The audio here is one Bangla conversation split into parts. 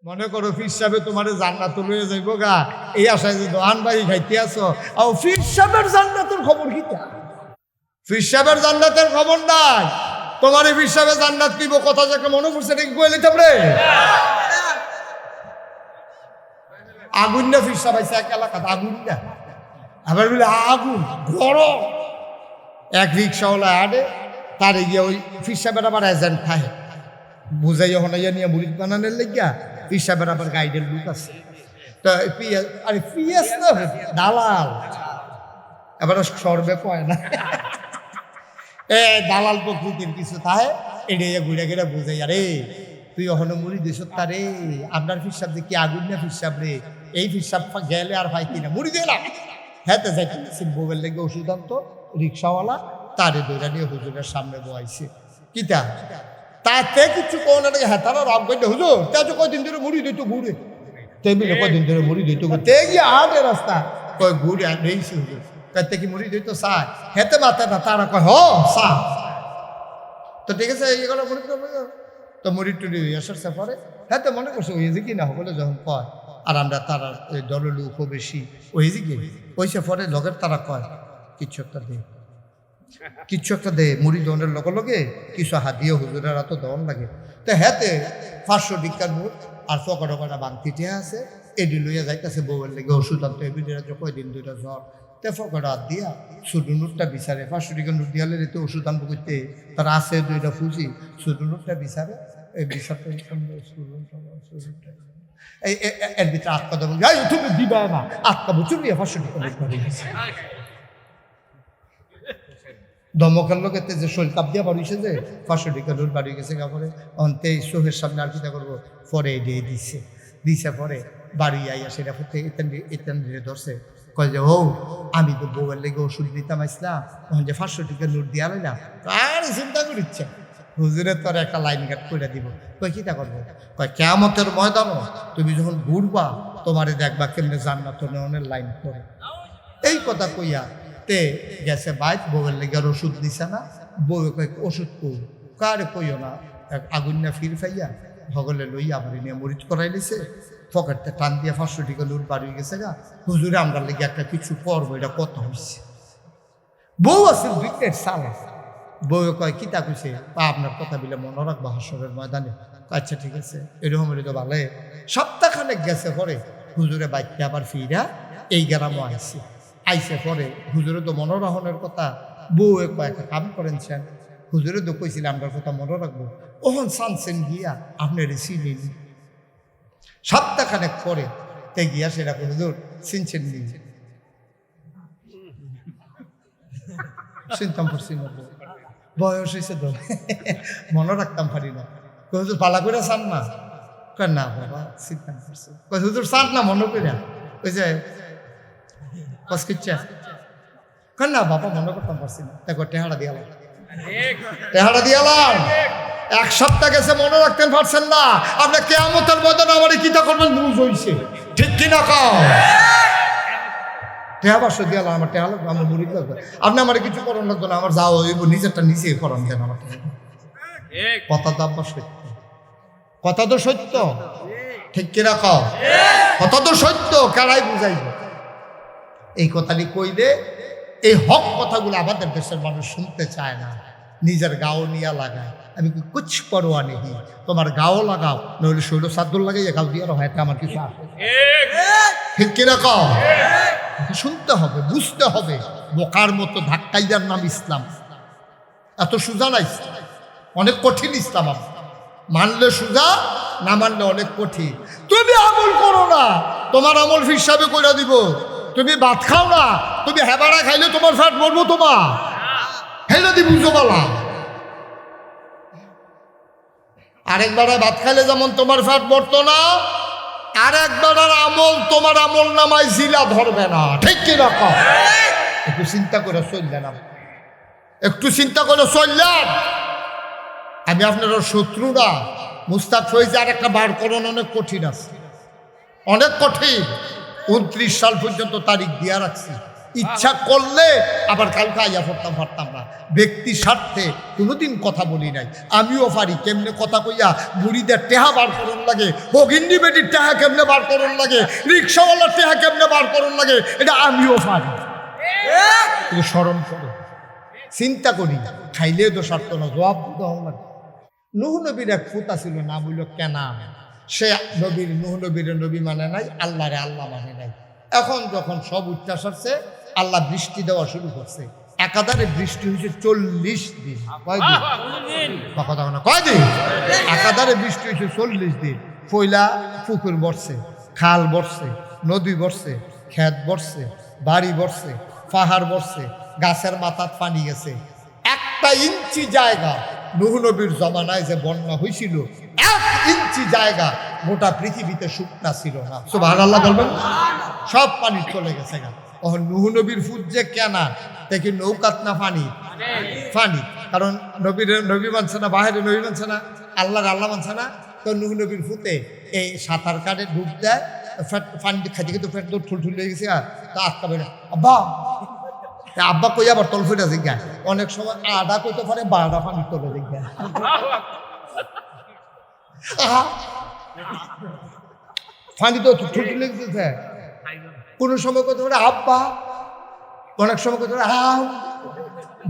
মনে করো ফির সাহেবে তোমার জান্নাত লয়ে যাইব গা, এই আশায় যে দোহান ভাই খাইতে আসো, আর ফির সাহেবের জান্নাতের খবর কি? ফির সাহেবের জান্নাতের খবর নাই, তোমার এই ফির সাহেবের জান্নাত দিব কথা যাকে মনে করছে নাকি কইলে তারপরে আগুন না ফির সাহেব আইসা এক এলাকাতে আগুন না, আবার বলে আগুন গরম। এক রিক্সাওয়ালা আড়ে তার গিয়ে ওই ফির সাহেবের আবার এজেন্ট খায় বুঝাইয়া হনাইয়া নিয়ে মুড়ি বানানোর লেগিয়া ফির সাহেবের আবার গাইডের লুক আছে। তো পিয়াজ, আরে পিয়াজ না দালাল, এবার সর্বে কয় না এ দালাল প্রকৃতির কিছু তাহে এড়ে ঘুরে ঘুরে বুঝাই, আরে তুই ওখানে মুড়ি দিস তারে আপনার ফিরসাব যে কি আগুন না ফিরসাব রে, এই ফিরসাব গেলে আর ভাই কিনা মুড়ি দিলাম। হ্যাঁ তো যাইতে বউয়ের লেগে ওষুধ আনতো রিক্সাওয়ালা, তারে দৌড়া নিয়ে হুজুরের সামনে বয়াইছে। কিতা তাতে কিছু কোন হ্যাঁ তারা রাগ করতে হুজুর তা তো কয়দিন ধরে মুড়ি দিত ঘুরে, তেমনি কয়দিন ধরে মুড়ি দিত তে গিয়ে আগে রাস্তা কয় ঘুরে আনছি হুজুর কাতে কি মুড়ি দিত চা হেতে মাথা না, তারা কয় হ চা। তো ঠিক আছে এগুলো মুড়ি তো মুড়ি টুড়ি আসার পরে হ্যাঁ তো মনে করছে ওই যে কি না হলে যখন কয় আর আমরা তারা ওই দললু খুব বেশি ওই যে কি ওইসে পরে লগের তারা কয় কিছু একটা দে, কিছু একটা দে, মুড়ি দনের লগে লগে কিছু হাতিয়ে হুজুরের এত দন লাগে। তো হ্যাঁতে 500 টিকার নোট আর পকেটে কটা বাংতিটে আছে, এডি লইয়া যাইতেছে বউয়ের লেগে ওষুধ আনতে এবিরা কয়দিন দুইটা জ্বর, তে পকেটে হাত দিয়া শুধু নোটটা বিচারে 500 টিকার নোট দিয়ালে রেতে ওষুধ আনবো করতে তার আছে দুইটা ফুজি শুধু নোটটা বিচারে এই বিষয়টা এই এর ভিতরে আটকা দেবো তুমি দিবা না আটকাবো চুরিয়ে 500 টিকা নোট করে গেছে। দমকার লোক এতে যে শৈল কাপ দিয়া বাড়িয়েছে যে 500 টিকা নোট বাড়িয়ে গেছে কাপড়ে অন্তে চোখের সামনে আর চিন্তা করবো পরে দিয়ে দিছে পরে বাড়ি আইয়া সেটা ইতেন ধরছে কয় যে ও আমি তো বউয়ের লেগে ওষুধ দিতাম আসলাম তখন যে 500 টিকা নোট দিয়া লইলাম আর চিন্তা করিচ্ছে হুজুরের তোর একটা লাইন গার্ড করে দিব। কয় চিন্তা করবো, কয় কেয়ামতের ময়দানও তুমি যখন ঘুরবা তোমারে দেখবা কেমনে জান্নাত নেওয়ানের লাইন করে। এই কথা কইয়া তে গেছে বাইক বউয়ের লেগে আর ওষুধ দিছে না, বউ কয় ওষুধ কই কারে কইও না, আগুন না ফির ফাইয়া ভগলে লইয়া আবার নিয়ে মরিচ করাই লিছে পকেটতে টান দিয়ে 500 টিকা নোট বাড়িয়ে গেছে গা হুজুরে আমরা লেগে একটা কিছু করবো, এটা কত হয়েছে। বউ আছে দুইটের সালা, বউ কয় কিতা কইছে বা আপনার কথা বিলে মনে রাখবো হাসরের ময়দানে। আচ্ছা ঠিক আছে এরকম তো ভালো। সপ্তাহখানেক গেছে পরে হুজুরে বাইকটা আবার ফিরা এই গ্রামও আইসে পরে হুজুরে তো মনোরহনের কথা, বউ কয়েকটা কাম করেছেন হুজুরে তো কইছিল আমরা কথা মনে রাখবো, ওহন সানসেন গিয়া আপনার চিনি সপ্তাহখানেক পরে তে গিয়া সেটা হুজুর চিনছেন নি চিনতাম পড়ছি না, বয়স হয়েছে তো মনে রাখতাম পারি না। হুজুর পালা করে চান না, না বাবা চিন্তা করছে হুজুর চান না মনে করে ওই যে না বাবা মনে করতাম পারছি না, দেখো টেহারা দিয়ালাম 1 সপ্তাহ গেছে মনে রাখতেন পারছেন না, আপনার কিয়ামতের ময়দানে আমার কিতা করবেন বুঝ হইছে ঠিক কিনা কও টেহা 500 দিয়ালাম আমার টেহা লাগবে আমার মুড়ি লাগবে, আপনি আমার কিছু করণ লাগতো না, আমার যাও হইব নিজেরটা নিচে করান দেন আমার কথা তো আব্বা সত্য, কথা তো সত্য ঠিক কিনা কও কথা তো সত্য, কারাই বুঝাইব এই কথাটি কইলে এই হক কথাগুলো আমাদের দেশের মানুষ শুনতে চায় না, নিজের গাও নিয়ে লাগায়। আমি কুছ পরোয়া নেই, তোমার গাও লাগাও নইলে শৈল সাদ্দুল লাগাইয়া গাও দিয়ে হয় আমার কিছু আসে ঠিক কিরকম শুনতে হবে বুঝতে হবে। বোকার মতো ধাক্কাইদার নাম ইসলাম, এত সোজা না ইসলাম, অনেক কঠিন ইসলাম। মানলে সোজা, না মানলে অনেক কঠিন। তুমি আমল করো না, তোমার আমল হিসাবে করে দিব। তুমি ভাত খাও না, তুমি হেবাড়া খাইলে তোমার ফ্যাট মরবো, তোমার হেলে দি বুঝো বলা। আরেকবার ভাত খাইলে যেমন তোমার ফ্যাট মরতো না, আরেকবার আমল তোমার আমল নামায় জিলা ধরবে না ঠিক কি রকম। একটু চিন্তা করে চললেন, একটু চিন্তা করে চললেন। আমি আপনার শত্রু না, মুস্তাক ফৈজ আর একটা বার করণ অনেক কঠিন আছে, অনেক কঠিন। 29 সাল পর্যন্ত তারিখ দিয়া রাখছি, ইচ্ছা করলে আবার কালকে আইয়া পারতাম না। ব্যক্তি স্বার্থে কোনোদিন কথা বলি নাই। আমিও পারি কেমনে কথা কইয়া বুড়িদের টেহা বার করুন লাগে, ভগিন্নি বেটির টেহা কেমনে বার করুন লাগে, রিক্সাওয়ালার টেহা কেমনে বার করুন লাগে, এটা আমিও পারি। কিন্তু স্মরণ করো, চিন্তা করি, খাইলেও তো স্বার্থ না, জবাব দিতে লাগে। নূহ নবীর এক ফুতা ছিল, না বলল কেনান। সে নবীর নূহ নবীর নবী মানে নাই, আল্লাহরে আল্লাহ মানে নাই। এখন যখন সব উচ্ছ্বাস আসছে, আল্লাহ বৃষ্টি দেওয়া শুরু করছে। একাধারে বৃষ্টি হয়েছে 40 দিন। কয়দিন? কথা না, কয়দিন? একাধারে বৃষ্টি হয়েছে 40 দিন। পয়লা পুকুর বর্ষে, খাল বর্ষে, নদী বর্ষে, ক্ষেত বর্ষে, বাড়ি বর্ষে, পাহাড় বর্ষে, গাছের মাথাত পানি গেছে। 1 ইঞ্চি জায়গা নূহ নবীর জমানায় যে বন্যা হয়েছিল, 1 ইঞ্চি জায়গা গোটা পৃথিবীতে শুকনা ছিল না। সুবহানাল্লাহ বলবেন। সব পানি চলে গেছে গা। নূহ নবীর ফুট যে কেনা দেখি নৌকাত না পানি পানি, কারণ নবীর নবী মানছে না, বাহিরে নবী মানছে না, আল্লাহর আল্লাহ মানছে না। তো নূহ নবীর ফুটে এই সাঁতার কাটে ডুব দেয়, পানি খাইতে কিন্তু পেট দৌড় ঠুলঠুল হয়ে গেছে। তা আটকা বেড়ে আব্বা আব্বা কই আবার তল ফুটে জিজ্ঞা। অনেক সময় আডা কইতে পারে, 12টা পানি তলে জিজ্ঞা। পানি তো ঠুলঠুল হয়ে গেছে। কোনো সময় কত পারে আব্বা, অনেক সময় কত পারে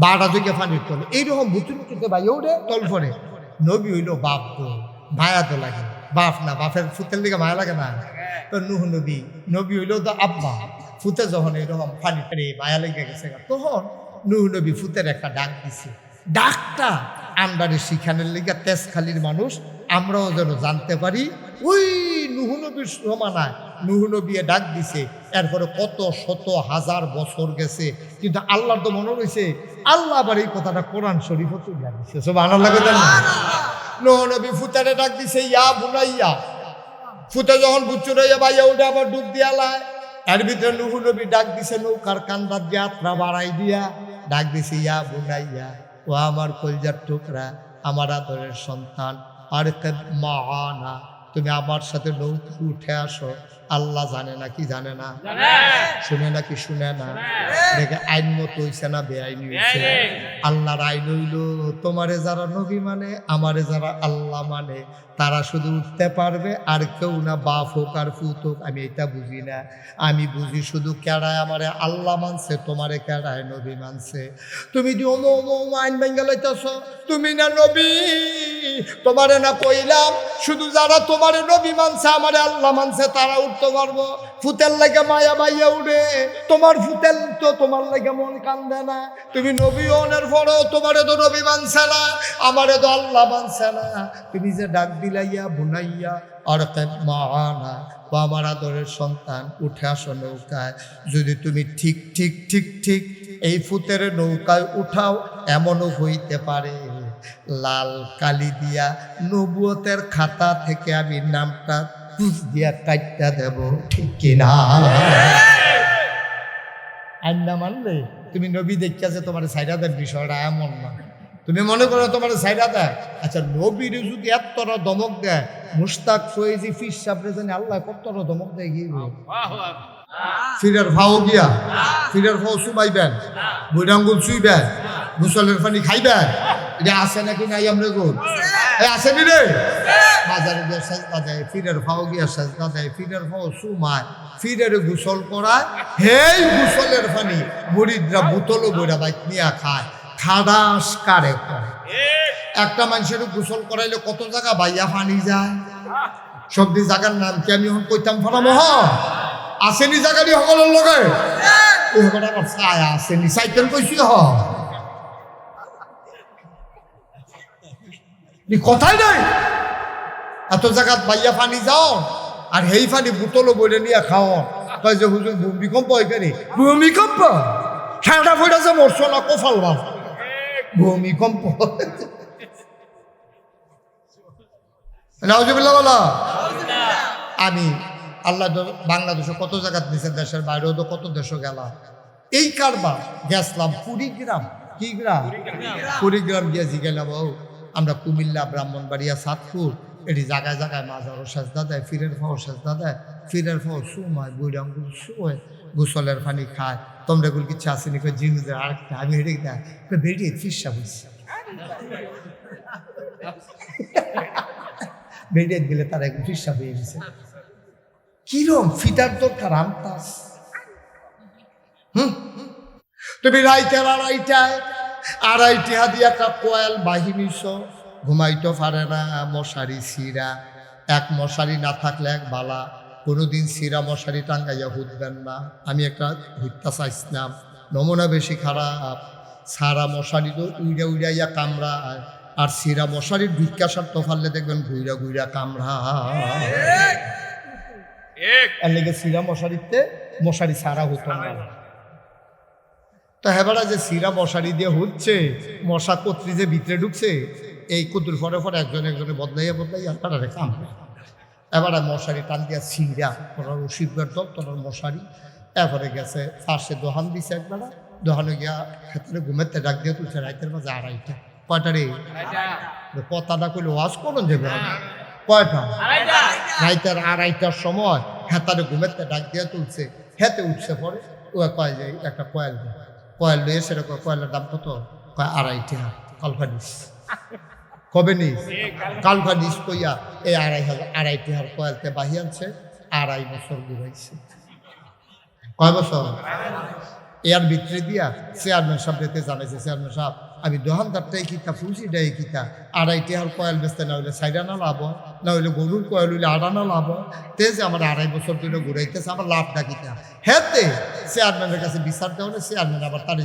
12টা জিজ্ঞা পানির তলে। এইরকম বুচুর বুচুতে ভাই ওরে তল পরে। নবী হইল বাপ, তো মায়া তো লাগে, বাপ না, বাপের ফুতের দিকে মায়া লাগে না। তো নূহ নবী নবী হইল তো আব্বা। ফুতে যখন এরকম পানি টানি মায়া লেগে গেছে, তখন নূহ নবী ফুতের একটা ডাক দিছে। ডাকটা আমরারে শিখানোর লেগে, তেজখালির মানুষ আমরাও যেন জানতে পারি ওই নূহ নবীর জমানায় নূহ নবী ডাক দিছে। এরপরে কত শত হাজার বছর গেছে, কিন্তু আল্লাহর তো মনে রয়েছে। আল্লাহ আবার এই কথাটা কোরআন শরীফ তুলে দিছে। সুবহানাল্লাহ। নূহ নবী ফুতেরে ডাক দিছে, ইয়া বুনাইয়া। ফুতে যখন বুচ্চুর হইয়া বাইয়া উঠে আবার ডুব দিয়ালায়। এর ভিতরে নূহ নবী ডাক দিছে নৌকার কান্দার যাত্রা বাড়াই দিয়া, ডাক দিছে, ইয়া বুনাইয়া, ও আমার কলজার টুকরা, আমার আদরের সন্তান, আর মানা, তুমি আমার সাথে নৌকা উঠে আসো। আল্লাহ জানে না কি জানে না, শুনে না কি শুনে না, দেখে আইন মতো হইছে না বেআইনি হইছে। আল্লাহর আইন হইল, তোমারে যারা নবী মানে, আমারে যারা আল্লাহ মানে, তারা শুধু উঠতে পারবে, আর কেউ না। বাপ হোক আর ফুত হোক, আমি এটা বুঝি না। আমি বুঝি শুধু কেড়ায় আমারে আল্লাহ মানছে, তোমারে কেড়ায় নবী মানছে। তুমি দি আইন ভেঙ্গে লইতেছ, তুমি না নবী। তোমারে না কইলাম শুধু যারা তোমারে নবী মানছে, আমারে আল্লাহ মানছে, তারা উঠতে পারবো। ফুতের লাগে মায়া বাইয়া উঠে, তোমার ফুতেল তো তোমার লাগে মন কান্দে না। তুমি নবী অনের পরও তোমারে তো নবী মানছে না, আমারে তো আল্লাহ মানছে না। তুমি যে ডাক দিলাইয়া বুনাইয়া আর মানা, ও আমার আদরের সন্তান, উঠে আসো নৌকায়। যদি তুমি ঠিক ঠিক ঠিক ঠিক এই ফুতের নৌকায় উঠাও, এমনও হইতে পারে লাল কালি দিয়া নবুয়তের খাতা থেকে আমি নামটা পুষ দিয়া কাটটা দেব, ঠিক কিনা? আইন না মানলে তুমি নবী দেখিয়াছে তোমার সাইডা দেয়, বিষয়টা এমন না। তুমি মনে করো তোমার সাইডা দেয়। আচ্ছা, নবীর যদি এতটা দমক দেয়, মুশতাক ফয়েজি ফিস সাবরে জানি আল্লাহ কতটা দমক দেয় গিয়ে ফিরের ভাও গিয়া, ফিরের ভাও চুবাইবেন, বৈরাঙ্গুল চুইবেন, মুসলের পানি খাইবেন। এটা আছে নাকি নাই? আমরা গোল আসেনি রে। মাজারে দিয়ে সাজদা দেয়, ফিরের ভাও গিয়া সাজদা দেয়, ফিরের ভাও চুমায়, ফিরের গোসল করায়। হেই গোসলের পানি মুরিদরা বোতলও বইরা বাইক নিয়ে খায়, খাদাস কারে করে। একটা মানুষের গোসল করাইলে কত জায়গা বাইয়া পানি যায়। সবদি জায়গার নাম কি আমি এখন কইতাম ফানা মহ আসেনি জায়গাটি সকলের লগে আমার ছায়া আসেনি সাইকেল কইছি কথাই নাই। এত জায়গা বাইয়া পানি যাও, আর হেই পানি বোতলও বইলে নিয়ে খাও। কয় যে হুজুর ভূমিকম্প এখানে, ভূমিকম্প খেয়াটা ফইটা যে মরছো না কোফাল বাপ, ভূমিকম্প। নাউজুবিল্লাহ বলা। আমি আল্লাহ বাংলাদেশে কত জায়গা নিচে, দেশের বাইরেও তো কত দেশও গেলাম। এই কারবার গেছলাম কুড়িগ্রাম। কি গ্রাম? কুড়িগ্রাম গিয়েছি গেলাম। আমরা কুমিল্লা, ব্রাহ্মণবাড়িয়া, সাতপুর এটি জায়গায় জায়গায় মাজারও সাজদা দেয়, ফিরের ফাও সাজদা দেয়, ফিরের ফাও সুমায় বুড়াঙ্গুল শুয়ে গোসলের পানি খায়। তোমরা এগুলো কিছু আসেনি জিহুদের আরেকটা আমি হেঁটে দেয় বেরিয়ে ফিসা বুঝছি বেরিয়ে দিলে তারা একটু ফিসা হয়ে গেছে। কিরম ফিটার দরকার আমতাস। তুমি রাইতের আড়াইটা দিয়ে একটা কোয়েল বাহিনী ঘুমাইতে পারে না, মশারি সিরা। এক মশারি না থাকলে এক বালা, কোনোদিন সিরা মশারি টাঙ্গাইয়া হুদবেন না। আমি একটা হুইতা চাইছিলাম, নমুনা বেশি খারাপ। সারা মশারি তো উইড়া উইড়াইয়া কামড়ায়, আর সিরা মশারির ঢুকাসার তো ফাললে দেখবেন ঘুইরা ঘুইরা কামড়া। এর লেগে সিরা মশারিতে মশারি সারা হতো না। তো হেবারা যে সিরা মশারি দিয়ে হচ্ছে, মশা কর্তৃ যে ভিতরে ঢুকছে, এই কুতুর পরে পরে একজনে বদলাইয়া তারা কামড়ে। এবারে মশারি টান দিয়া সিরা তোর শিবগার দল তোর মশারি। এরপরে গেছে ফার্স্টে দোহান দিছে একবার, দোহানে গিয়া ক্ষেত্রে ঘুমেতে ডাক দিয়ে তুলছে রাইতের মাঝে আড়াইটা। কয়টা রে? কথাটা কইলে ওয়াজ করুন যাবে কয়টা? রাইতের আড়াইটার সময় হেতারে ঘুমেতে ডাক দিয়ে তুলছে। হেতে উঠছে পরে ও কয় যে একটা কয়েল লইয়ে সেরকম কয়েলের দাম কত? কয় আড়াইটা। কালকা নিস কবে নিস? কালকা নিস কইয়া এই আড়াইটি হার কয়েলতে বাহি আনছে। 2.5 বছর ঘুরাইছে। কয় বছর? এর ভিতরে দিয়া চেয়ারম্যান সাহেবকে জানাইছে, চেয়ারম্যান সাহেব আমি দোকানদারটাই কিতা ফুলছিটাই কিতা 2.5 হার কয়েল বেচতে না হইলে 4 আনা লাভ, না হইলে গরুর কয়েল হইলে 8 আনা লাভ। তে যে আমার 2.5 বছর ধরে ঘুরাইতেছে, আমার লাভটা কিতা? হেতে চেয়ারম্যানের কাছে বিচার দেওয়া, চেয়ারম্যান আবার তার রে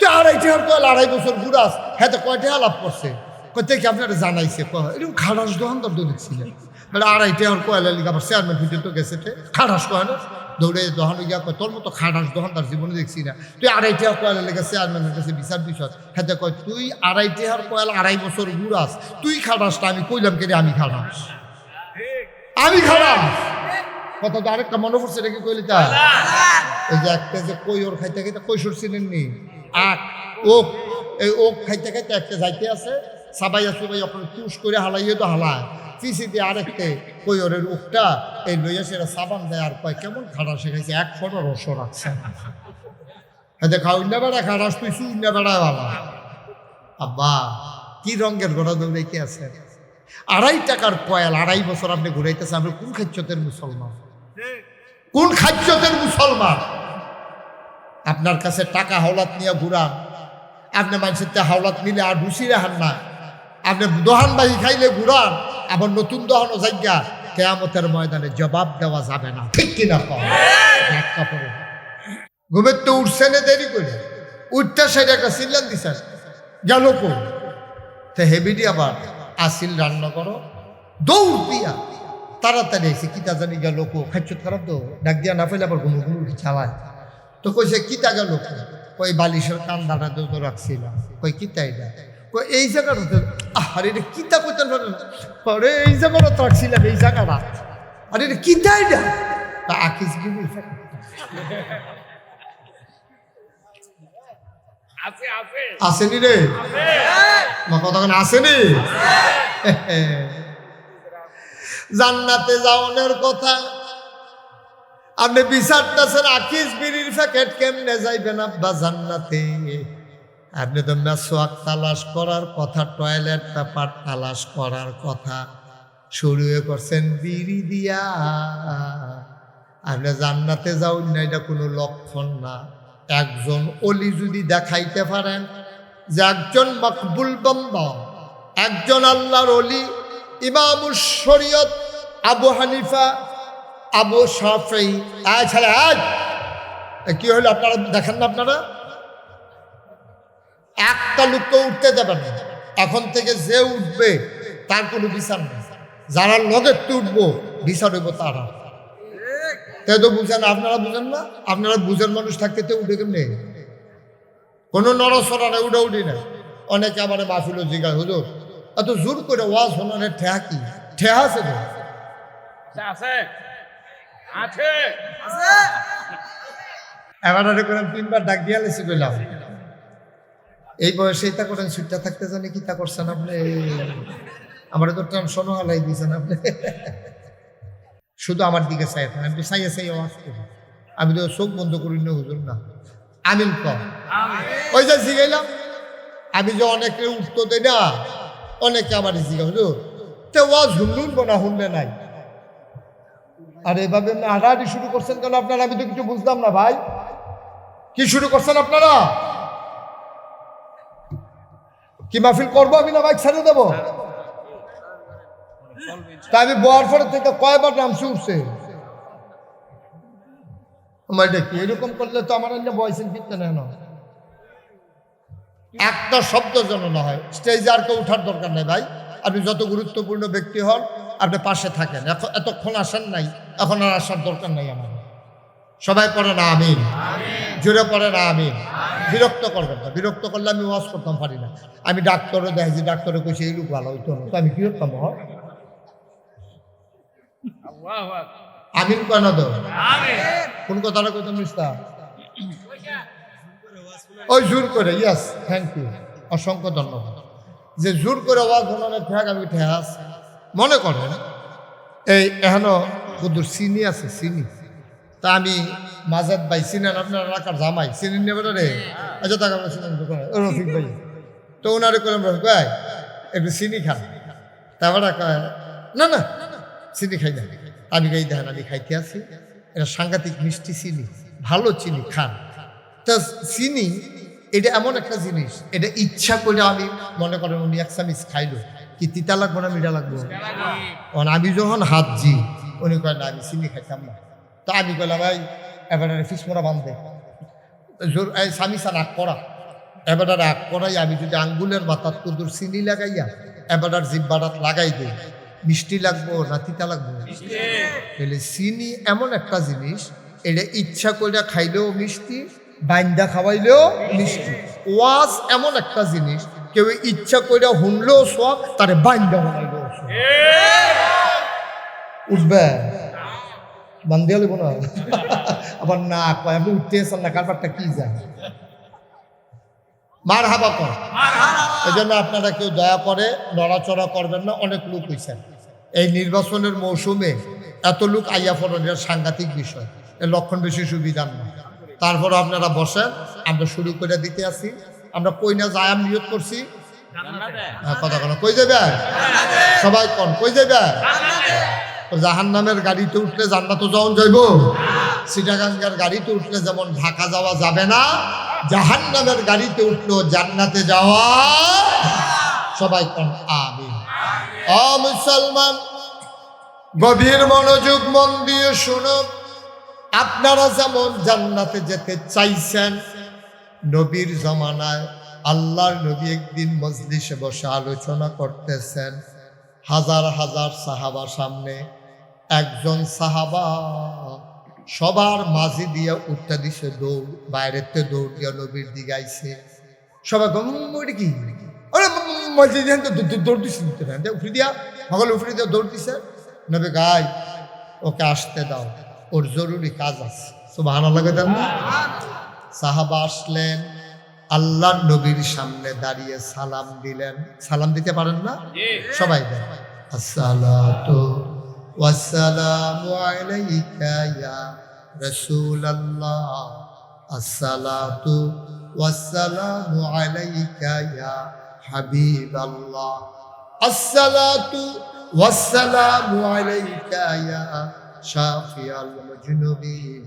তুই 2.5 হার কয়েল 2.5 বছর ঘুরাস, হেতে কয়টা লাভ করছে? কত কি আপনারা জানাইছে? এরকম খারাস দোকানদার তো দেখছিলেন, মানে 2.5 হার কয়েলের লিগে আবার চেয়ারম্যান পর্যন্ত গেছে খারাস কয় না দৌড়ে দোকানে গিয়া কয় তোর মতো খাটাস দোকানদার জীবনে দেখছি না। তুই 2.5 কয়েলের লেগে চেয়ারম্যানের কাছে বিচার বিষয়। হ্যাঁ কয় তুই 2.5 কয়েল 2.5 বছর ঘুরাস, তুই খাটাসটা আমি কইলাম কে আমি খাটাস, আমি খাটাস। কত তো আরেকটা মনে পড়ছে রেখে কইলি তা এই যে একটা যে কৈর খাইতে খাইতে কৈশোর ছিলেন নি ওক, এই ওক খাইতে খাইতে একটা যাইতে আছে সাবাইয়া সুবাই আপনার তুষ করে হালাইয়ে তো হালায় পিসি দিয়ে আরেকতে কৈরের উকটা এই লইয়া সেটা সাবান দেয় আর কয় কেমন খাটা শেখাইছে 1 ফোঁটা রস রাখছে। এতে খাউন্না বেড়া খাটাস তুই শুইনা বেড়ায় বাবা। আব্বা কি রঙের ঘোড়া দৌড়াইতে আছে? 2.5 টাকার কয়েল 2.5 বছর আপনি ঘুরাইতেছেন। আপনি কোন খাচ্যতের মুসলমান? কোন খাচ্যতের মুসলমান? আপনার কাছে টাকা হাওলাত নিয়ে ঘুরান, আপনি মানুষের হাওলাত নিলে আর ঢুসি রাখান না। আপনি দোহানবাহী খাইলে ঘুরান, আবার নতুন দোহানো জায়গা কেয়ামতের ময়দানে জবাব দেওয়া যাবে না, ঠিক কিনা? কাপড় ঘুমের তো উঠছে না, দেরি করে উঠতে সেটা একটা সিল্লান দিছে গেল কোন তো হেবিডি আবার আসিল রান্না করো দৌড় দিয়া তাড়াতাড়ি এসে কিতা জানি গেল কো খাচ্ছ খারাপ তো ডাক দিয়া না ফেলে আবার ঘুমু চালায়। তো কইছে কিতা গেল কই বালিশের কান্দাটা তো রাখছিলাম। কই কিতা এটা? কই এই জায়গাটা আরে এটা কিতা কইতেন পরে এই জায়গাটা তো রাখছিলাম, এই জায়গাটা। আরে এটা কিতা এটা? আকিস গিরি আসেনি রে কতক্ষণ আসেনি? জান্নাতে যাওয়ানোর কথা আপনি বিচারতেছেন, আকিস বিড়ির প্যাকেট কেমনে যাইবেন আব্বা জান্নাতে? আপনি তো মেসওয়াক তালাশ করার কথা, টয়লেট পেপার তালাশ করার কথা, শুরু করছেন বিড়ি দিয়া। আপনি জান্নাতে যাওন না, এটা কোনো লক্ষণ না। একজন অলি যদি দেখাইতে পারেন যে একজন মকবুল বান্দা, একজন আল্লাহর অলি, ইমামুস শরীয়ত আবু হানিফা, আবু শাফেঈ, ছাড়া কি হলো আপনারা দেখেন না? আপনারা একটা লোককে উঠতে দেবেন না। এখন থেকে যে উঠবে তার কোনো বিচার নেই, যারা লগের তো উঠবো বিচার হইব তারা। তাই তো বুঝেন, আপনারা বুঝেন না? আপনারা বুঝেন মানুষ থাকতে তো উঠে কেমনি? কোনো নড়াচড়া নেই, উঠে উঠি না। অনেকে আমার মাহফিল জিজ্ঞাসা হুজুর এত জোর করে ওয়াজ শোনানোর ঠেহা কি? ঠেহা আছে তো এবার করে 3বার ডাক দিয়া লেছি কইলাম এই বয়সে এটা করেন, সুটটা থাকতে জানি কিতা করছেন আপনি? আমার তো টেনশনও হালাই দিয়েছেন আপনি। শুধু আমার দিকে চাই আমি তো চাইয়ে চাই আওয়াজ করি, আমি তো চোখ বন্ধ করি না হুজুর না। আমিন কম ওই যে জিগাইলাম আমি যে অনেকে উঠতো দেয় না, অনেকে আমার জিগা হুজুর তে ওয়াজ শুনলুন না শুনলে নাই। আর এভাবে আড়াআড়ি শুরু করছেন কেন আপনারা? আমি তো কিছু বুঝলাম না ভাই, কি শুরু করছেন আপনারা? কি মাহফিল করবো আমি না বাইক ছেড়ে দেবো? তা আমি বয়ার পরে থেকে কয়বার নামছি উঠছে আমার দেখি। এরকম করলে তো আমার বয়সের ফিরতে নেয় না, একটা শব্দ যেন না হয়। স্টেজে আর কেউ উঠার দরকার নেই ভাই, আপনি যত গুরুত্বপূর্ণ ব্যক্তি হন আপনি পাশে থাকেন। এতক্ষণ আসেন নাই, এখন আর আসার দরকার নাই আমার। সবাই পড়ে না আমিন, জোরে পড়ে না আমিন। বিরক্ত করবেন না, বিরক্ত করলে আমি ওয়াজ করতাম পারি না। আমি ডাক্তারও দেখছি, ডাক্তারে কইছে এই লোক ভালো হইতো না, তো আমি কি করতাম? আমিন কয় না তো? কোন কথাটা কইতাম মিস্তা? ওই জোর করে, ইয়াস, থ্যাংক ইউ, অসংখ্য ধন্যবাদ। যে জোর করে ওয়াজ শোনানো ঠেক, আমি ঠেহাস মনে করেন। এই এখনো কুদুর চিনি আছে, চিনি। তা আমি মাজাদ ভাই চিনেন, আপনার এলাকার জামাই চিনেন নেবে রে? আচ্ছা টাকা চিনেন রফিক ভাই, তো ওনারে করলাম রফিক ভাই একটু চিনি খান। তারপরে না না চিনি খাই না। আমি খাই দেখেন আমি খাইতে আছি, এটা সাংঘাতিক মিষ্টি চিনি, ভালো চিনি খান। তা চিনি এটা এমন একটা জিনিস, এটা ইচ্ছা করে আমি মনে করেন উনি এক চামিচ খাইলো, কি তিতা লাগবো না মিঠা লাগবো? আমি যখন হাতজি উনি কয় না আমি চিনি খাইতাম না। তা আমি কইলাম ভাই এবার ফিস মোড়া বান্ধে জোর সামিসা নাক করা, এবার আগ করাই আমি যদি আঙ্গুলের মাথার কুদুর চিনি লাগাইয়া এবার জিব্বাটাত লাগাই দিই, মিষ্টি লাগবো না তিতা লাগবো? তাহলে চিনি এমন একটা জিনিস, এটা ইচ্ছা করে খাইলেও মিষ্টি, বাইন্দা খাওয়াইলেও মিষ্টি। ওয়াজ এমন একটা জিনিস, কেউ ইচ্ছা করে শুনলেও সব, তারে বাইন্দা বানাইলেও সব। উঠবে বান্ধিয়া লিব না আবার না কয় আপনি উঠতে এসেন না, কারবারটা কি যায়? মার হাবা কর। এই জন্য আপনারা কেউ দয়া করে নড়াচড়া করবেন না। অনেক লোক হয়েছেন এই নির্বাচনের মৌসুমে, এত লোক আইয়া পড়েন, এটা সাংঘাতিক বিষয়। এর লক্ষণ বেশি সুবিধা না। তারপর আপনারা বসেন, আমরা শুরু করে দিতে আসি। আমরা কই না যায় আমি নিয়ত করছি, কথা বলো কই যাবে সবাই কন, কই যাবে? জাহান্নামের গাড়িতে উঠলে জান্নাতে যাওয়া যাইব? চিটাগাঙ্গের গাড়িতে উঠলে যেমন ঢাকা যাওয়া যাবে না, জাহান্নামের গাড়িতে উঠলো জান্নাতে যাওয়া। সবাই কন আমিন। ও মুসলমান, গভীর মনোযোগ মন দিয়ে শুনো। আপনারা যেমন জান্নাতে যেতে চাইছেন, নবীর জমানায় আল্লাহর নবী একদিন মজলিসে বসে আলোচনা করতেছেন, হাজার হাজার সাহাবা সামনে। একজন সাহাবা সবার মাঝে দিয়ে উঠতে দিছে দৌড়, বাইরেতে দৌড় দিয়ে নবীর দিকে আইছে। সবাই গম্মুড়ি কি মসজিদ দৌড় দিচ্ছে, উফরি দিয়া সকলে উফরি দিয়ে দৌড় দিছে। নবী গাই ওকে আসতে দাও, ওর জরুরি কাজ আছে। সুবহানাল্লাহ দেন না? সাহাবা আসলেন, আল্লাহর নবীর সামনে দাঁড়িয়ে সালাম দিলেন। সালাম দিতে পারেন না? সবাই দেন। আসসালাতু ওয়াসসালামু আলাইকা ইয়া রাসূলুল্লাহ, আসসালাতু ওয়াসসালামু আলাইকা ইয়া হাবিবাল্লাহ, আসসালাতু ওয়াসসালামু আলাইকা ইয়া শাফিয়াল মুজনুবিন,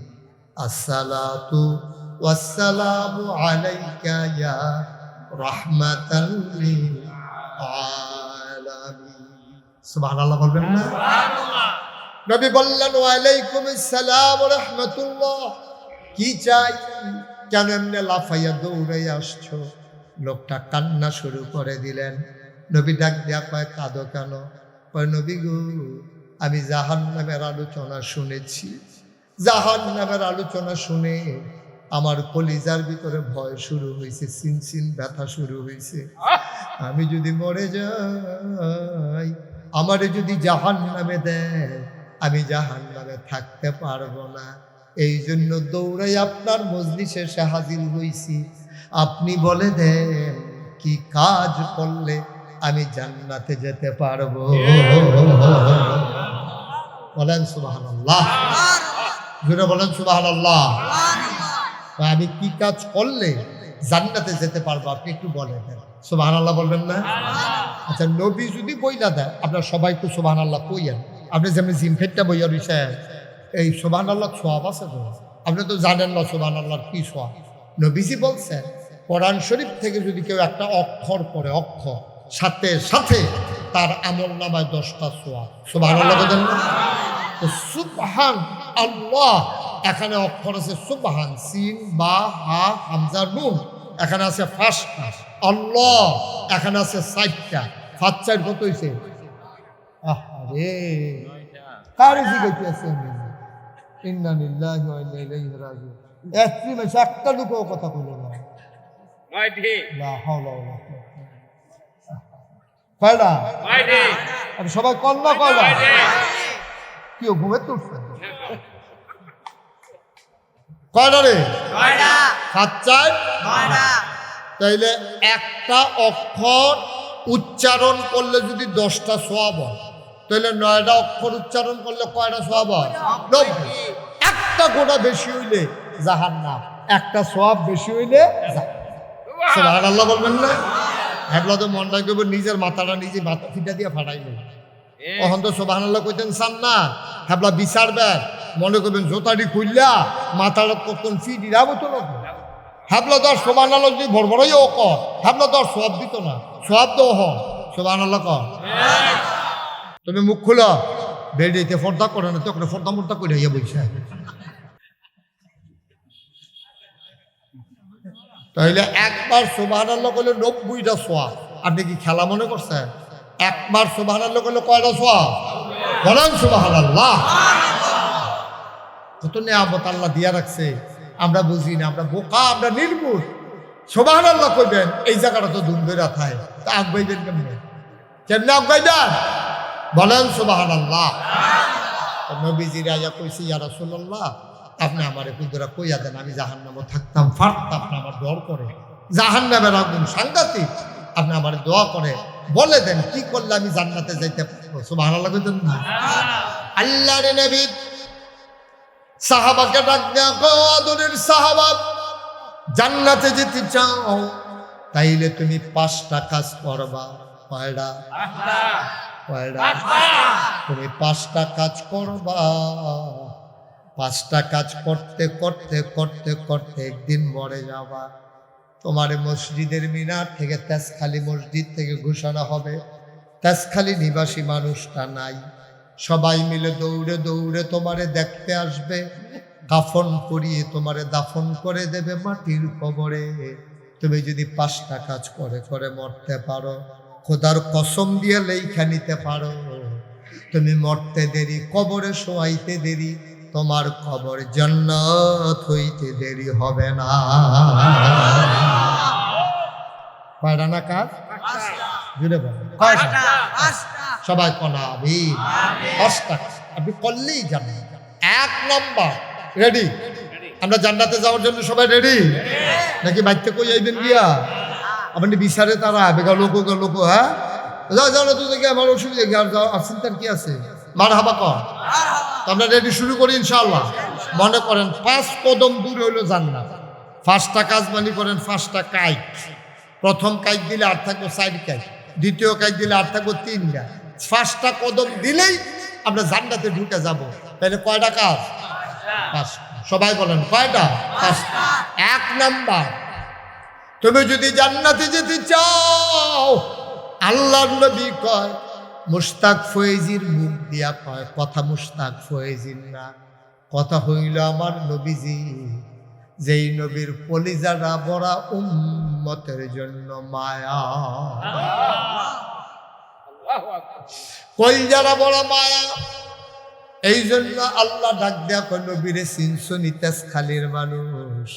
আসসালাতু ওয়াসসালামু আলাইকা ইয়া রাহমাতাল লিল আলামিন। সুবহানাল্লাহ বলবেন না? সুবহানাল্লাহ। নবী বললেন ওয়া আলাইকুমুস সালাম ওয়া রাহমাতুল্লাহ। কি চাই? কেন এমনি লাফাইয়া দৌড়ে আসছো? লোকটা কান্না শুরু করে দিলেন। নবী ডাক দিয়া কয় কাঁদো কেন? কয় নবী গো, আমি জাহান্নামের আলোচনা শুনেছি। জাহান্নামের আলোচনা শুনে আমার কলিজার ভিতরে ভয় শুরু হয়েছে, সিনসিন ব্যথা শুরু হয়েছে। আমি যদি মরে যাই, আমারে যদি জাহান্নামে দেয়, আমি জাহান্নামে থাকতে পারবো না। এই জন্য দৌড়াই আপনার মজলিসে এসে হাজির হয়েছি। আপনি বলে দেন কি কাজ করলে আমি জান্নাতে যেতে পারবো। বলেন সুবহানাল্লাহ, জোরে বলেন সুবহানাল্লাহ। আমি কি কাজ করলে জান্নাতে যেতে পারবো আপনি একটু বলে দেন, সুবহানাল্লাহ বলবেন না? আচ্ছা, নবী যদি বইলা দেয় আপনার সবাই একটু সুবহানাল্লাহ কইয়েন। আপনি যেমন জিমফেটটা বইয়া রইছে, এই সুবহানাল্লাহ সওয়াব আছে তো? আপনি তো জানেন না সুবহানাল্লাহর কি সওয়াব। নবীজি বলছেন কোরআন শরীফ থেকে যদি কেউ একটা অক্ষর পড়ে, অক্ষর সাথে সাথে তার আমল নামায় 10টা সওয়াব। সুবহানাল্লাহ বলেন না? তো সুবহান আল্লাহ, এখানে অক্ষর আছে সুবহান, সিন বা হা হামজা নুন, এখানে আছে 5টা। আল্লাহ এখানে আছে 4টা। 5 4 কত হইছে? আরে কার জিগাইতে আছে? ইন্না লিল্লাহি ওয়া ইন্না ইলাইহি রাজিউন। একটি মাসে একটা লোকও কথা কইল না। লা হাওলা ওয়ালা কুওয়াতা। কয়টা? আর সবাই কল না কয়টা? কি ঘুমে তুলছে? কয়টা রে? 7 4 9টা। তাইলে একটা অক্ষর উচ্চারণ করলে যদি 10টা সওয়াব হয়, তাহলে 9টা অক্ষর উচ্চারণ করলে কয়টা সওয়াব হয়? 90। একটা গোটা বেশি হইলে জাহান্নাম, একটা সওয়াব বেশি হইলে সুবহানাল্লাহ বলবেন না? হেবলা তো মনটা করব নিজের মাথাটা নিজে মাথা ফিটা দিয়ে ফাটাইল। তখন তো সুবহানাল্লাহ কইতেন চান না, হেবলা বিচারবেন মনে করবেন জোতাটি খুললা মাথাটা কখন ফিটি যাবো তো লোক। হেবলা তো আর সুবহানাল্লাহ যদি ভরভরাইও ক, হেবলা তো আর সওয়াব দিত না। সওয়াব তো হ সুবহানাল্লাহ ক। তুমি মুখ খুলো, বেডিতে পর্দা করে না, তখন পর্দা মর্দা করে ইয়ে বলছে। তাহলে একবার সুবহানাল্লাহ করলে 90টা সওয়াব। আপনি কি খেলা মনে করছেন? একবার সুবহানাল্লাহ করলে কয়টা সওয়াব? বলেন সুবহানাল্লাহ। কত নিয়ামত আল্লাহ দিয়া রাখছে, আমরা বুঝি না, আমরা বোকা, আমরা নির্বুধ। সুবহানাল্লাহ কইবেন এই জায়গাটা তো ধুম ধরে থাকে, তা আগাইবেন কেমনে? কেমনে আগাইবেন? বলেন সুবহানাল্লাহ। নবীজি রাজা কইছে, ইয়া রাসূলুল্লাহ আপনি আমারে কুদরা কইয়া দেন, আমি জাহান্নামে থাকতাম ফাটতাম, আপনি আমার দোয়া করে। জাহান্নামের আগুন সাংঘাতিক, আপনি আমার দোয়া করে বলে দেন কি করলে আমি জান্নাতে যাইতে পারবো। সুবহানাল্লাহ কইতেন না? আল্লাহর নবী সাহাবাকে ডাক দেয়া, আদরের সাহাবা, জান্নাতে যেতে চাও তাইলে তুমি 5টা কাজ করবা। কয়টা? কয়টা? তুমি 5টা কাজ করবা। 5টা কাজ করতে করতে করতে করতে একদিন মরে যাবা। তোমার মসজিদের মিনার থেকে তেজখালী মসজিদ থেকে ঘোষণা হবে, তেজখালী নিবাসী মানুষটা নাই। সবাই মিলে দৌড়ে দৌড়ে তোমারে দেখতে আসবে, কাফন পরিয়ে তোমারে দাফন করে দেবে মাটির কবরে। তুমি যদি 5টা কাজ করে করে মরতে পারো, খোদার কসম দিয়ে লেখা নিতে পারো, তুমি মরতে দেরি, কবরে শোয়াইতে দেরি, তোমার কবর জান্নাত হইতে দেরি হবে না। কয়টা না কাজ? জুড়ে বলেন কয়টা? সবাই কনা আবি 5টা আপনি করলেই জানেন। 1 নম্বর রেডি? আমরা জান্নাতে যাওয়ার জন্য সবাই রেডি নাকি? বাইতে কই আইবেন গিয়া আপনি বিচারে তারা বেগা লোক লোক, হ্যাঁ যাও যাও তো দেখি আমার অসুবিধা কি, আর যাও আর চিন্তার কি আছে? মারহাবা কর। আমরা রেডি, শুরু করি ইনশাআল্লাহ। মনে করেন 5 কদম দূর হইল জান্নাত। 5টা কাজ মানে করেন 5টা কাইট। প্রথম কাইট দিলে আর থাকবো 4 কাইট, দ্বিতীয় কাইট দিলে আর থাকবো 3টা। 5টা কদম দিলেই আমরা জান্নাতে ঢুকে যাব। তাহলে কয়টা কাজ? 5টা। সবাই বলেন কয়টা? 5টা। 1 নাম্বার, তুমি যদি জান্নাতে যেতে চাও, আল্লাহর নবী কয়, মুশতাক ফয়েজির মুখ দিয়া কয় কথা, মুশতাক ফয়েজির না, কথা হইল আমার নবীজি, যেই নবীর কলিজাটা ভরা উম্মতের জন্য মায়া। কলিজাটা ভরা মায়া, এই জন্য আল্লাহ ডাক দেয়া কয় নবীরে চিনছনি তেজখালীর মানুষ,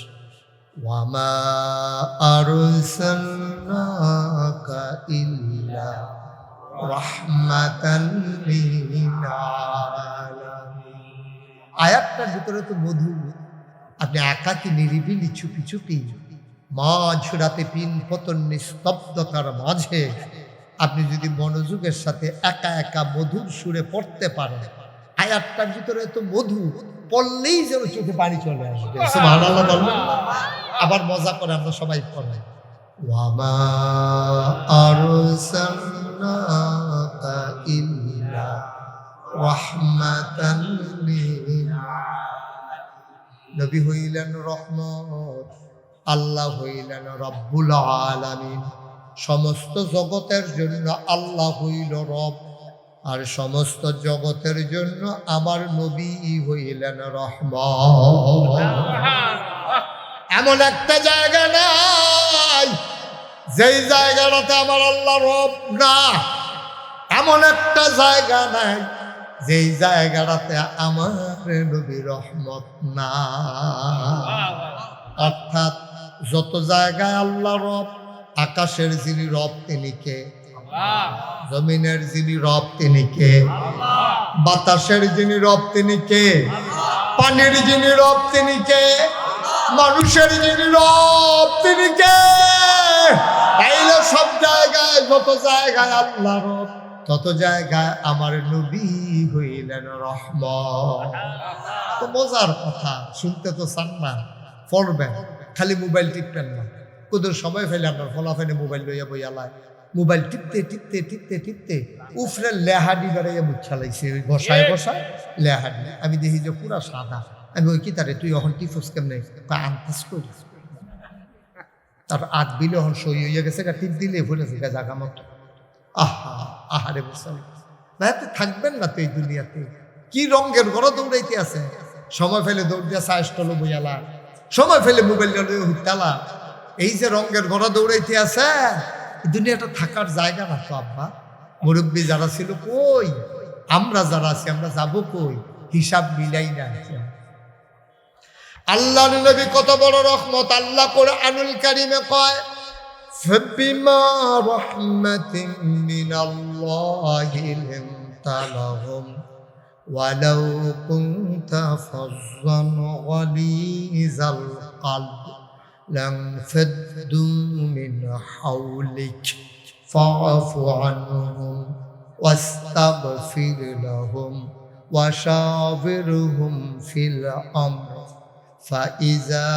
ওয়ামা আরসালনাকা ইল্লা রাহমাতান লিল আলামিন। আয়াতটার ভিতরে তো মধু। আপনি একাকী নিরিবিলি চুপি চুপি মাঝরাতে পিন পতন নিস্তব্ধতার মাঝে আপনি যদি মনোযোগের সাথে একা একা মধুর সুরে পড়তে পারেন, আয়াতটার ভিতরে তো মধু পড়লেই যেন চোখে পানি চলে আসবে। সুবহানাল্লাহ বলবেন। আবার মজা করে আমরা সবাই পড়াই, ওয়ামা আরসালনাকা ইল্লা রাহমাতান লিল নবী হইলেন রহমত, আল্লাহ হইলেন রব্বুল আলামিন। সমস্ত জগতের জন্য আল্লাহ হইল রব, আর সমস্ত জগতের জন্য আমার নবী হইলেন রহমত। এমন একটা জায়গা নাই যেই জায়গাটাতে আমার আল্লাহ রব না, এমন একটা জায়গা নাই যেই জায়গাটাতে আমার নবী রহমত না। অর্থাৎ যত জায়গায় আল্লাহ রব, আকাশের যিনি রব তিনি কে? জমিনের যিনি রব তিনি কে? বাতাসের যিনি রব তিনি কে? পানির যিনি রব তিনি কে? মানুষের যিনি রব তিনি কে? তাইলে সব জায়গায় যত জায়গায় আল্লাহ রব, তত জায়গায় আমার নবী হইলেন রহমত। তো মজার কথা, শুনতে তো চান না, পড়বেন, খালি মোবাইল টিপবেন না। কোদের সময় ফেলে আপনার ফলাফেলে মোবাইল লইয়া বইয়ালায়, মোবাইল টিপতে টিপতে টিপতে টিপতে উফরে লেহাডি বেড়াইয়া বুচ্ছা লাগছে, ওই বসায় বসায় লেহাডি। আমি দেখি যে পুরা সাদা। আমি ওই কি তারে তুই এখন টিপস কেমনে আনতাস করি, তারপর আট বিলে এখন সই হইয়া গেছে, টিপ দিলে ভুলেছে জাগা মতো। আহা আহারে বসাল না, থাকবেন না তো এই দুনিয়াতে। কি রঙের ঘর দৌড়াইতে আছে, সময় ফেলে দৌড় দিয়া সাহসটলো বইয়ালা, সময় ফেলে মোবাইল হুতালা। এই যে রঙের ঘর দৌড়াইতে আছে, দুনিয়াটা থাকার জায়গা না তো আব্বা। মুরব্বী যারা ছিল কই, আমরা যারা আছি আমরা যাবো কই, হিসাব মিলাই না। আল্লাহর নবী কত বড় রহমত। আল্লাহ কোরআনুল কারীমে কয়, ফাবিমা রাহমাতিন মিনাল্লাহি লিনতা লাহুম ওয়ালাউ কুনতা ফাজ্জান গালিযাল কলব লানফাদ্দু মিন হাওলিক ফাআফু আনহুম ওয়াস্তাগফির লাহুম ওয়াশাবিরহুম ফিল আমর فإذا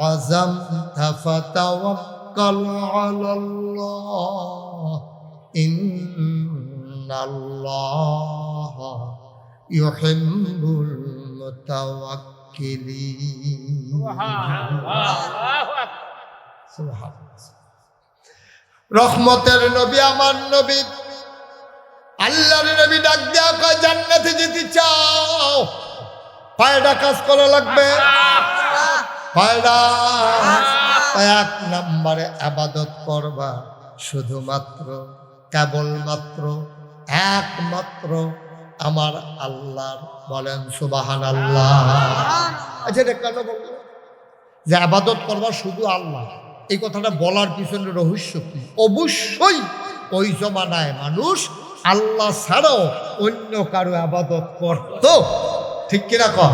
عزمت فتوكل على الله إن الله يحب المتوكلين রহমতের নবী আমার নবী, আল্লাহর নবী ডাক দেয়া কয়, জান্নাতে যেতে চাও কয়টা কাজ করা লাগবে? কয়টা? এক নম্বরে আবাদত করবা শুধুমাত্র, কেবলমাত্র, একমাত্র আমার আল্লাহর। বলেন সুবহানাল্লাহ। আচ্ছা এটা কেন বলবো যে আবাদত করবা শুধু আল্লাহ? এই কথাটা বলার পিছনে রহস্য কি? অবশ্যই ওই জমানায় মানুষ আল্লাহ ছাড়াও অন্য কারো আবাদত করত, ঠিক কিনা কর?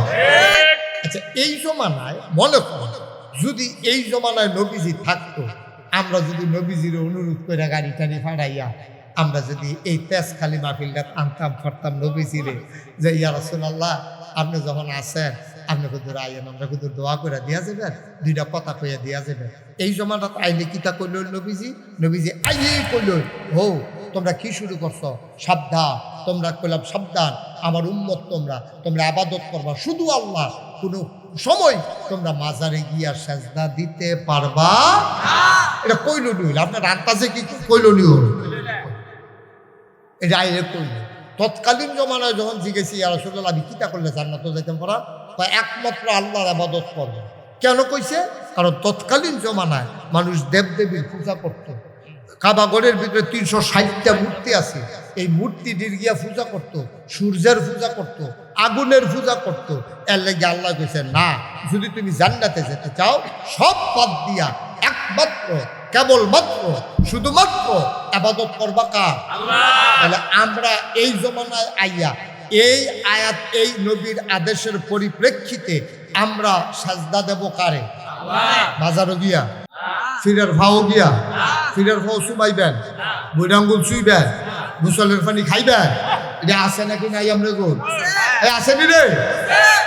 আচ্ছা এই জমানায় মনে করো যদি এই জমানায় নবীজি থাকতো, আমরা যদি নবীজির অনুরোধ করে গাড়ি টাড়ি ফাড়াইয়া আমরা যদি এই তেজখালি মাহফিলটা আনতাম করতাম নবীজিরে, যে ইয়া রাসূলুল্লাহ আপনি যখন আসেন আপনি কুদুর আইন, আমরা কুদুর দোয়া করে দিয়া যাবেন, দুইটা কথা কইয়া দিয়া যাবেন। এই জমানাত আইলে কিতা কইল নবীজি? নবীজি আইলেই কইল, হো তোমরা কি শুরু করছো, সাবধান। তোমরা কইলাম সাবধান, আমার উম্মত তোমরা তোমরা আবাদত করবা শুধু আল্লাহ, কোনো সময় তোমরা মাজারে গিয়া সেজদা দিতে পারবা। এটা কইল নিল, আপনার আন্তাজে কি কইল নিল? এটা আইলে কইল। তৎকালীন জমানায় যখন জিজ্ঞেসি ইয়া রাসূলুল্লাহ আমি কিতা করলে জান্নাতে যাইতাম পারা, একমাত্র আল্লাহর আবাদত করবে। কেন কইছে? কারণ তৎকালীন জমানায় মানুষ দেবদেবীর পূজা করত। কাবাগরের ভিতরে 360টা মূর্তি আছে, এই মূর্তিটির গিয়া পূজা করত, সূর্যের পূজা করত, আগুনের পূজা করত। এর লেগে আল্লাহ কইছে না, যদি তুমি জান্নাতে যেতে চাও সব বাদ দিয়া একমাত্র কেবলমাত্র শুধুমাত্র আবাদত করবা কার? তাহলে আমরা এই জমানায় আইয়া এই আয়াত এই নবীর আদেশের পরিপ্রেক্ষিতে আমরা সাজদা দেব কারে? মাজারে গিয়া ফিরের ফাও গিয়া ফিরের ফাও চুবাইবেন বৈরাঙ্গুল চুইবেন গোসলের পানি খাইবেন এটা আছে নাকি নাই আমরা গোল আসেনি রে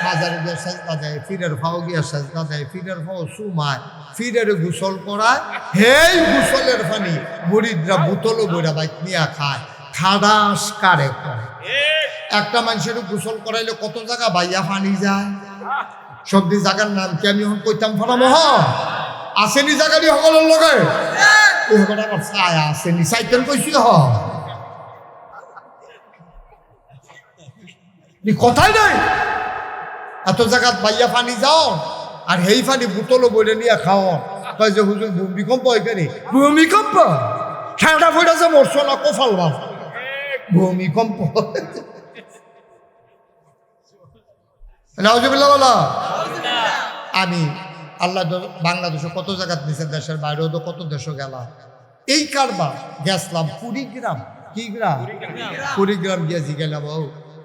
মাজারে গিয়ে সাজদা দেয় ফিরের ফাও গিয়া সাজদা দেয় ফিরের ফাও চুমায় ফিরের গোসল করায় হেই গোসলের পানি মুরিদরা বোতলও বইরা বাইক নিয়ে খায় খাদাস কারে করে একটা মানুষের গোসল করাইলে কত জায়গা বাইয়া পানি যায় সবজি জায়গার নাম কি আমি এখন কইতাম ফানামো আসেনি জায়গাটি সকলের লগে ওই সকল আমার ছায়া আসেনি সাইকেল কইছি কথাই নাই এত জায়গা বাইয়া পানি যাও আর হেই পানি বোতলও বইলে নিয়ে খাও কয় যে হুজুর ভূমিকম্প এখানে ভূমিকম্প ঠান্ডা পড়েছে মরছো না কোফাল বাপ ভূমিকম্প নাউজুবিল্লাহ বলা আমি আল্লাহ বাংলাদেশে কত জায়গা নিচে দেশের বাইরেও তো কত দেশও গেলাম এই কারবার গেছলাম কুড়িগ্রাম কি গ্রাম কুড়িগ্রাম গিয়েছি গেলাম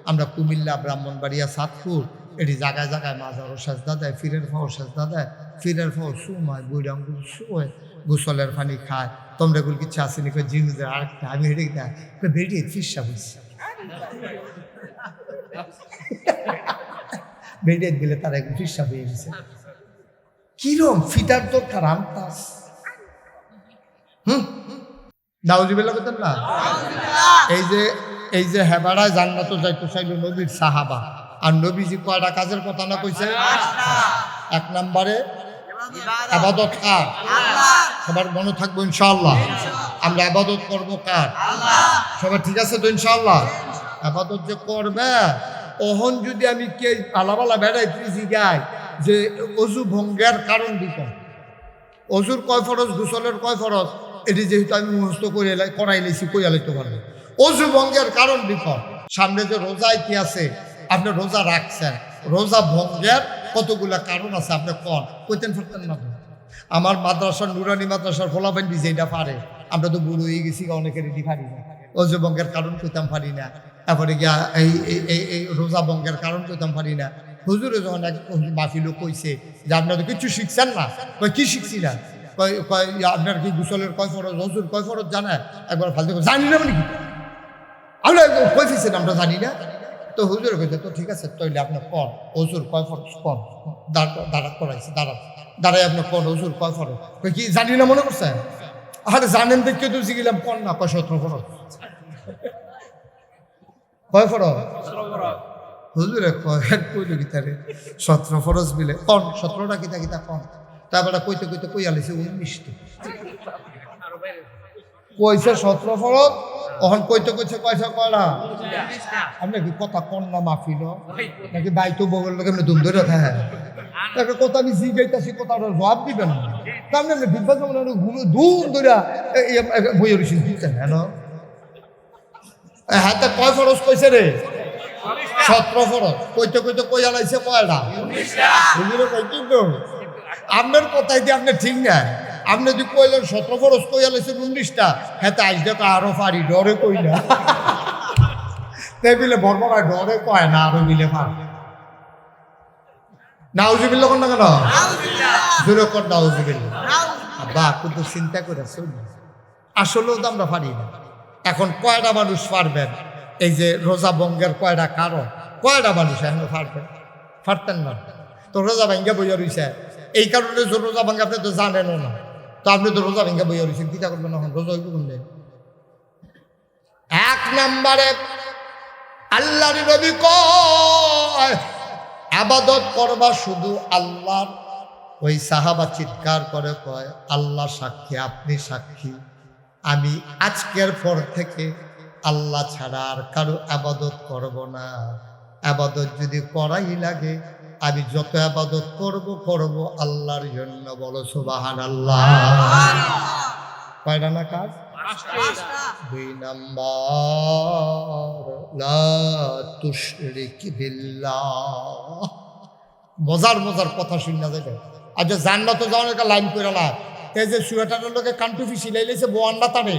আমরা কুমিল্লা ব্রাহ্মণবাড়িয়া সাতপুর এটি জায়গায় জায়গায় মাজারও সাজদা দেয় ফিরের ফাও সাজদা দেয় ফিরের ফাও সুমায় বৈরাঙ্গুল শুয়ে গোসলের পানি খায় তোমরা এগুলো কিছু আসেনি জিহুদের আরেকটা আমি হেঁটে দেয় বেরিয়ে ফিসা বুঝছি বেরিয়ে দিলে তারা একটু ফিসা হয়ে গেছে কিরম ফিটার দরকার আমতাস দাউজিবেলা করতেন না এই যে হেবাড়ায় জান্নাত যাইতে চাইল নবীর সাহাবা আর নবীজি কয়টা কাজের কথা না কইছে এক নম্বরে আবাদত কার সবার মনে থাকবো ইনশাআল্লাহ আমরা আবাদত করবো কার সবার ঠিক আছে তো ইনশাআল্লাহ আবাদত যে করবে ওহন যদি আমি কে আলাবালা বেড়াইতেছি গাই যে অজু ভঙ্গের কারণ দিত অজুর কয় ফরজ গোসলের কয় ফরজ এটি যেহেতু আমি মুখস্থ করে করাইলেছি কইয়া লাইতে পারবো অজু ভঙ্গের কারণ দিত সামনে যে রোজায় কি আছে আপনি রোজা রাখছেন রোজা ভঙ্গের কতগুলা কারণ আছে আপনি কন কইতেন ফেরতেন না আমার মাদ্রাসার নুরানি মাদ্রাসার ফলাফেন দিছে এটা পারে আমরা তো বুড়ো হয়ে গেছি অনেকের এটি পারি না অজু ভঙ্গের কারণ কইতাম পারি না তারপরে গিয়া এই রোজা ভঙ্গের কারণ কইতাম পারি না হুজুরে যখন এক মাহফিলও কইছে যে আপনারা তো কিছু শিখছেন না কয় কি শিখছি না কয় আপনার কি গোসলের কয় ফরজ হজুর কয় ফরজ জানা একবার ফালতু জানি না মানে কি আমরা কই ফিরছেন আমরা জানি না তো হুজুরে কইছে তো ঠিক আছে তৈলে আপনার কন হজুর কয় ফরজ কন দাঁড়া করাইছে দাঁড়াই আপনার কন হজুর কয় ফরজ কই কি জানি না মনে করছেন আরে জানেন দেখে তো শিখিলাম কন না কয় 17 ফরজ কয় ফরজ হুজুরে কইল গীতারে 17 ফরজ মিলে কন 17টা কিতা কিতা কন তারপরে কইতে কইতে কই আলিছে 19টা কইছে 17 ফরজ ওহন কইতে কইছে কয়টা কয়টা আপনি কি কথা কন না মাফিল নাকি বাইতো বগল লোক এমনি দুম ধরে থাকে তাকে কথা আমি জিগাইতাছি কথাটা জবাব দিবেন না তার মানে বিভ্রান্ত ধুম ধরে বইয়ের রয়েছেন দিতেন হ্যাঁ হাতে কয় ফরজ কইছে রে 17 ফরজ কইতে কইতে কই আলাইছে কয়টা হুজুরে কই কিন্তু আপনার কথাই দিয়ে আপনি ঠিক না আপনি যদি কইলেন 17 ফরজ কই আলাইছে 19টা হাতে আজ দেখো আরো পারি ডরে কই না তাই বিলে বর্বরা ডরে কয় না আরো মিলে পারি নাউজুবিল্লাহ কোন না কেন জোরে কর নাউজুবিল্লাহ আব্বা কিন্তু চিন্তা করে শুন আসলেও তো আমরা পারি না এখন কয়টা মানুষ পারবেন এই যে রোজা ভঙ্গের কয়টা কারণ কয়টা মানুষ এখন পারতেন না তো রোজা ভাঙ্গা বইয়া রয়েছে এই কারণে রোজা ভাঙ্গা আপনি তো জানেনও না তো আপনি তো রোজা ভাঙ্গা বইয়া রয়েছেন কিতা করবেন এখন রোজা হইব বললেন এক নম্বরে আল্লাহর নবী কয় আবাদত করবা শুধু আল্লাহর ওই সাহাবা চিৎকার করে কয় আল্লাহ সাক্ষী আপনি সাক্ষী আমি আজকের পর থেকে আল্লাহ ছাড়া আর কারো আবাদত করব না আবাদত যদি করাই লাগে আমি যত আবাদত করব আল্লাহর জন্য বলো সুবহানাল্লাহ কয়টা না কাজ 2 নাম্বার লা তুশরিক বিল্লাহ মজার কথা শুননা যাবে আজ জান্নাত যাওয়ার একটা লাইন করে লাগ এই যে সুয়েটারের লোকে কান্টুফি সিলাইলেছে বোয়ান্ডা তারে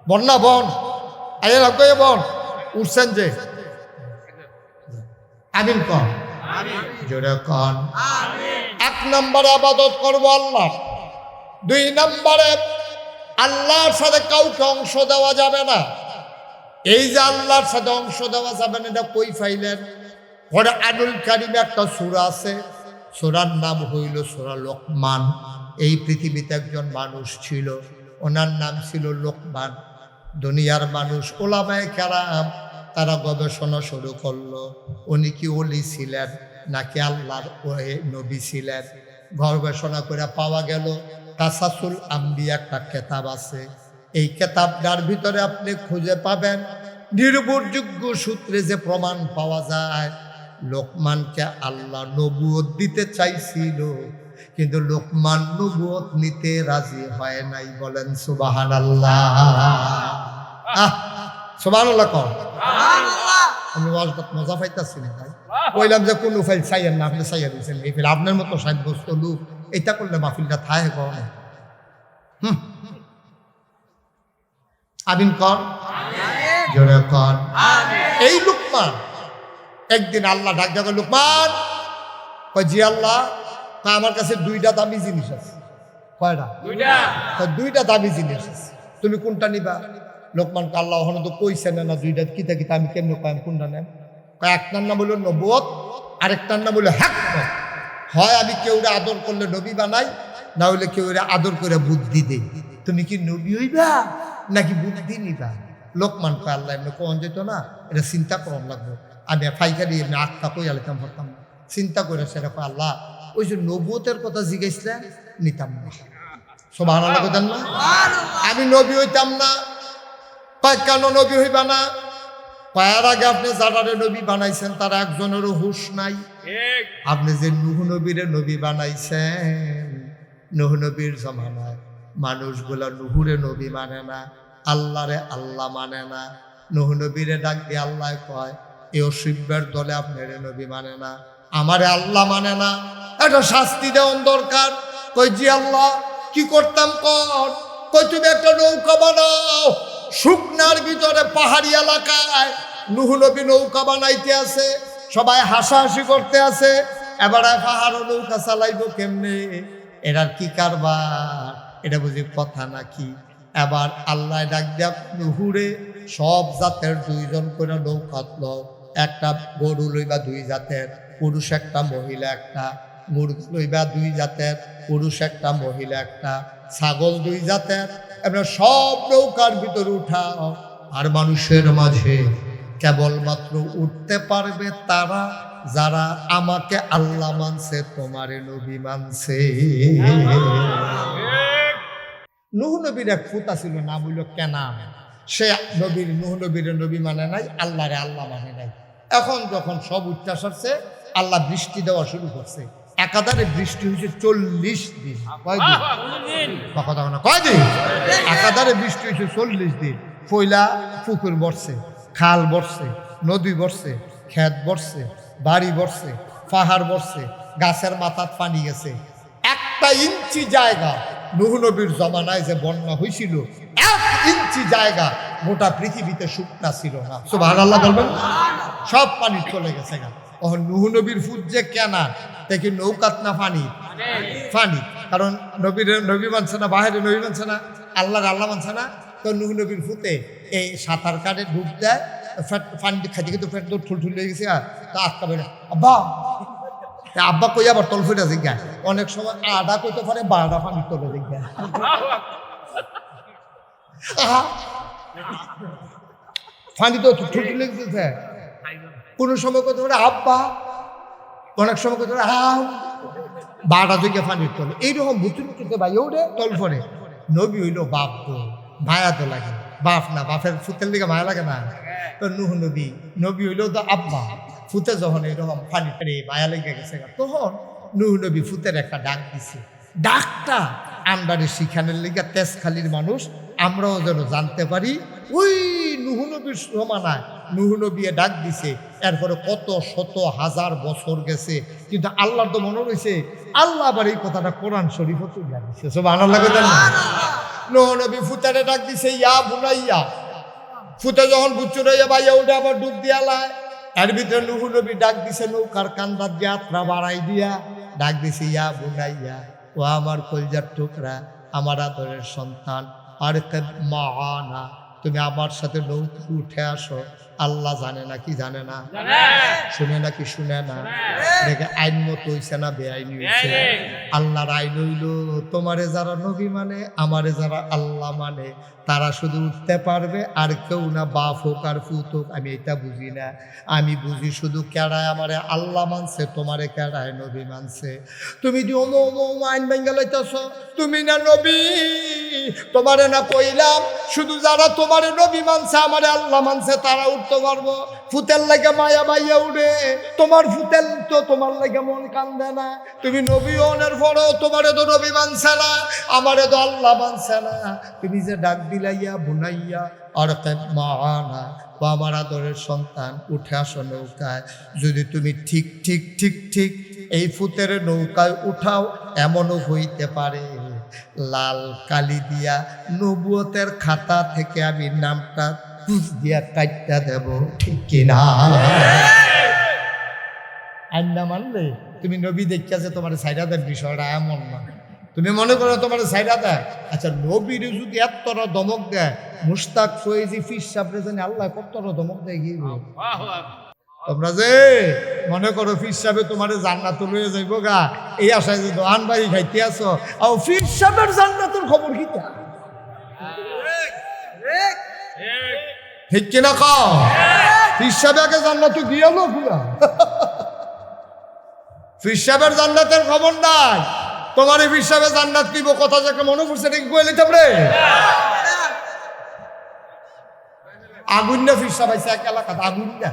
বন্যা বন আরে রাখবে বন উঠছেন যে আমিন কন জোরে কন আমিন এক নম্বরে আবাদত করব আল্লাহ 2 নম্বরে আল্লাহর সাথে কাউকে অংশ দেওয়া যাবে না। এই যে আল্লাহর সাথে অংশ দেওয়া যাবে না, এটা কই ফাইলেন? কোরআনুল কারীমে একটা সূরা আছে, সূরার নাম হইল সূরা লোকমান। এই পৃথিবীতে একজন মানুষ ছিল, ওনার নাম ছিল লোকমান। দুনিয়ার মানুষ ওলামায়ে কেরাম তারা গবেষণা শুরু করলো, উনি কি ওলি ছিলেন নাকি আল্লাহর নবী ছিলেন। গবেষণা করে পাওয়া গেল কাসাসুল আম্বিয়া একটা কেতাব আছে। এই কেতাবটার ভিতরে আপনি খুঁজে পাবেন নির্ভরযোগ্য সূত্রে যে প্রমাণ পাওয়া যায়, লোকমানকে আল্লাহ নবুয়ত দিতে চাইছিল, কিন্তু লোকমান নবুয়ত নিতে রাজি হয় নাই। বলেন সুবহানাল্লাহ। সুবহানাল্লাহ কর। আমি মজা পাইতাছি না ভাই, কইলাম যে কোন ফাইল চাইয়েন না, আপনি চাইয়া দিয়েছেন এই ফাইল। আপনার মতো সাব্যস্ত লোক এটা করলে মাহফিলটা থাহে কর না। আমিন কর, জোরে কর। এই লোকমান একদিন আল্লাহ ডাক ডাক, লোকমান কয় জি আল্লাহ, আমার কাছে 2টা দামি জিনিস আছে। কয়টা? 2টা দামি জিনিস আছে, তুমি কোনটা নিবা? লোকমানকে আল্লাহ ওখানে তো কইছে না 2টা কিতা কিতা, আমি কেমনে কয় কোনটা নেন? একটার নাম হলো নবুয়ত, আরেকটার নাম হলো হিকমত। হয় আমি কেউরে আদর করলে নবী বানাই, না হইলে কেউরে আদর করে বুদ্ধি দেই। তুমি কি নবী হইবা নাকি বুদ্ধি নিবা? লোকমান কয় আল্লাহ এমনি কোন যেত না, এটা চিন্তা করার লাগবে। আমি ফাইকারি এমনি আত্মা কই আলিতাম পারতাম না, চিন্তা করে সেটা কয় আল্লাহ ওই যে নবুয়তের কথা জিজ্ঞাসলেন নিতাম না। সুবহানাল্লাহ কইতেন না? আমি নবী হইতাম না। কয় কেন নবী হইবা না? কয়ার আগে আপনি যারারে নবী বানাইছেন তারা একজনেরও হুঁশ নাই। আপনি যে নূহ নবীরে নবী বানাইছেন, নূহ নবীর জমানায় মানুষগুলা নূহুরে নবী মানে না, আল্লাহরে আল্লাহ মানে না। নূহ নবীরে ডাক দিয়ে আল্লাহ কয় এ অসভ্যের দলে আপনার নবী মানে না, আমারে আল্লাহ মানে না, একটা শাস্তি দেওয়ার দরকার। কই জি আল্লাহ কি করতাম কর? কই তুমি একটা নৌকা বানাও, শুকনার ভিতরে পাহাড়ি এলাকায় নূহ নবী নৌকা বানাইতে আছে, সবাই হাসাহাসি করতে আছে, এবারে পাহাড় নৌকা চালাইবো কেমনে? এটার কি কারবার? এটা বুঝি কথা নাকি? এবার আল্লাহ ডাক দেয়া নূহুরে সব জাতের 2জন করে নৌকা লও, একটা গরু লইবা 2 জাতের, পুরুষ একটা মহিলা একটা, মুরগি লইবা 2 জাতের, পুরুষ একটা মহিলা একটা, ছাগল 2 জাতের। এবার সব নৌকার ভিতরে উঠাও, আর মানুষের মাঝে কেবলমাত্র উঠতে পারবে তারা যারা আমাকে আল্লাহ মানছে, তোমারে নবী মানছে। নূহ নবীর এক ফুতা ছিল, নাম হইল কেনান। সে নূহ নবীর নবী মানে নাই, আল্লাহরে আল্লাহ মানে নাই। এখন যখন সব উচ্ছ্বাস আসছে, আল্লাহ বৃষ্টি দেওয়া শুরু করছে। একাধারে বৃষ্টি হয়েছে 40 দিন। কয়দিন? কথা না, কয়দিন? একাধারে বৃষ্টি হয়েছে 40 দিন। পয়লা পুকুর বর্ষে, খাল বর্ষে, নদী বর্ষে, ক্ষেত বর্ষে, বাড়ি বর্ষে, পাহাড় বর্ষে, গাছের মাথার পানি গেছে। 1 ইঞ্চি জায়গা নূহ নবীর জমানায় যে বন্যা হয়েছিল, 1 ইঞ্চি জায়গা গোটা পৃথিবীতে শুকনা ছিল না। সুবহানাল্লাহ বলবেন? সব পানি চলে গেছে গা। নূহ নবীর ফুট যে কেনা দেখি নৌকাত না পানি পানি, কারণ নবী মানছে না, বাহিরে নবী মানছে না, আল্লাহর আল্লাহ মানছে না। তো নূহ নবীর ফুটে এই সাঁতার কাটে ডুব দেয়, পানি খাইতে কিন্তু ফেট ঠুল ঠুল হয়ে গেছে। তা আটকা বেড়ে আব্বা আব্বা কই আবার তল ফুটে জিজ্ঞা, অনেক সময় আডা কইতে পারে 12টা পানি তলে জিজ্ঞা। পানি তো ঠুল ঠুল লেগেছে। কোন সময় কইতে পারে আব্বা, অনেক সময় কইতে পারে 12টা জিজ্ঞা পানির তলে। এইরকম বুতুর বুতুতে ভাই ওরে তল ফরে। নবী হইল বাপ, তো মায়া তো লাগে, বাপ না, বাপের ফুতের দিকে মায়া লাগে না। তো নূহ নবী হইল তো আব্বা। ফুতে যখন এরকম পানি টানি মায়া লেগে গেছে, তখন নূহ নবী ফুতের একটা ডাক দিছে। ডাকটা আমরারে শিখানোর লেগে তেজখালির মানুষ আমরাও যেন জানতে পারি ওই নূহ নবীর জমানায় নূহ নবী ডাক দিছে। এরপরে কত শত হাজার বছর গেছে, কিন্তু আল্লাহর তো মনে রয়েছে, আল্লাহ আবার এই কথাটা কোরআন শরীফ তুলে দিছে। সুবহানাল্লাহ কইতেন না? নূহ নবী ফুতেরে ডাক দিছে ইয়া বুনাইয়া। ফুতে যখন বুচ্চুর হইয়া ভাইয়া উঠে আবার ডুব দিয়ালায়। এর ভিতরে নূহ নবী ডাক দিছে নৌকার কান্দার যাত্রা বাড়াই দিয়া ডাক দিছে ইয়া বুনাইয়া, ও আমার কলজার টুকরা, আমার আদরের সন্তান, আর মানা, তুমি আমার সাথে নৌকা উঠে আসো। আল্লাহ জানে না কি জানে না, শুনে না কি শুনে না, দেখে আইন মতো হইছে না বেআইনি হইছে? আল্লাহর আইন হইল তোমারে যারা নবী মানে, আমারে যারা আল্লাহ মানে, তারা শুধু উঠতে পারবে, আর কেউ না। বাপ হোক আর ফুত হোক, আমি এটা বুঝি না। আমি বুঝি শুধু কেড়ায় আমারে আল্লাহ মানছে, তোমারে কেড়ায় নবী মানছে। তুমি যে আইন ভেঙ্গে লইতেছ, তুমি না নবী। তোমারে না কইলাম শুধু যারা তোমারে নবী মানছে, আমারে আল্লাহ মানছে, তারা উঠতে পারবো। ফুতের লাগে মায়া মাইয়া উঠে, তোমার ফুতেল তো তোমার লাগে মন কান্দে না। তুমি নবী অনের পরও তোমারে তো নবী মানছে না, আমারে তো আল্লাহ মানছে না। তুমি যে ডাক দিলাইয়া বুনাইয়া আর মানা, ও আমার আদরের সন্তান, উঠে আসো নৌকায়। যদি তুমি ঠিক ঠিক ঠিক ঠিক এই ফুতের নৌকায় উঠাও, এমনও হইতে পারে লাল কালি দিয়া নবুয়তের খাতা থেকে আমি নামটা তুষ দিয়া কাটটা দেব, ঠিক কিনা? আইন না মানলে তুমি নবী দেখিয়াছে তোমার সাইডা দেয়, বিষয়টা এমন না। তুমি মনে করো তোমার সাইডা দেয়। আচ্ছা, নবীর যদি এতটা দমক দেয়, মুশতাক ফয়েজি ফিস সাবরে জানি আল্লাহ কতটা দমক দেয় গিয়ে। তোমরা যে মনে করো ফির সাহেব তোমার জান্নাত লইয়া যাইব গা, এই আশায় যে দোয়ান বাড়ি খাইতে আসো, আর ফির সাহেবের জান্নাতের খবর কি? ঠিক কিনা কও? ফির সাহেবকে জান্নাত গিয়াল পুরা, ফির সাহেবের জান্নাতের খবর নাই। তোমার ফির সাহেবের জান্নাত দিব কথা যে মনে পড়ছে নাকি কইলে তোমরে? আগুন না ফির সাহেব আইসা এক এলাকাতে আগুন না,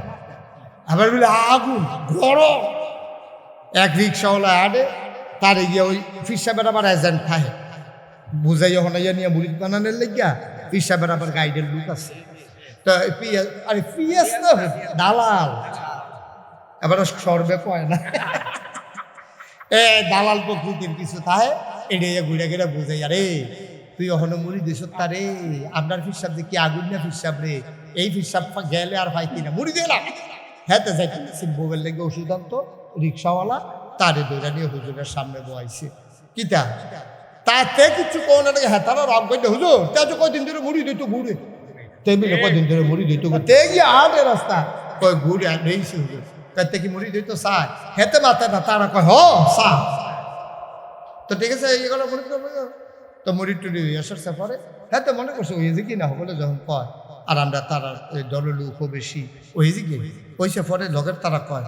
আবার বলে আগুন গরম। এক রিক্সাওয়ালা আডে, তার গিয়ে ওই ফির সাহেবের আবার এজেন্ট থাকে, বুঝাইয়া হনাইয়া নিয়ে মুড়ি বানানোর লেগিয়া ফির সাহেবের আবার গাইডের লুক আছে। তো আরে পিয়াস না দালাল, এবার সর্বে কয় না, দালাল প্রকৃতির কিছু তাহে এড়ে ঘুরে ঘুরে বুঝাই। আরে তুই ওখানে মুড়ি দিস তারে, আপনার ফির সাহেব কি আগুন না ফির সাহেব রে, এই ফির সাহেব গেলে আর পাইতি না, মুড়ি দিয়ে না। হ্যাঁ তো যাইতে বউয়ের লেগে ওষুধ আনতো রিক্সাওয়ালা, তারে দৌড়া নিয়ে হুজুরের সামনে বয়াইছে। কিতা তাতে কিছু কোন হ্যাঁ তারা রাগ করলে, হুজুর তা তো কয়দিন ধরে মুড়ি দিত ঘুরে, তেমনি কয়দিন ধরে মুড়ি দিত তে গিয়ে আটে রাস্তা কয় ঘুরে আর রয়েছে হুজুর, তাতে কি মুড়ি দিত চায়? হেতে মাথা না, তারা কয় হ চা। তো ঠিক আছে এগুলো মুড়ি তো মুড়ি টুড়ি আসার পরে হ্যাঁ তো মনে করছে ওই যে কি না হলে যখন কয়, আর আমরা তারা দললু খুব বেশি ওই যে কি ওইসে পরে লগের তারা কয়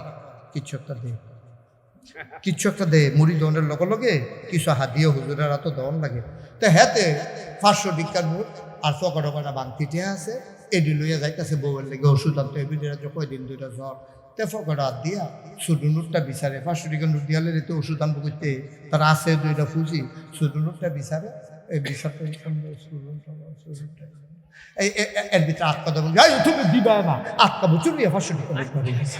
কিচ্ছু একটা দে, কিচ্ছু একটা দে, মুড়ি দনের লগে লগে কিছু হাতিয়ে হুজুরের এত দন লাগে। তো হ্যাঁতে 500 টিকার নোট আর ফকটা বাংতিটে আছে, এডি লইয়া যাইতেছে বউয়ের লেগে ওষুধ আনতে, এবিরা কয়দিন দুইটা জ্বর। তে ফকটা হাত দিয়া ছোট নোটটা বিচারে, 500 টিকার নোট দিয়ালে রেতে ওষুধ আনবো করতে, তার আছে দুইটা ফুজি, ছোট নোটটা বিচারে, এই বিচারটা এই এর ভিতরে আটকা দেবো, তুমি দিবা না আটকাবো, চুরি 500 টিকা নোট করে গেছে।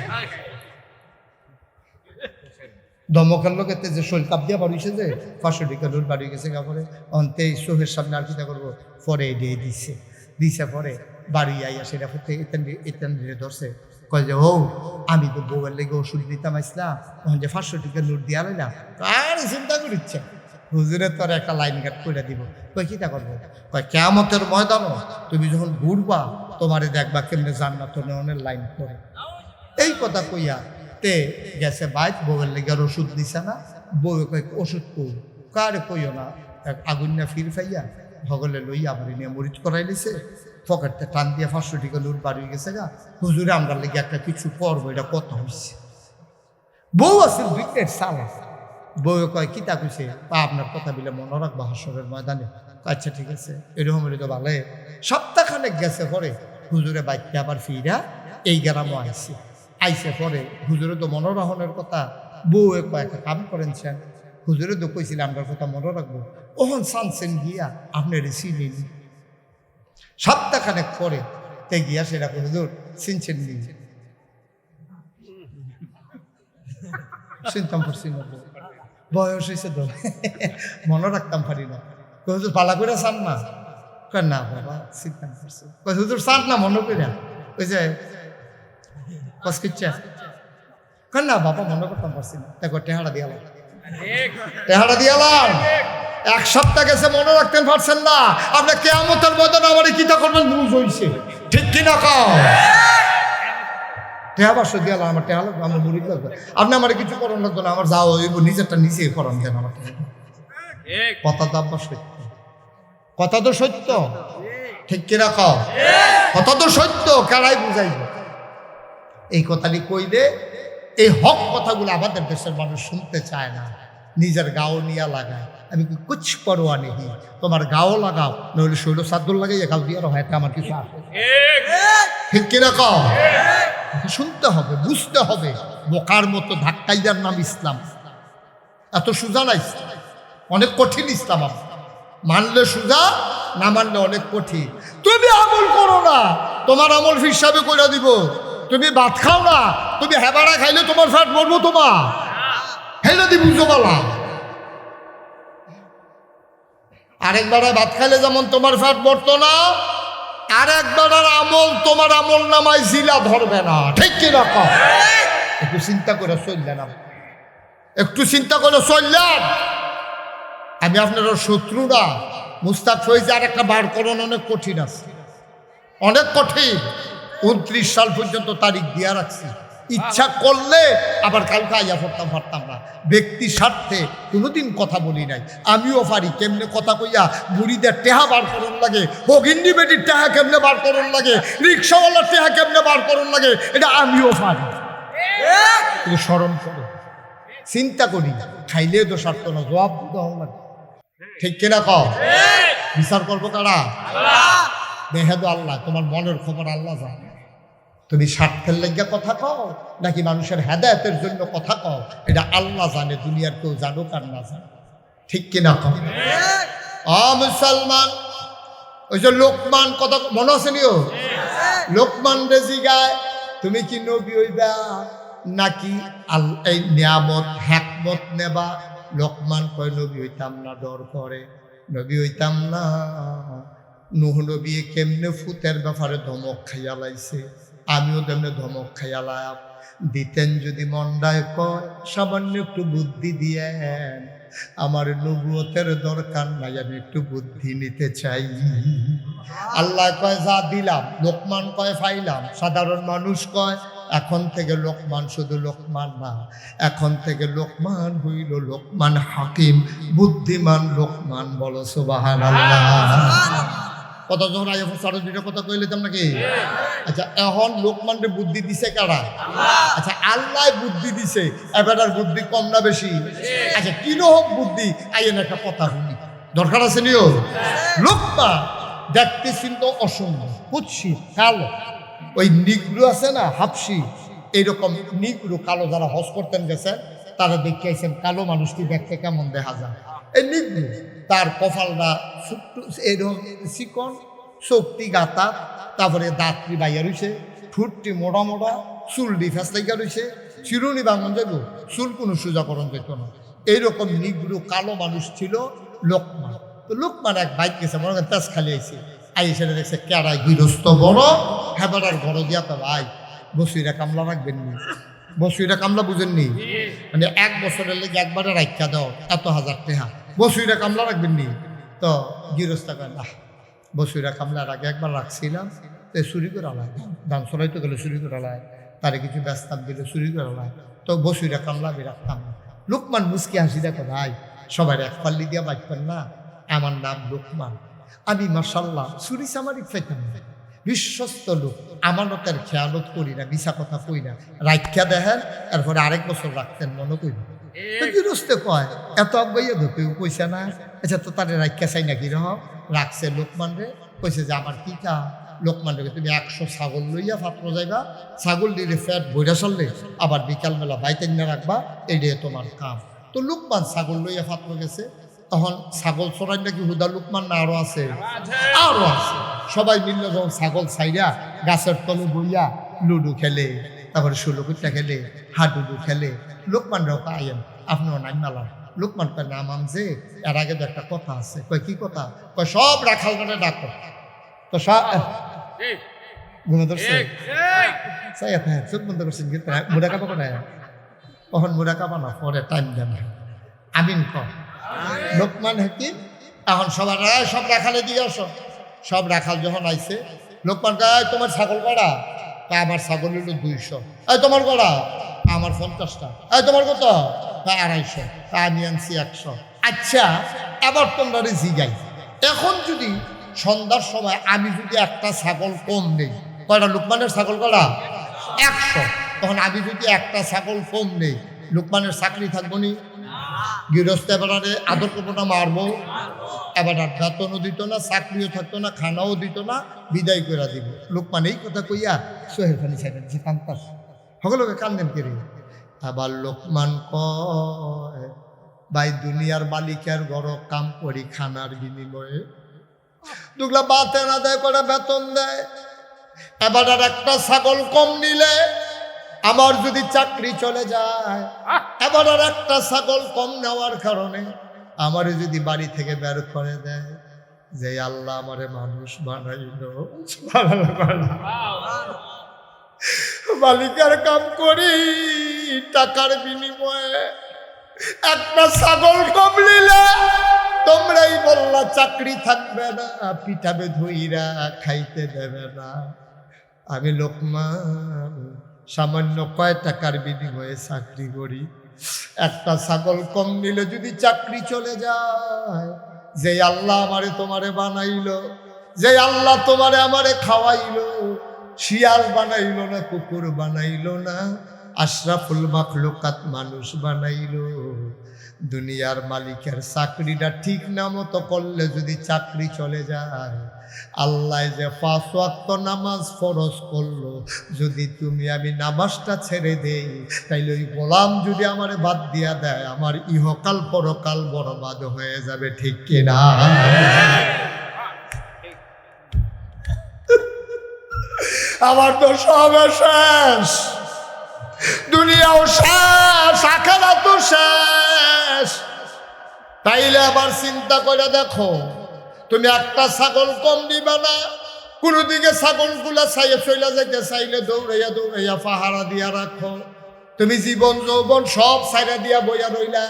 দমকার লোক এতে যে শৈল কাপ দিয়া বাড়িয়েছে যে 500 টিকা নোট বাড়িয়ে গেছে, কাপড়ে অন্তে চোখের সামনে আর কিনা করবো, পরে দিয়ে দিছে, দিছে পরে বাড়ি আইয়া সেটা করতে এতেন ধরছে, কয় যে ও আমি তো বউয়ের লেগে ওষুধ দিতাম আসলাম, তখন যে 500 টিকা নোট দিয়া লাইলাম, আর চিন্তা করিচ্ছে হুজুরের তোর একটা লাইন গার্ড করে দিব। কয় কিতা করবো? কয় কিয়ামতের ময়দানও তুমি যখন ঘুরবা, তোমারে দেখবা কেমনে জান্নাত নেওয়ানের লাইন করে। এই কথা কইয়া তে গেছে বাইক, বউয়ের লেগে আর ওষুধ দিছে না, বউ কয় ওষুধ কই, কারে কইও না, আগুন না ফির ফাইয়া ভগলে লইয়া আমার নিয়ে মরিচ করাই লিছে, পকেটটা টান দিয়ে 500 টিকা নোট বাড়িয়ে গেছে গা, হুজুরে আমরা লেগে একটা কিছু করবো, এটা কত হয়েছে। বউ আছে বিকেট সালা, বউ কয় কিতা কইছে, আপনার কথা বিলে মনে রাখবো হাসরের ময়দানে। আচ্ছা ঠিক আছে, এরকম তো ভালো। সপ্তাহখানেক গেছে পরে হুজুরে বাইকটা আবার ফিরা এই গ্রামও আইসে, আইসে পরে হুজুরে তো মনোরহনের কথা, বউ কয়েকটা কাম করেছেন, হুজুরে তো কইছিল আমার কথা মনে রাখবো, ওহন সানসেন গিয়া আপনার চিনিন। সপ্তাহখানেক পরে তে গিয়া সেটা হুজুর চিনছেন নি, চিনতাম পারছি না, বয়স হয়েছে তো মনে রাখতাম পারি না। হুজুর পালা করে চান না? না বাবা চিনতাম পারছি। হুজুর চান না মনে করে? ওই যে কসকিচ্ছা না বাবা মনে করতাম পারছি না, দেখো টেহারা দিয়ালাম, টেহারা দিয়ালাম, এক সপ্তাহ গেছে মনে রাখতে পারছেন না, আপনি কিয়ামতের ময়দানে আমার কিতা করবেন বুঝ হইছে, ঠিক কিনা কও? টেহা বাসো দিয়ে আমার টেহা লাগবে, আমার মুড়ি লাগবে, আপনি আমার কিছু করার লাগবে না, আমার যাওয়া হইব, নিজেরটা নিজে করান দেন আমার। কথা তো আব্বা সত্য, কথা তো সত্য, ঠিক কিনা কও? কথা তো সত্য, কারাই বুঝাইব? এই কথাটি কইলে এই হক কথাগুলো আমাদের দেশের মানুষ শুনতে চায় না, নিজের গাও নিয়ে লাগায়। আমি কি কুছ পরোয়া নেই, তোমার গাও লাগাও, নইলে শৈল সাদ্দুল লাগাইয়া গাও দিয়ে হয়তো আমার কিছু আসে, ঠিক কিনা কও? শুনতে হবে, বুঝতে হবে। বোকার মতো ধাক্কাইয়ার নাম ইসলাম, এত সোজা না ইসলাম, অনেক কঠিন ইসলাম। মানলে সোজা, না মানলে অনেক কঠিন। তুমি আমল করো না, তোমার আমল হিসাবে করে দিব। তুমি ভাত খাও না, তুমি হেবাড়া খাইলে তোমার ফ্যাট মরবো, তোমার হেলে দি বুঝো বলা। আরেকবার ভাত খাইলে যেমন তোমার ফ্যাট মরতো না, আরেকবার আমল তোমার আমল নামায় জিলা ধরবে না, ঠিক কিনা? একটু চিন্তা করে চললেন, একটু চিন্তা করে চললেন। আমি আপনার শত্রু না, মুস্তাক ফৈজি আর একটা বার করুন, অনেক কঠিন আছে, অনেক কঠিন। 29 সাল পর্যন্ত তারিখ দিয়া রাখছি, ইচ্ছা করলে আবার কালকে আইয়া পারতাম না। ব্যক্তি স্বার্থে কোনোদিন কথা বলি নাই। আমিও পারি কেমনে কথা কইয়া বুড়িদের টেহা বার করুন লাগে, হগিন্ডি বেটির টেহা কেমনে বার করুন লাগে, রিক্সাওয়ালার টেহা কেমনে বার করুন লাগে, এটা আমিও পারি। স্মরণ করো, চিন্তা করি, খাইলে তো স্বার্থ না, জবাব দিতে লাগে, ঠিক কিনা কও? বিচার করবো কারা? দেখে তো আল্লাহ, তোমার মনের খবর আল্লাহ জানে। তুমি স্বার্থের লেগে কথা কও নাকি মানুষের হেদায়েতের জন্য কথা কও, এটা আল্লাহ জানে, দুনিয়ার কেউ জানুক আর না জানে, ঠিক কিনা কও? মুসলমান, ওই যে লোকমান কথা মনে আছে নিও, লোকমান রেজি গায়, তুমি কি নবী হইবা নাকি এই নিয়ামত হ্যাকমত নেবা? লোকমান কয় নবী হইতাম না, ডর করে নবী হইতাম না। নূহ নবী কেমনে ফুতের ব্যাপারে ধমক খাইয়া লাইছে, আমিও তেমনি ধমক খাইয়া লাম। দিতেন যদি মন্ডায় কয় সামান্য একটু বুদ্ধি দিয়েন, আমার নবুয়তের দরকার নাই, আমি একটু বুদ্ধি নিতে চাই। আল্লাহ কয় যা দিলাম, লোকমান কয় ফাইলাম। সাধারণ মানুষ কয় এখন থেকে লোকমান শুধু লোকমান না, এখন থেকে লোকমান হইল লোকমান হাকিম, বুদ্ধিমান লোকমান। বলো সুবহানাল্লাহ। কথা যখন আরো দুটো কথা কইলে তো নাকি? আচ্ছা, এখন লোকমানরে বুদ্ধি দিছে কারা? আচ্ছা, আল্লাহ বুদ্ধি দিছে, এবার বুদ্ধি কম না বেশি? আচ্ছা, কিরকম বুদ্ধি আইন একটা কথা শুনি, দরকার আছে নিও। লোকমান দেখতেছিল তো অসম্ভব, কুৎসি কালো, ওই নিগ্রু আছে না হাফসি, এইরকম নিগ্রু কালো যারা হজ করতেন গেছেন, তারা দেখে আইছেন কালো মানুষটি দেখতে কেমন দেখা যায়। এই নিগ্রু, তার কপালটা এরকম চিকন, শক্তি গাতা, তারপরে দাঁতটি বাইয়া রয়েছে, ঠুটটি মোটা মোটা, চুলটি ফেসলাইকা রয়েছে, চিরুনি বাঙন যাইব, চুল কোনো সোজাকরণ যেত না। এইরকম নিগ্রু কালো মানুষ ছিল লোকমান। তো লোকমান এক বাইক গেছে, মনে করেন তেজ খালি আইছে, আইসে দেখছে কেড়াই গৃহস্থ বড় হেবারার ঘর দিয়া তো ভাই বসুইরা কামলা রাখবেন নি, বসুইরা কামলা বুঝেননি, মানে 1 বছরের লেগে একবারে রাখা দাও এত হাজার টাকা, বসুইরা কামলা রাখবেন নি। তো গৃহস্থ কয় না, বসুইরা কামলার আগে একবার রাখছিলাম, তো চুরি করে আলায়, ধান চড়াইতে গেলে চুরি করে আলায়, তারে কিছু ব্যস্তাম দিলে চুরি করে আলায়, তো বসুইরা কামলা আমি রাখতাম না। লোকমান মুসকি হাসি দেখো ভাই, সবাই এক পাল্লি দিয়া বাঁচবেন না, আমার নাম লোকমান, আমি মাশাল্লাহ চুরি চামারি খাইতাম না, বিশ্বস্ত লোক, আমানতের খেয়ালত করি না, মিশা কথা কই না, রাখা দেখেন, এরপরে আরেক বছর রাখতেন মনে করি। তো গৃহস্থ কয় এত আব্বাইয়া ধোকেও কইছে না, আচ্ছা তো তারে রাখা চাই না কিরকম রাখছে। লোকমান রে কইছে যে আমার কি কা, লোকমান রে তুমি 100 ছাগল লইয়া পাত্র যাইবা, ছাগল দিলে ফ্যাট বইরা চললে আবার বিকালবেলা বাইতেন না রাখবা, এইটাই তোমার কাম। তো লোকমান ছাগল লইয়া পাত্র গেছে, তখন ছাগল চড়াই নাকি হুদা লোকমান না আরো আছে? আরো আছে। সবাই মিললে যখন ছাগল ছাইরা গাছের তলে বইয়া লুডু খেলে, তারপরে ষোলকুট্টা খেলে, হাডুডু খেলে, লোকমান রাও আইন আপনিও নাই মেলা। লোকমান কয় নাম আমছে, এর আগে তো একটা কথা আছে। কয় কি কথা? কয় সব রাখাল মানে ডাকো, তো সব ঘুমে ধরছে, চোখ বন্ধ করছেন, কিন্তু মুড়া কাপা কোথায়? কখন মুড়া কাপা না, পরে টাইম দেন, আমিন কর লোকমান হাকিম। এখন সবার সব রাখালে দিয়ে আসো। সব রাখাল যখন আইছে, লোকমান কয় তোমার ছাগল কটা? আমার ছাগল হলো 200। তোমার কটা? আমার 50টা। তোমার কত? 250। আমি আনছি 100। আচ্ছা, এবার তোমরা জিগাই, এখন যদি সন্ধ্যার সময় আমি যদি একটা ছাগল কম নেই, কয়টা? লোকমানের ছাগল কটা? 100। তখন আমি যদি একটা ছাগল কম নেই, লোকমানের চাকরি থাকবো নি? গৃহস্থ এবারে আদর করবো না, মারবো? এবার আর বেতনও দিত না, চাকরিও থাকতো না, খানাও দিত না, বিদায় করে দিব। লোকমান এই কথা কইয়া সোহেল খানি সাইডের যে কান্তাস সকলকে কান্দেন কেড়ে। আবার লোকমান কয়, ভাই দুনিয়ার মালিকের ঘর কাম করি খানার বিনিময়ে, দুগলা বাতে না দেয় করে বেতন দেয়। এবার আর একটা ছাগল কম নিলে আমার যদি চাকরি চলে যায়, এবার আর একটা ছাগল কম নেওয়ার কারণে আমারে যদি বাড়ি থেকে বের করে দেয়, যে আল্লাহ আমারে মানুষ বানাইল, মালিকের কাম করি টাকার বিনিময়ে একটা ছাগল কম নিলে তোমরাই বললা চাকরি থাকবে না, পিঠাবে ধুইরা খাইতে দেবে না। আমি লোকমান সামান্য কয় টাকার বিনিময়ে চাকরি করি, একটা ছাগল কম নিলে যদি চাকরি চলে যায়, যে আল্লাহ আমারে তোমারে বানাইলো, যে আল্লাহ তোমারে আমারে খাওয়াইলো, শিয়াল বানাইলো না, কুকুর বানাইলো না, আশরাফুল মাখলুকাত মানুষ বানাইলো, দুনিয়ার মালিকের চাকরিটা ঠিক না মতো করলে যদি চাকরি চলে যায়, আল্লাহ যে 5 ওয়াক্ত নামাজ ফরজ করলো, যদি তুমি আমি নামাজটা ছেড়ে দেই, তাইলে ওই গোলাম যদি আমারে বাদ দিয়া দেয়, আমার ইহকাল পরকাল বরবাদ হয়ে যাবে, ঠিক কিনা? আমার তো সব শেষ, দুনিয়াও শেষ, আখিরাতও শেষ। তাইলে আবার চিন্তা করে দেখো, তুমি একটা ছাগল কম দিবা না, কোনো দিকে ছাগলগুলা চাইয়ে চলে যেতে চাইলে দৌড়াইয়া দৌড়াইয়া পাহারা দিয়া রাখো। তুমি জীবন যৌবন সব ছাইরা দিয়া বইয়া রইলা,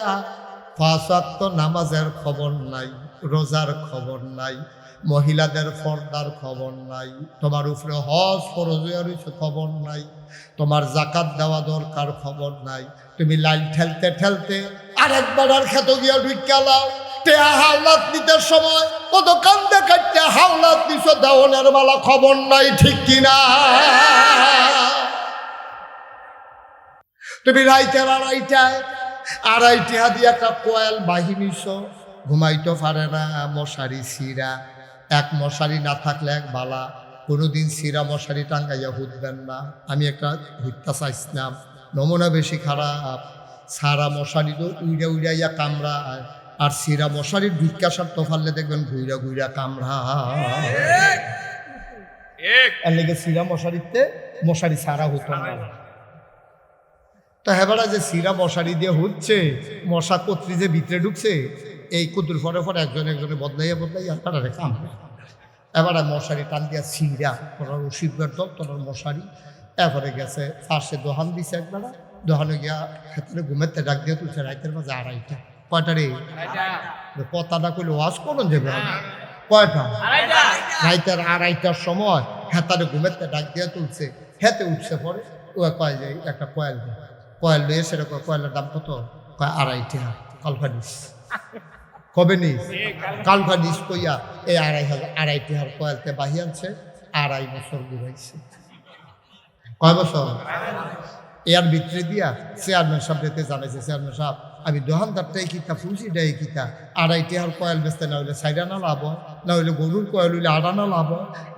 5 ওয়াক্ত নামাজের খবর নাই, রোজার খবর নাই, মহিলাদের পর্দার খবর নাই, তোমার উপরে হজ ফরজ হইয়া রইছে খবর নাই, তোমার জাকাত দেওয়া দরকার খবর নাই। তুমি লাইন ঠেলতে ঠেলতে আরেকবার আর খেতে গিয়া ঢুকালাও, হাওলাত নিতে সময় কত কান্দে কাটতে হাওলাত নিছ, দেওয়ানের বেলা খবর নাই, ঠিক কিনা? তুমি রাইতের আড়াইটা দিয়ে একটা কোয়েল বাহিনীছ, ঘুমাইতে পারে না, মশারি ছিঁড়া, এক মশারি না থাকলে এক বালা, কোনোদিন ছিঁড়া মশারি টাঙ্গাইয়া হুদবেন না। আমি একটা হুদটা চাইছিলাম, নমুনা বেশি খারাপ, সারা মশারি তো উইড়া উইড়াইয়া কামড়ায়, আর সিরা মশারির ঢুকাসার তো ফাললে দেখবেন ঘুইরা ঘুইরা কামড়া। এর লেগে সিরা মশারিতে মশারি সারা হতো না। তো হেবারা যে সিরা মশারি দিয়ে হচ্ছে, মশা কর্তৃ যে ভিতরে ঢুকছে, এই কুতুর পরে পরে একজনে বদলাইয়া তারা কামড়ে। এবারে মশারি টান দিয়া সিরা তোর রশিদগার দল তোর মশারি, এরপরে গেছে ফার্স্টে দোহান দিছে, একবার দোহানে গিয়া ক্ষেত্রে ঘুমেতে ডাক দিয়ে তুলছে রাইতের মাঝে আড়াইটা। কয়টা রে? কথাটা কইলে ওয়াজ করুন যাবে, কয়টা? রাইতের আড়াইটার সময় হেতারে ঘুমেতে ডাক দিয়ে তুলছে, হেতে উঠছে পরে ও কয় যে একটা কয়েল দেয়, কয়েল লয়ে সেরকম কয়েলের দাম কত? কয় 2.5 টাকা। কালফা নিস কবে নিস? কালফা নিস কইয়া এই 2.5 টাকার কয়েলতে বাহি আনছে, 2.5 বছর ঘুরাইছে। কয় বছর? এর ভিতরে দিয়া চেয়ারম্যান সাহেব রেতে জানাইছে, চেয়ারম্যান সাহেব আমি দোকানদারটাই কিতা পুঁজিটাই কিতা, 2.5 টাকার কয়েল বেচতে না হইলে 4 আনা লাভ, না হইলে গরুর কয়েল হইলে 8 আনা লাভ,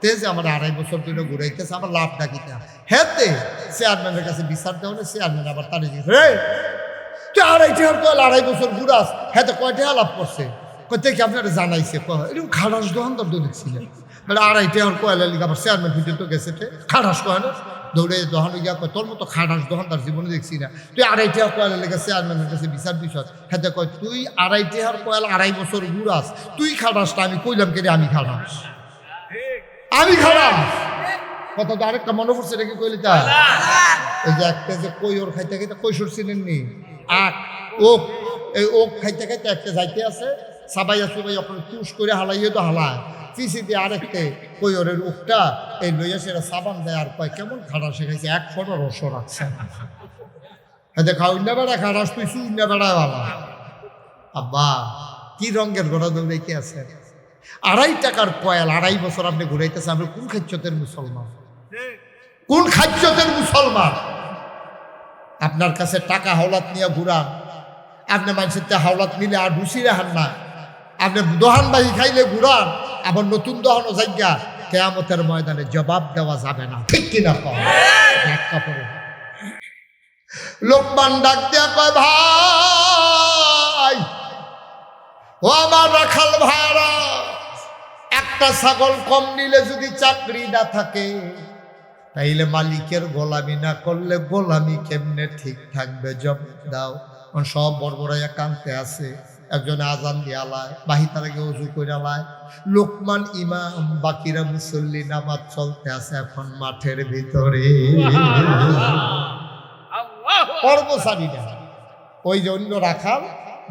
তে যে আমার 2.5 বছর ধরে ঘুরাইতেছে, আমার লাভটা কিতা? হেতে চেয়ারম্যানের কাছে বিচার দেওয়া হলে চেয়ারম্যান আবার তার রে তুই 2.5 টাকার কয়েল 2.5 বছর ঘুরাস, হেতে কয় টাকা লাভ করছে? কত কি আপনারা জানাইছে? এরকম খারাস দোকানদার তো দেখছিলেন, মানে 2.5 টাকার কয়েলের লিগে আবার চেয়ারম্যান পর্যন্ত গেছে, খারাস কয় না দৌড়ে দোকানে গিয়া কয় তোর মতো খাটাস দোকানদার জীবনে দেখছি না, তুই 2.5 টাকার কয়েলের লেগে চেয়ারম্যানের কাছে বিচার দিস। হেতে কয় তুই 2.5 টাকার কয়েল 2.5 বছর ঘুরাস, তুই খাটাসটা আমি কইলাম কে আমি খাটাস, আমি খাটাস। কথা তো আরেকটা মনে পড়ছে, এটা কি কইলি তা? এই যে একটা যে কৈর খাইতে খাইতে কৈশোর ছিলেন নি, আখ ও এই ওক খাইতে খাইতে একটা যাইতে আছে সাবাইয়া সুবাই আপনার তুষ করে হালাইয়ে তো হালায় পিসি দিয়ে আরেকতে কৈরের উকটা এই লইয়া সেটা সাবান দেয় আর কয় কেমন খাড়া শেখাইছে এক ফটো রসও রাখছে এতে খাউন না বেড়া খাড়াস তুই শুন না বেড়া বাবা আব্বা কি রঙের ঘোড়া দৌড়াইতে আছে 2.5 টাকার কয়েল 2.5 বছর আপনি ঘুরাইতেছে আপনি কোন খাদ্যতের মুসলমান কোন খাদ্যতের মুসলমান আপনার কাছে টাকা হাওলাত নিয়ে ঘুরান আপনি মানুষের হাওলাত নিলে আর ঢুসি রাখান না আপনি দোহানবাহী খাইলে ঘুরান আবার নতুন দোহানো জায়গা কেয়ামতের ময়দানে জবাব দেওয়া যাবে না ঠিক কিনা কাপড় লোকমান ডাক দিয়া কয় ভাই ও আমার রাখাল ভাইরা একটা ছাগল কম নিলে যদি চাকরি না থাকে তাইলে মালিকের গোলামি না করলে গোলামি কেমনে ঠিক থাকবে জবাব দাও সব বড়বড়াইয়া কানতে আছে একজনে আজান দিয়ালায় বাহিতার আগে উজু কইরালায় লোকমান ইমাম বাকিরা মুসল্লি নামাজ চলতে আছে এখন মাঠের ভিতরে কর্মচারীরা ওই যে অন্য রাখাল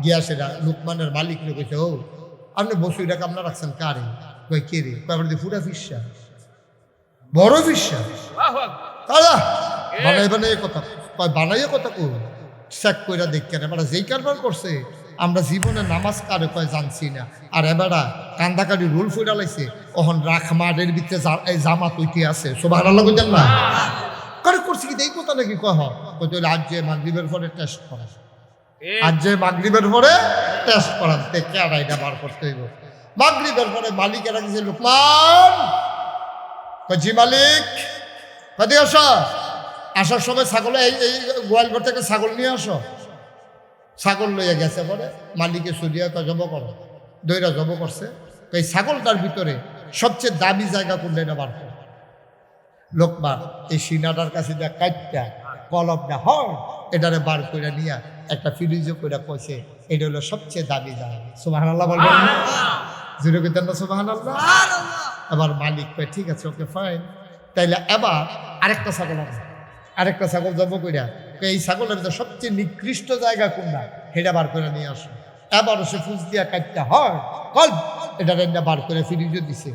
গিয়া সেটা লোকমানের মালিক কইছে ও আপনি বসুই টাকা আপনার রাখছেন কারে কই কে রে কয় ফুটা ফিসা বড় ফিসা দাদা বানাইবেন এই কথা কয় বানাইয়ে কথা কই চেক কইরা দেখেন এবার যেই কারবার করছে আমরা জীবনে নামাজ কারে কয় জানছি না আর এবারা কান্দাকারি রুল ফুইরা লাইছে ওহন রাখমারের ভিতরে জামাত উঠে আছে সুবহানাল্লাহ কইতেন না কারে করছি কি এই কথা নাকি কয় কইতে আজ যে মাগরিবের পরে টেস্ট করা আজ যে মাগরিবের পরে টেস্ট করান তে কেডাইটা বার করতে হইব মাগরিবের পরে মালিকের কাছে লোকমান কয় জি মালিক কদি আসো আসার সময় ছাগল এই গোয়ালঘর থেকে ছাগল নিয়ে আসো ছাগল লইয়া গেছে পরে মালিকে সরিয়া জব করো দইরা জব করছে এই ছাগলটার ভিতরে সবচেয়ে দামি জায়গা কোনটা এটা বার করে লোকমান এই সিনাটার কাছে যা কাটটা কলমটা হয় এটারে বার করে নিয়া একটা ফ্রিজে করে কইছে এটা হলো সবচেয়ে দামি জায়গা সুবহানাল্লাহ বলবেন জুড়ে কইতেন না সুবহানাল্লাহ আবার মালিক কয় ঠিক আছে ওকে ফাইন তাইলে এবার আরেকটা ছাগল জব কইরা এই ছাগলের তো সবচেয়ে নিকৃষ্ট জায়গা কোনটা সেটা বার করে নিয়ে আসো এবারও সে ফুস দিয়া কাটটা হয় কল এটা রেন্ডা বার করে ফ্রিজে দিছে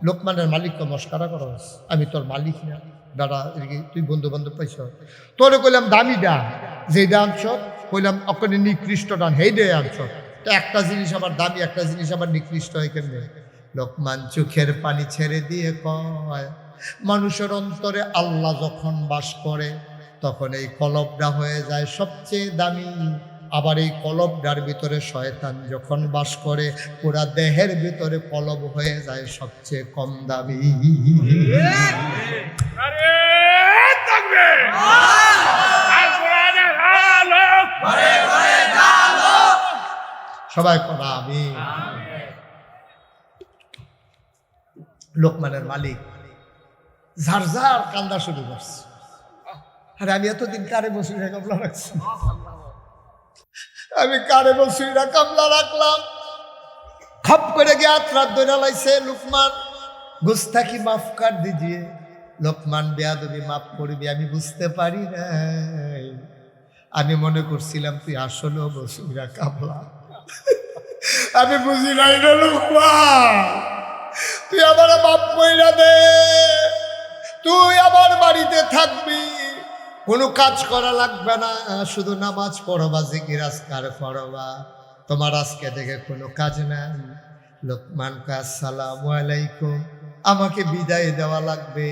লোকমানের মালিককে মস্কারা করো আমি তোর মালিক না দাদা তুই বন্ধু বান্ধব পাইছ তোরে কইলাম দামি ডান যেটা আনছ কইলাম ওখানে নিকৃষ্ট ডান হেই ডে আনছ তো একটা জিনিস আবার দামি একটা জিনিস আবার নিকৃষ্ট হয় কেমনে লোকমান চোখের পানি ছেড়ে দিয়ে কয় মানুষের অন্তরে আল্লাহ যখন বাস করে তখন এই কলবটা হয়ে যায় সবচেয়ে দামি আবার এই কলবটার ভিতরে শয়তান যখন বাস করে পুরা দেহের ভিতরে কলব হয়ে যায় সবচেয়ে কম দামি সবাই করা আমি লোকমানের মালিক ঝারঝার কান্দা শুরু করছে আরে আমি এতদিন কারে বসুইরা কামলা রাখছি আমি কারে বসুইরা কামলা রাখলাম খপ করে গিয়ে আত্রাত দৈরা লাইছে লোকমান গুস্তাখি মাফ কর দিজিয়ে লোকমান বেয়াদবি মাফ করবি আমি বুঝতে পারি নাই আমি মনে করছিলাম তুই আসলে বসুইরা কামলা আমি বুঝি নাই রে লোকমান তুই আমার মাফ কইরা দে তুই আমার বাড়িতে থাকবি কোনো কাজ করা লাগবে না শুধু নামাজ পড়বা জিকির আজকার করবা তোমার আজকে থেকে কোনো কাজ নাই লোকমান আসসালামু আলাইকুম আমাকে বিদায় দেওয়া লাগবে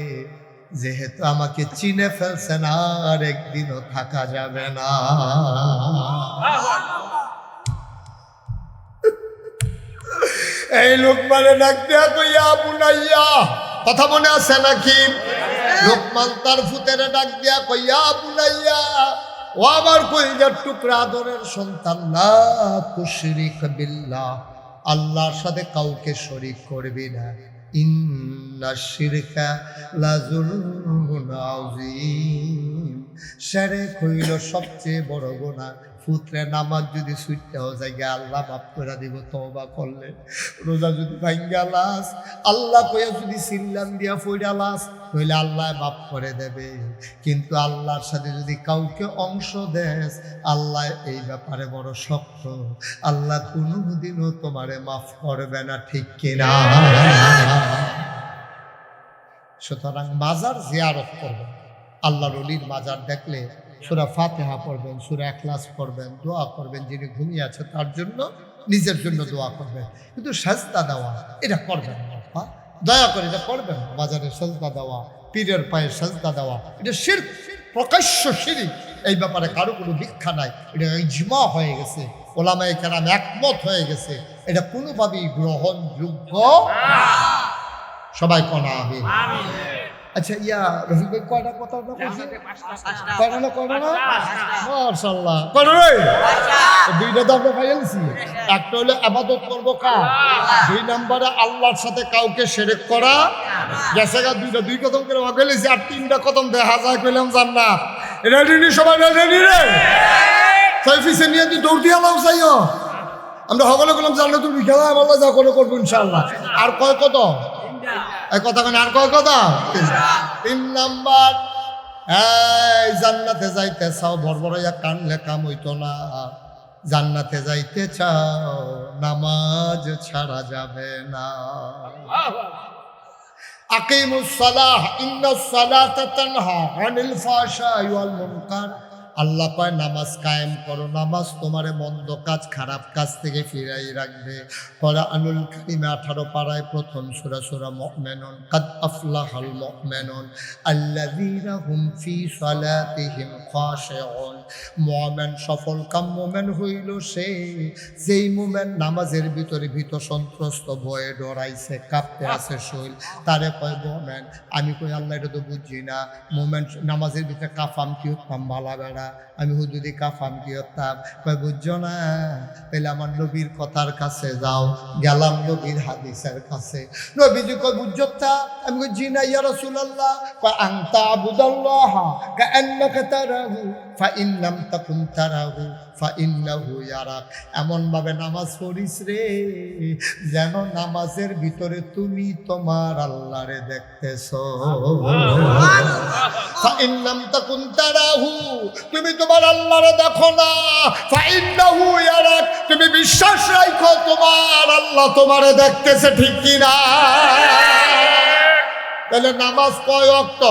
যেহেতু আমাকে চিনে ফেলছেন আর একদিনও থাকা যাবে না এই লোকমানে ডাক দেয়া কইয়া বুনাইয়া কথা মনে আছে নাকি লোকমান তার ফুতেরে ডাক দিয়া কইয়া বুনাইয়া ও আমার কইজার টুকরা আদরের সন্তান লা তুশরিক বিল্লাহ আল্লাহর সাথে কাউকে শরীক করবি না ইন্নাশ শিরকা লাযুলমুন আযীম শিরক হইল সবচেয়ে বড় গুনাহ পুত্রে নামাজ যদি ছুটতেও জায়গা আল্লাহ মাফ করে দিব তওবা করলে রোজা যদি ভাঙ্গা লাস আল্লাহ কইয়া যদি সিল্লাম দিয়া ফইরা লাস নইলে আল্লাহ মাফ করে দেবে। কিন্তু আল্লাহর সাথে যদি কাউকে অংশ দেস, আল্লাহ এই ব্যাপারে বড় শক্ত, আল্লাহ কোনোদিনও তোমারে মাফ করবে না, ঠিক কিনা? সুতরাং মাজার জিয়ারত করবেন, আল্লাহর ওলির মাজার দেখলে সূরা ফাতিহা পড়বেন, সূরা ইখলাস পড়বেন, দোয়া করবেন, যিনি ঘুমিয়ে আছে তার জন্য, নিজের জন্য দোয়া করবেন। কিন্তু সাজদা দেওয়া এটা করবেন না, দয়া করে এটা করবেন না। মাজারে সাজদা দেওয়া, পীরের পায়ে সাজদা দেওয়া, এটা শিরক, প্রকাশ্য শিরক। এই ব্যাপারে কারো কোনো ভিক্ষা নাই, এটা ইজমা হয়ে গেছে, ওলামায়ে কেরাম একমত হয়ে গেছে, এটা কোনোভাবেই গ্রহণযোগ্য। সবাই কোন আমিন। আচ্ছা ইয়া রফিক ভাই কয়টা কথা না কইছে? কয়টা না মাশাআল্লাহ। কয়টা রে? দুইটা তো আমরা পাইছি। একটা হলো ইবাদত করব কার? দুই নম্বরে আল্লাহর সাথে কাউকে শিরক করা গেছে গা। দুই কদম করে গেলেছি, আর তিনটা কদম দেখা যায় কইলাম জান্নাত। রেডি নি সবাই? রেডি রে? সাইফিসে নিয়ে তুই দৌড় দিয়া লাও চাইও। আমরা সকলে বললাম জান্নাতুল বিখালা আল্লাহ যা করে করবো ইনশাআল্লাহ। আর কয় কদম? এই কথা কেন? আর কয় কথা? 3 নাম্বার, এই জান্নাতে যাইতে চাও, ভরভরাইয়া কানলে কাম হইতো না। জান্নাতে যাইতে চাও, নামাজ ছাড়া যাবে না। আকিমুস সালাহ ইন্নাস সালাতা তানহা আনিল ফাহশাই ওয়াল মুনকার। আল্লাহ কয় নামাজ কায়েম করো, নামাজ তোমারে মন্দ কাজ, খারাপ কাজ থেকে ফিরাই রাখবে। কোরআনুল কারীমে 18 পারায় প্রথম সূরা সূরা মুমিনুন, কাদ আফলাহাল মুমিনুন আল্লাযীনা হুম ফি সালাতিহিম খাশিউন। মুমিন সফল কাম মুমিন হইল সে, যেই মুমিন নামাজের ভিতরে ভীত সন্ত্রস্ত, ভয়ে ডরাইছে, কাঁপতে আছে শরীর, তারে কয় মুমিন। আমি কই আল্লাহ এটা তো বুঝি না, মুমিন নামাজের ভিতরে কাফাম কি হতাম ভালা বেড়া, আমি হুজুরি কাফাম কি হতাম? কয় বুঝছো না? তাহলে আমার নবীর কথার কাছে যাও। গেলাম নবীর হাদিসের কাছে, নবীজি কয় বুঝছো তা? আমি কই জি না ইয়া রাসূলুল্লাহ। কয় আনতা আবুদাল্লাহ কাআন্নাকা তারাহু ফাইন লাম তাকুন তারাহু ফাইন্নাহু ইয়ারাক। এমন ভাবে নামাজ পড়িস রে যেন নামাজের ভিতরে তুমি তোমার আল্লাহরে দেখতেছো। ফাইন লাম তাকুন তারাহু, তুমি তোমার আল্লাহরে দেখো না। ফাইন্নাহু ইয়ারাক, তুমি বিশ্বাস রাখো তোমার আল্লাহ তোমারে দেখতেছে, ঠিক কি না? তাহলে নামাজ কয় ওয়াক্ত?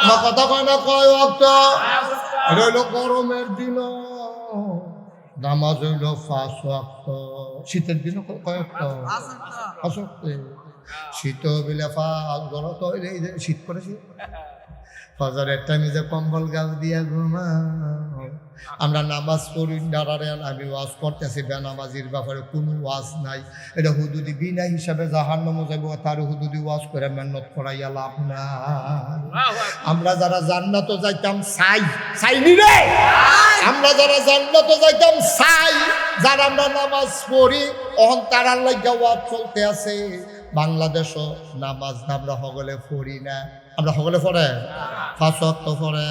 আমার কথা কয় না, কয় ওয়াক্ত? এটা হইল গরমের দিন নামাজ হইল 5 ওয়াক্ত। শীতের দিন কয় ওয়াক্ত? 5 ওয়াক্ত। শীত বিলে 5 গরম তো শীত করেছি। ফজরের টাইমে যে কম্বল গাও দিয়া ঘুমাও। আমরা নামাজ পড়ি ডারারে, আমি ওয়াজ করতেছি বেনামাজির ব্যাপারে কোনো ওয়াজ নাই। এটা হুদুদি বিনা হিসাবে জাহান্নামে যাইব, তার হুদুদি ওয়াজ করে মেহনত করাইয়া লাভ না। আমরা যারা জান্নাতে যাইতাম চাইনি রে, আমরা যারা জান্নাতে যাইতাম চাই, যারা আমরা নামাজ পড়ি অহন তারার লাগা ওয়াজ চলতে আছে। বাংলাদেশও নামাজ আমরা সকলে পড়ি না। আমরা সকলে পড়ে 5 ওয়াক্ত পড়ে।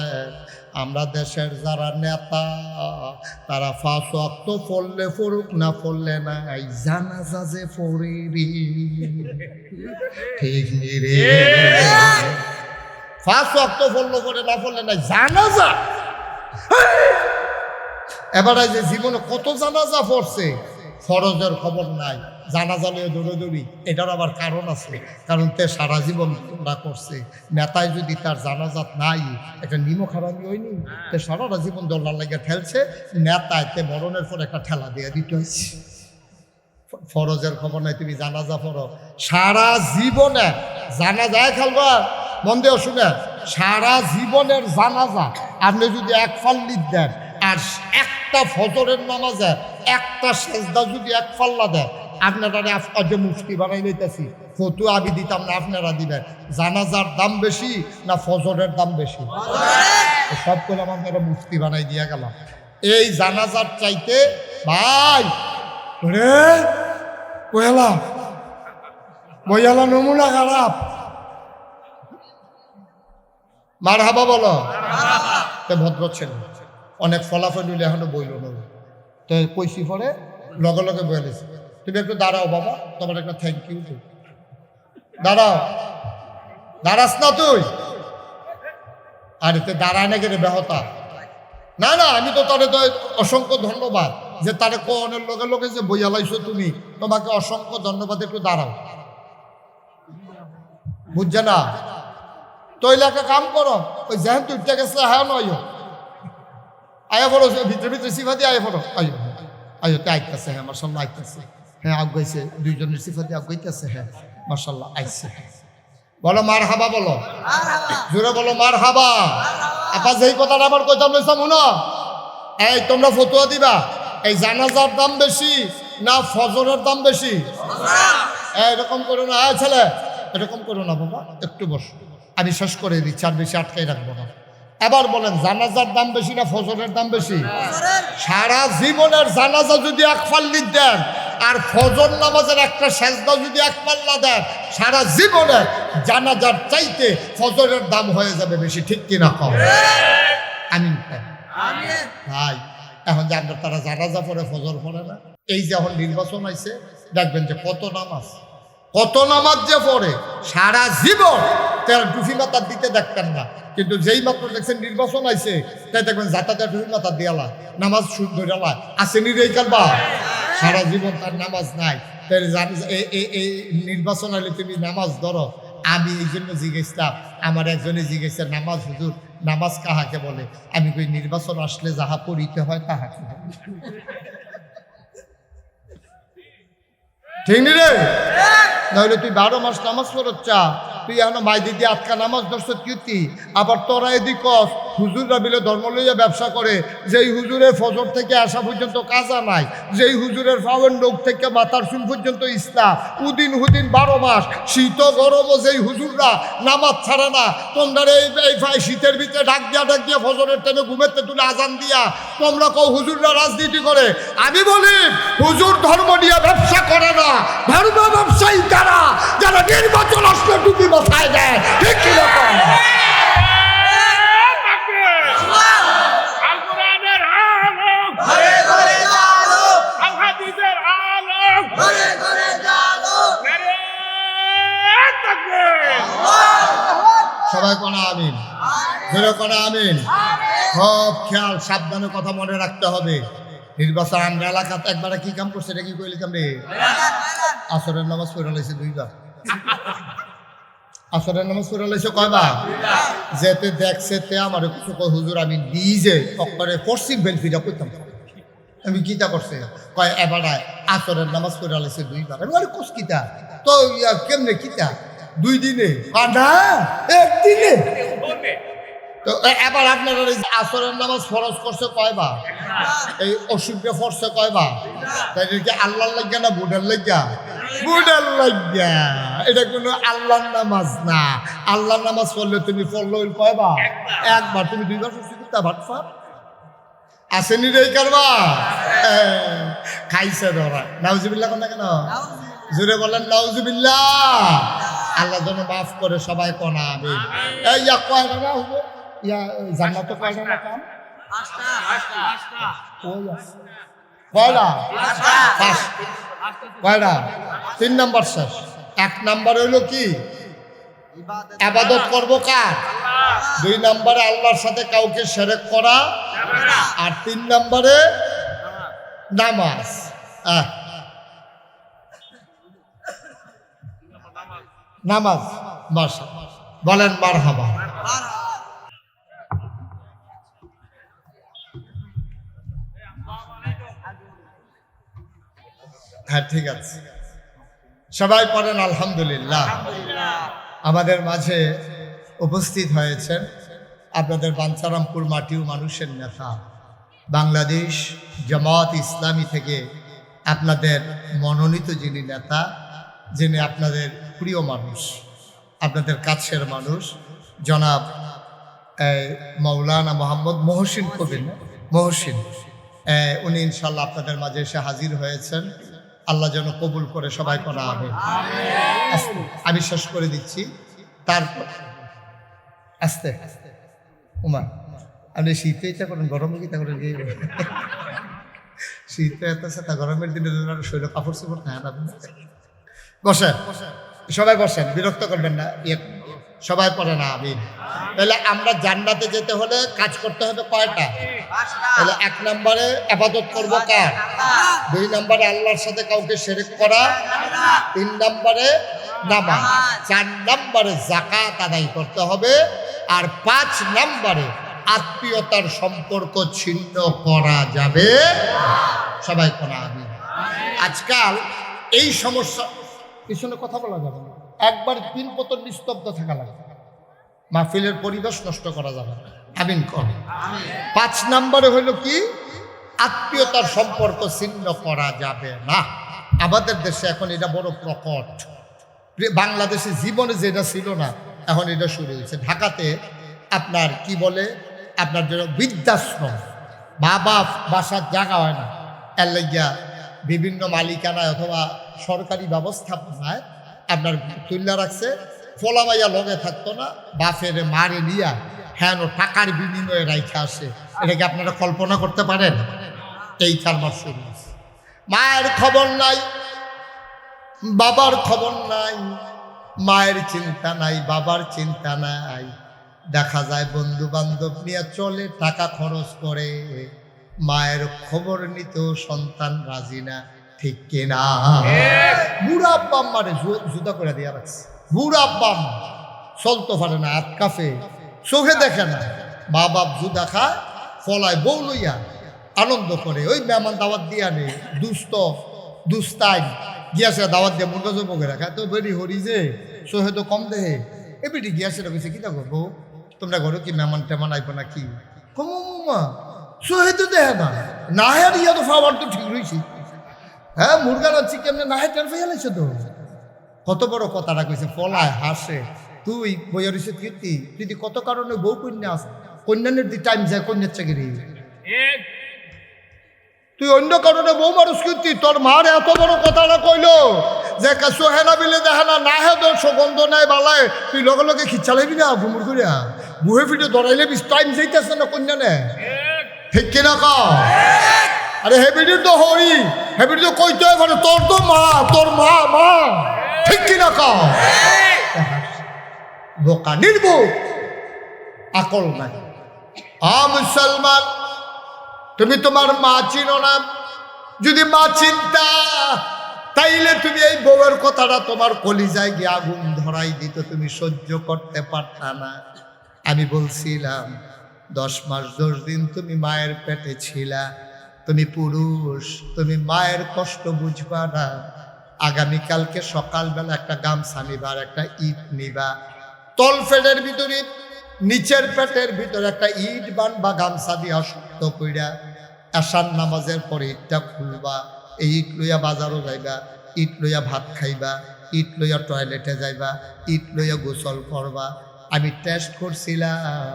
আমরা দেশের যারা নেতা তারা 5 ওয়াক্ত পড়লে পড়ুক, না পড়লে না, এই জানাজা যে পড়ে রে, ঠিক নি রে? 5 ওয়াক্ত পড়লে পড়ে, না পড়লে না, জানাজা। এবারে যে জীবনে কত জানাজা পড়ছে, ফরজের খবর নাই, জানাজা নিয়ে দৌড়ি। এটার আবার কারণ আছে, কারণ তে সারা জীবন তোমরা করছে। নেতায় যদি তার জানাজাত নাই, একটা নিমক হারামি হয়নি, তে সারাটা জীবন দৌড়ার লাগে ঠেলছে। নেতায় তে মরণের পর একটা ঠেলা দিয়ে দিতে হয়েছে। ফরজের খবর নাই, তুমি জানাজা পড়ো। সারা জীবনে জানাজায় খেলবা, মন দিয়ে শুনে, সারা জীবনের জানাজা আপনি যদি 1 ফাল্লি দেন, আর একটা ফজরের নামাজে একটা সেজদা যদি 1 পাল্লা দেয়, আপনারা আজকে মুফতি বানাই লইতেছি, ফতুয়া আমি দিতাম না, আপনারা দিবেন। জানাজার দাম বেশি না ফজরের দাম বেশি? সব করলাম, আপনারা মুফতি বানাই দিয়া গেলাম। এই জানাজার চাইতে ভাই রে বইয়ালা নমুনা খারাপ। মার হাবা বলো। ভদ্র ছেলে, অনেক ফলাফল হইলে এখনো বইল না, তো কইসি পরে লগে লগে বলেছি, তুমি একটু দাঁড়াও বাবা, তোমার একটা থ্যাংক ইউ। দাঁড়াও, দাঁড়াস না তুই, আরে তে দাঁড়ায় না কেন বেহতা? না না, আমি তো তারে তো অসংখ্য ধন্যবাদ যে তারে কোনের লোকে লোকে যে বইয়া লাইছো তুমি, তোমাকে অসংখ্য ধন্যবাদ। একটু দাঁড়াও, বুঝছে না? তো এলাকা কাম করো, ওই যেহেন তুইটা গেছে হ্যাঁ নয় আয়া পড়ো, ভিতরে ভিতরে সিফাতি আয়া পড়ো, আয়ো আয়ো তে আইতেছে, হ্যাঁ মার্শাল্লাহ আইতেছে, হ্যাঁ আগাইছে, দুইজনের সিফাতি আগাইতেছে, হ্যাঁ মার্শাল্লাহ আইছে। বলো মার হাবা, বলো জোরে বলো মার হাবা। আপা যেই কথাটা আমার কইতাম লইছা মনো, এই তোমরা ফতুয়া দিবা, এই জানাজার দাম বেশি না ফজরের দাম বেশি? এরকম করো না ছেলে, এরকম করো না বাবা, একটু বসো, আমি শেষ করে দিচ্ছি, আর বেশি আটকাই রাখবো না। এবার বলেন জানাজার দাম বেশি না ফজরের দাম বেশি? সারা জীবনের জানাজা যদি এক পাল্লি দেন আর ফজর নামাজের একটা সেজদা যদি এক পাল্লা দেন, সারা জীবনের জানাজার চাইতে ফজরের দাম হয়ে যাবে বেশি। ঠিক কিনা কম? আমিন ভাই। এখন যে আমরা তারা জানাজা পড়ে ফজর পড়ে না, এই যে এখন নির্বাচন আইছে, দেখবেন যে কত নামাজ যে পড়ে সারা জীবন তার টুফি মাথার দিতে দেখতেন না, কিন্তু যেই মাত্র দেখছেন নির্বাচন আইছে, তাই দেখবেন যাতাতে টুফি মাথার দিয়ালা, নামাজ ধরালা আসেনি রে কালবা, সারা জীবন তার নামাজ নাই। তাই এই নির্বাচন আইলে তুমি নামাজ ধরো। আমি এই জন্য জিজ্ঞেসলাম, আমার একজনে জিজ্ঞেসে নামাজ হুজুর নামাজ কাহাকে বলে? আমি কই নির্বাচন আসলে যাহা পড়িতে হয় তাহাকে। ঠিক নি রে? নাহলে তুই 12 মাস নামাজ পড়ছা, তুই এখন মাই দিদি আটকা নামাজ ধরছ কীর্তি, আবার তোরা এদিক হুজুররা মিলে ধর্ম লইয়া ব্যবসা করে, যেই হুজুরের ফজর থেকে আসা পর্যন্ত কাজা নাই, যেই হুজুরের ফাওয়েন লোক থেকে মাথার চুল পর্যন্ত ইসলাম, উদিন হুদিন 12 মাস শীত গরমও যেই হুজুররা নামাজ ছাড়ে না, তোমরা এই শীতের ভিতরে ডাক দিয়া ফজরের টাইমে ঘুমেতে তুলে আজান দিয়া তোমরা কও হুজুররা রাজনীতি করে। আমি বলি হুজুর ধর্ম নিয়ে ব্যবসা করে না, ধর্ম ব্যবসায়ী তারা যারা নির্বাচন আসলে টুপি মাথায় দেয়। ঠিক কিরকম? সবাই কোনা আমিন, ধরে কোনা আমিন। সব খেয়াল সাবধানে কথা মনে রাখতে হবে। নির্বাচন আমরা এলাকাতে একবার কি কাম করছে, এটা কি কইলাম রে? আসরের নামাজ পড়ে লাইছে 2 বার। আসরের নামাজ পড়ে লাইছে কয়বার? যেতে দেখছে তে আমার কিছু কয় হুজুর আমি নিজে অক্ষরে পশ্চিম বেলফিটা করতাম। আমি কিতা করছে কয় এবারায় আসরের নামাজ পড়ে লাইছে 2 বার। আমি আরে কোস কিতা তো কেমনে কিতা 2 দিনে না 1 দিনে? তো এবার আপনারা আসরের নামাজ ফরজ করছে কয়বার? এই অসুখে ফরছে কয়বার? তাই কি আল্লাহর লাগিয়া না বুড়ার লাগিয়া? বুড়ার লাগিয়া। এটা কোনো আল্লাহর নামাজ না। আল্লাহর নামাজ পড়লে তুমি পড়লো কয়বার? একবার। তুমি 2 বার পড়ছি তা ভাটফাট আসেনি রে কারবা খাইছে ধরা। নাউজুবিল্লাহ কোন কেন জোরে বলেন নাউজুবিল্লাহ। আল্লাহ যেন মাফ করে সবাই কোনা আমিন। এই ইয়া কয়টা না হবে ইয়া জান্নাতে কয়টা না কাম? 5টা। কয়টা? 3 নাম্বার শেষ। 1 নাম্বার হইলো কি? ইবাদত করব কার? 2 নাম্বারে আল্লাহর সাথে কাউকে শিরক করা, আর 3 নাম্বারে নামাজ। নামাজ। মাশাআল্লাহ বলেন মারহাবা। হ্যাঁ ঠিক আছে, সবাই পড়েন আলহামদুলিল্লাহ। আমাদের মাঝে উপস্থিত হয়েছেন আপনাদের বাঞ্ছারামপুর মাটিও মানুষের নেতা, বাংলাদেশ জামাত ইসলামী থেকে আপনাদের মনোনীত যিনি নেতা, যিনি আপনাদের প্রিয় মানুষ, আপনাদের কাছের মানুষ, জনাব মাওলানা মোহাম্মদ মহসিন কবির মহসিন, উনি ইনশাল্লাহ আপনাদের মাঝে এসে হাজির হয়েছেন। আল্লাহ যেন কবুল করে সবাই করা আমিন। আমি শেষ করে দিচ্ছি। তারপর আস্তে উমা আপনি শীতে ইচ্ছা করেন, গরমে কি তা করেন? শীতে এত তা গরমের দিনে শরীর কাপড় চোপড় খায় না। বসেন সবাই বসেন, বিরক্ত করবেন না। সবাই পড়ে না আমিন। তাহলে আমরা জান্নাতে যেতে হলে কাজ করতে হবে কয়টা? তাহলে 1 নম্বরে ইবাদত করব কার? 2 নম্বরে আল্লাহর সাথে কাউকে শিরক করা, 3 নম্বরে নামাজ, 4 নম্বরে যাকাত আদায় করতে হবে, আর 5 নম্বরে আত্মীয়তার সম্পর্ক ছিন্ন করা যাবে। সবাই পড়ে আমিন। আজকাল এই সমস্যা পিছনে কথা বলা যাবে না, একবার 3 পতন নিস্তব্ধ থাকা লাগবে, মাহফিলের পরিবেশ নষ্ট করা যাবে না। আমিন কর। 5 নম্বরে হইল কি? আত্মীয়তার সম্পর্ক ছিন্ন করা যাবে না। আমাদের দেশে এখন এটা বড় প্রকট, বাংলাদেশে জীবনে যেটা ছিল না এখন এটা শুরু হয়েছে। ঢাকাতে আপনার কি বলে, আপনার জন্য বৃদ্ধাশ্রম, বাবা বাসার জায়গা হয় না, এর লাগিয়া বিভিন্ন মালিকানায় অথবা সরকারি ব্যবস্থাপনায় আপনার তুল্লা রাখছে। ফোলামাইয়া লগে থাকতো না, বাপের মারে নিয়া হ্যাঁ টাকার বিনিময়ে রাইখা আসে। এটাকে আপনারা কল্পনা করতে পারেন? এই কারবার শুরু হয়েছে। মায়ের খবর নাই, বাবার খবর নাই, মায়ের চিন্তা নাই, বাবার চিন্তা নাই। দেখা যায় বন্ধু বান্ধব নিয়ে চলে, টাকা খরচ করে, মায়ের খবর নিতেও সন্তান রাজি না। ঠিক কিনা? বুড়া আব্বা আম্মারে জুদা করে দিয়া রাখছে। বুড়া আব্বা আম্মা চলতে পারে না, হাত কাফে, চোখে দেখে না, মা বাপ জুদা খায়, ফলায় বউ লইয়া আনন্দ করে। ওই মেহমান দাওয়াত দিয়া নে, দুস্তাই গিয়াছে দাওয়াত দিয়ে মুরগা জমকে রাখা তো বেরি হরি যে সোহে তো কম দেহে এ বেটি গিয়াছে কইছে কিনা করবো তোমরা ঘরে কি মেহমান টেমান আইব না কি? কমা সোহে তো দেহে না হের ইয়া তো খাবার তো ঠিক রয়েছে। হ্যাঁ মুরগা রাখছি কেমনে না হে টের ফেলাইছে তো। কত বড় কথাটা কইছে, ফলায় হাসে। তুই বইয়া রয়েছে কীর্তি, তুই কত কারণে বউ কন্যা আস, কন্যানের দি টাইম যায় কন্যার চাকরি, তুই অন্য কারণে বউ মানুষ কীর্তি। তোর মার এত বড় কথাটা কইলো যে সোহেনা বিলে দেখে না, না হে তোর সুগন্ধ নাই বালায়, তুই লগে লগে খিচ্ছালাইবি না ঘুমুর করিয়া বুহে ফিটে ধরাইলে বিশ টাইম যাইতেছে না কন্যা নে। ঠিক কিনা কও? আরে হেবিডির তো হই, হেবিডি তো কইতে পারে তোর তো মা, তোর মা মা। ঠিক কিনা কও? বোকা নির্বোধ, আকল নাই। মুসলমান, তুমি তোমার মা চিনো না? যদি মা চিন্তা তাইলে তুমি এই বউয়ের কথাটা তোমার কলিজায় গিয়ে আগুন ধরাই দিত, তুমি সহ্য করতে পারতা না। আমি বলছিলাম 10 মাস 10 দিন তুমি মায়ের পেটে ছিলা, তুমি পুরুষ, তুমি মায়ের কষ্ট বুঝবা না। আগামীকালকে সকালবেলা একটা গামছা নিবা আর একটা ইট নিবা, তল পেটের ভিতরে নিচের পেটের ভিতরে একটা ইট বানবা গামছা দিয়া শক্ত কইরা, আশার নামাজের পরে ইটটা খুলবা, এই ইট লইয়া বাজারও যাইবা, ইট লইয়া ভাত খাইবা, ইট লইয়া টয়লেটে যাইবা, ইট লইয়া গোসল করবা। আমি টেস্ট করছিলাম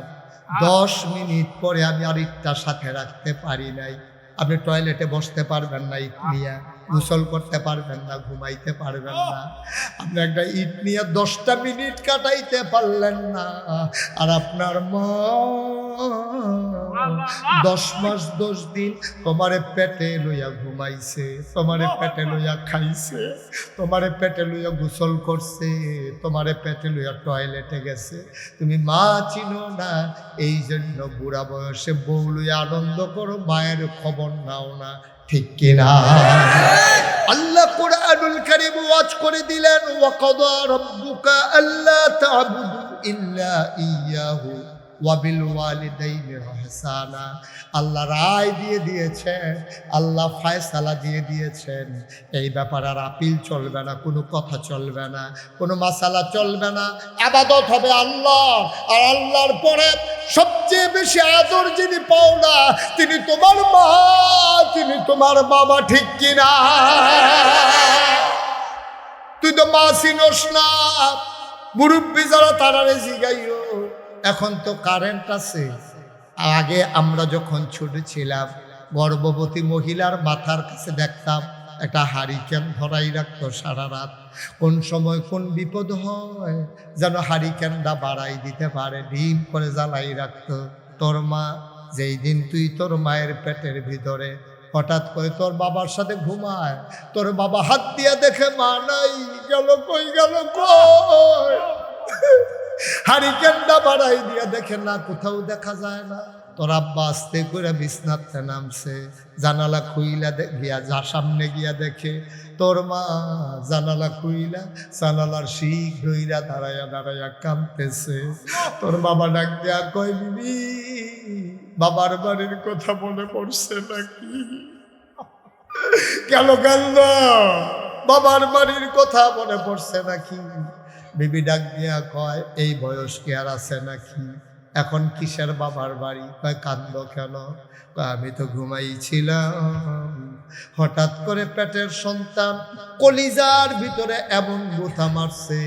10 মিনিট পরে আমি আর ইটটার সাথে রাখতে পারি নাই। আপনি টয়লেটে বসতে পারবেন না ইট নিয়ে, গোসল করতে পারবেন না, ঘুমাইতে পারবেন না। আপনি একটা ইট নিয়ে 10টা মিনিট কাটাইতে পারলেন না, আর আপনার মা 10 মাস 10 দিন তোমারে পেটে লইয়া ঘুমাইছে, তোমারে পেটে লইয়া খাইছে, তোমারে পেটে লইয়া গোসল করছে, তোমারে পেটে লইয়া টয়লেটে গেছে। তুমি মা চিনো না, এই জন্য বুড়া বয়সে বউ লইয়া আনন্দ করো, মায়ের খবর নাও না। ঠিক কিনা? আল্লাহ কুরআনুল কারীম ওয়াজ করে দিলেন, ওয়াকাদা রাব্বুকা আল্লা তা'বুদু ইল্লা ইয়্যাহু ওয়া বিল ওয়ালিদাইনি ইহসানা। আল্লাহ রায় দিয়ে দিয়েছেন, আল্লাহ ফয়সালা দিয়ে দিয়েছেন, এই ব্যাপারে আর আপিল চলবে না, কোনো কথা চলবে না, কোনো মাসালা চলবে না। ইবাদত হবে আল্লাহ, আর আল্লাহর পরে সবচেয়ে বেশি আদর যিনি পাও না তিনি তোমার মা, তিনি তোমার বাবা। ঠিক কিনা? তুই তো মা চিনোস না, মুরব্বী যারা তারারে জিগাইও। এখন তো কারেন্ট আছে, আগে আমরা যখন ছোট ছিলাম গর্ভবতী মহিলার মাথার কাছে দেখতাম একটা হারিকেন ধরাই রাখতো সারা রাত। কোন সময় কোন বিপদ হয় যেন হারিকেনটা বাড়াই দিতে পারে, ডিম করে জ্বালাই রাখতো। তোর মা যেই দিন তুই তোর মায়ের পেটের ভিতরে হঠাৎ করে তোর বাবার সাথে ঘুমায়, তোর বাবা হাত দিয়ে দেখে মা নাই, গেল কই, গেল কই। হারিকেনটা বাড়াই দিয়া দেখে না, কোথাও দেখা যায় না। তোর আব্বা আস্তে করে বিছনাতে নামছে, জানালা খুইলা গিয়া যা সামনে গিয়া দেখে তোর মা জানালা খুইলা জানালার শিখ ধইরা দাঁড়াইয়া দাঁড়াইয়া কাঁদতেছে। তোর বাবা ডাক দিয়া কয়, বিবি বাবার বাড়ির কথা মনে পড়ছে নাকি? কেন কান্দ? বাবার বাড়ির কথা মনে পড়ছে নাকি? বিবি ডাক দিয়া কয়, এই বয়স কি আর আছে নাকি? এখন কিসের বাবার বাড়ি? কয় কান্দ কেন? কয় আমি তো ঘুমাইছিলাম, হঠাৎ করে পেটের সন্তান কলিজার ভিতরে এমন গোথা মারছে,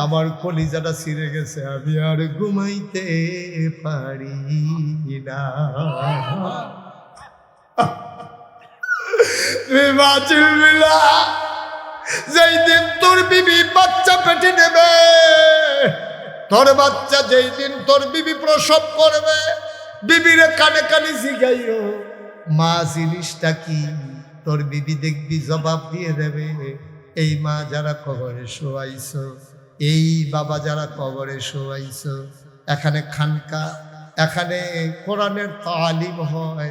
আমার কলিজাটা ছিঁড়ে গেছে, আমি আর ঘুমাইতে পারি না। যেই দিন তোর বিবি বাচ্চা পেটে নেবে, তোর বাচ্চা যেই দিন তোর বিবি প্রসব করবে, বিবিরে কানে কানে জিগাইও মা জিনিসটা কি? তোর বিবি দেখবি জবাব দিয়ে দেবে, এই মা যারা কবরে শোয়াইছো, এই বাবা যারা কবরে শোয়াইছো, এখানে খানকা, এখানে কোরআনের তালিম হয়,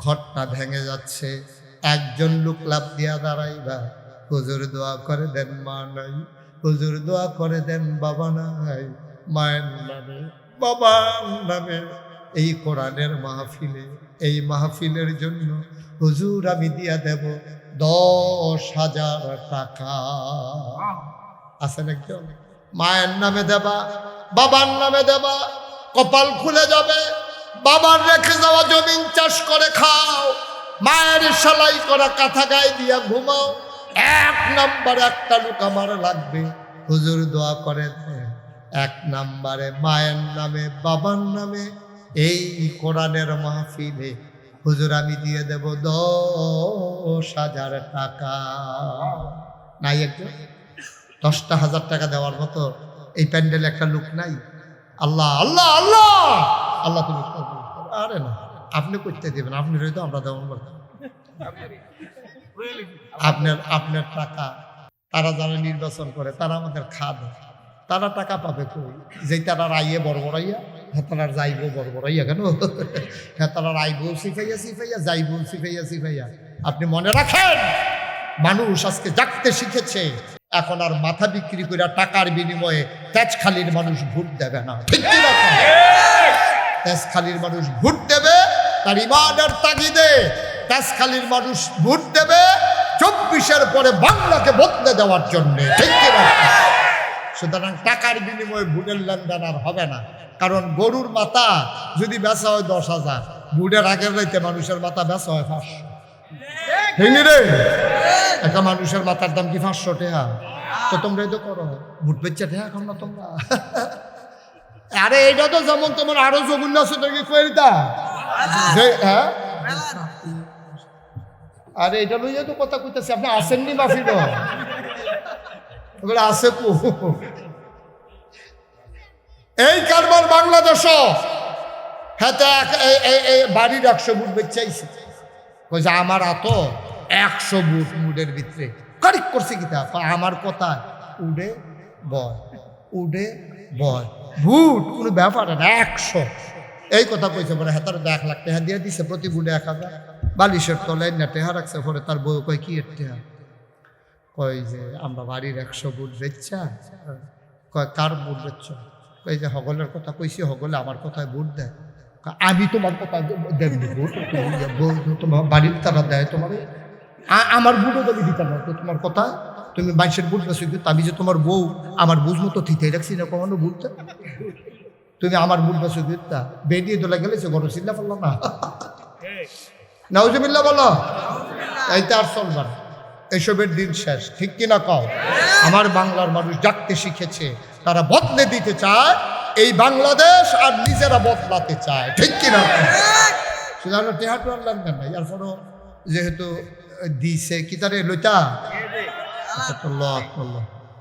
ঘরটা ভেঙে যাচ্ছে, একজন লোক লাফ দিয়া দাঁড়াইবা, হুজুর দোয়া করে দেন মা নাই, হুজুর দোয়া করে দেন বাবা নাই, মায়ের নামে বাবার নামে এই কোরআনের মাহফিলে, এই মাহফিলের জন্য হুজুর আমি দিয়া দেব 10,000 টাকা। আছেন একজন? মায়ের নামে দেবা, বাবার নামে দেবা, কপাল খুলে যাবে। বাবার রেখে যাওয়া জমিন চাষ করে খাও, মায়ের সেলাই করা কাঁথা গায়ে দিয়া ঘুমাও। 1 নম্বরে একটা লোক আমার লাগবে, হুজুর দোয়া করে 1 নম্বরে মায়ের নামে বাবার নামে এই কোরআনের মাহফিলে হুজুর আমি দিয়ে দেব 10,000 টাকা। নাই একজন? 10,000 টাকা দেওয়ার মতো এই প্যান্ডেলে একটা লোক নাই? আল্লাহ আল্লাহ আল্লাহ আল্লাহ, তুমি আরে না, আপনি করতে দেবেন, আপনি রইতো আমরা দেওয়ান করতাম। আপনার টাকা তারা যারা নির্বাচন করে তারা আমাদের খাবে, তারা টাকা পাবে কই? যে তারা আইয়ে বড়বড়াইয়া, হ্যাঁ তারা যাইবো বড়বড়াইয়া, কেন হ্যাঁ তারা আইবো সিফাইয়া সিফাইয়া, যাইবো সিফাইয়া সিফাইয়া। আপনি মনে রাখেন, মানুষ আজকে জাগতে শিখেছে, এখন আর মাথা বিক্রি করে টাকার বিনিময়ে তেজখালির মানুষ ভোট দেবে না। ঠিক কি না? তেজখালির মানুষ ভোট দেবে তার ইমানের তাগিদে, তেজখালির মানুষ ভোট দেবে 24-এর পরে বাংলাকে বদলে দেওয়ার জন্য। ঠিক কি না? সুতরাং টাকার বিনিময়ে ভোটের লেনদেন আর হবে না, কারণ গরুর মাথা যদি বেচা হয় 10,000, ভোটের আগের রাইতে মানুষের মাথা বেচা হয় 500। ঠিক রে? একটা মানুষের মাথার দাম কি 500 টাকা? তো তোমরা এই তো করো, ভোট বেচা টাকা এখন না তোমরা। আরে এটা তো যেমন তোমার আরো জগুল্লা আছে তোকে কইতা, হ্যাঁ আরে এটা লইয়া তো কথা কইতাছি, আপনি আসেননি মাফিল আছে কু? এই কারবার বাংলাদেশ হ্যাঁ বাড়ির 100 বুট বেচাইছে, কইছে আমার এত 100 বুট মুডের ভিতরে কারিক করছে কি তা? আমার কথা উডে বয়, উডে বয়, বুট কোনো ব্যাপার না, 100 এই কথা কইছে। পরে হাতার 1 লাখ টাকা দিয়ে দিছে, প্রতি বুটে 1,000। বালিশের তলায় না টেহা রাখছে। পরে তার বউ কয় কি এর টেহা? কয় যে আমরা বাড়ির 100 বুট বেচছা। কয় কার বুট বেচছ? কই যে হগলের কথা কইছি, হগলে আমার কথায় বুট দেয়। আমি তোমার কথা দেবনি বুট, তোমার বাড়ির তারা দেয় তোমার, আমার বুটও তুমি দিতে পারো তোমার কথা। তুমি বাইশের বুট বেছো, কিন্তু আমি যে তোমার বউ, আমার বুঝ মতো থিতে রাখছি না কখনো বুটটা। তুমি আমার বুট বেছো দিতা, বেরিয়ে দোলা গেলেছে গরম চিল্লা ফেললাম না। নাউজুবিল্লাহ বলো, এইটা আর চলবার, এসবের দিন শেষ। ঠিক কিনা কও? আমার বাংলার মানুষ জাগতে শিখেছে, তারা বদলে দিতে চায় এই বাংলাদেশ আর নিজেরা বদলাতে চায়। ঠিক কিনা? সুতরাং টেহাটু আর লাগবে না, এরপরও যেহেতু দিছে কি তারে লইতা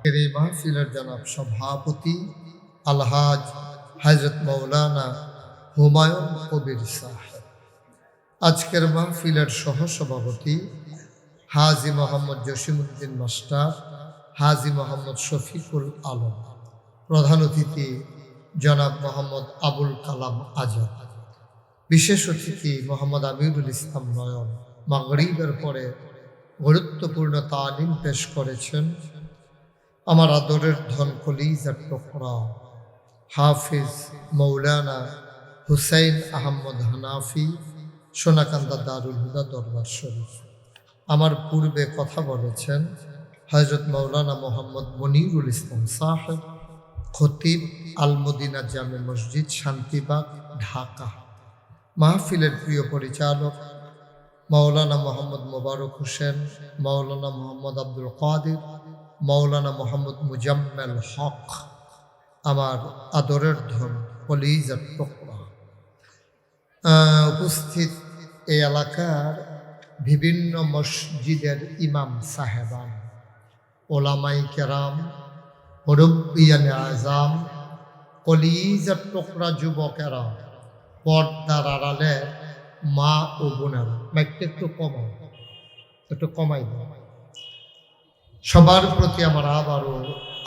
এই মাহফিলের জনাব সভাপতি আলহাজ হযরত মাওলানা হুমায়ুন কবির সাহেব, আজকের মাহফিলের সহসভাপতি হাজী মোহাম্মদ জসিমউদ্দিন মাস্টার, হাজী মোহাম্মদ শফিকুল আলম, প্রধান অতিথি জনাব মোহাম্মদ আবুল কালাম আজাদ, বিশেষ অতিথি মোহাম্মদ আমিরুল ইসলাম নয়ন মাগরিবের পরে গুরুত্বপূর্ণ তালিম পেশ করেছেন আমার আদরের ধন কলিজার টুকরা হাফিজ মৌলানা হুসাইন আহমদ হানাফি, সোনাকান্দা দারুল হুদা দরবার শরীফ। আমার পূর্বে কথা বলেছেন হযরত মৌলানা মোহাম্মদ মনিরুল ইসলাম সাহেব, খতিব আল মদিনা জামে মসজিদ, শান্তিবাগ, ঢাকা। মাহফিলের প্রিয় পরিচালক মৌলানা মোহাম্মদ মোবারক হোসেন, মৌলানা মোহাম্মদ আব্দুল কাদির, মৌলানা মোহাম্মদ মুজাম্মেল হক, আমার আদরের ধন কলিজার টুকরা। উপস্থিত এই এলাকার বিভিন্ন মসজিদের ইমাম সাহেবান, ওলামাই কেরাম, মুরব্বিয়ানে আযাম, কলিজার টুকরা যুবকেরা, পর্দার আড়ালে মা ও বোনেরা, একটু কমাও, একটু কমাই দাও। সবার প্রতি আমার আবারও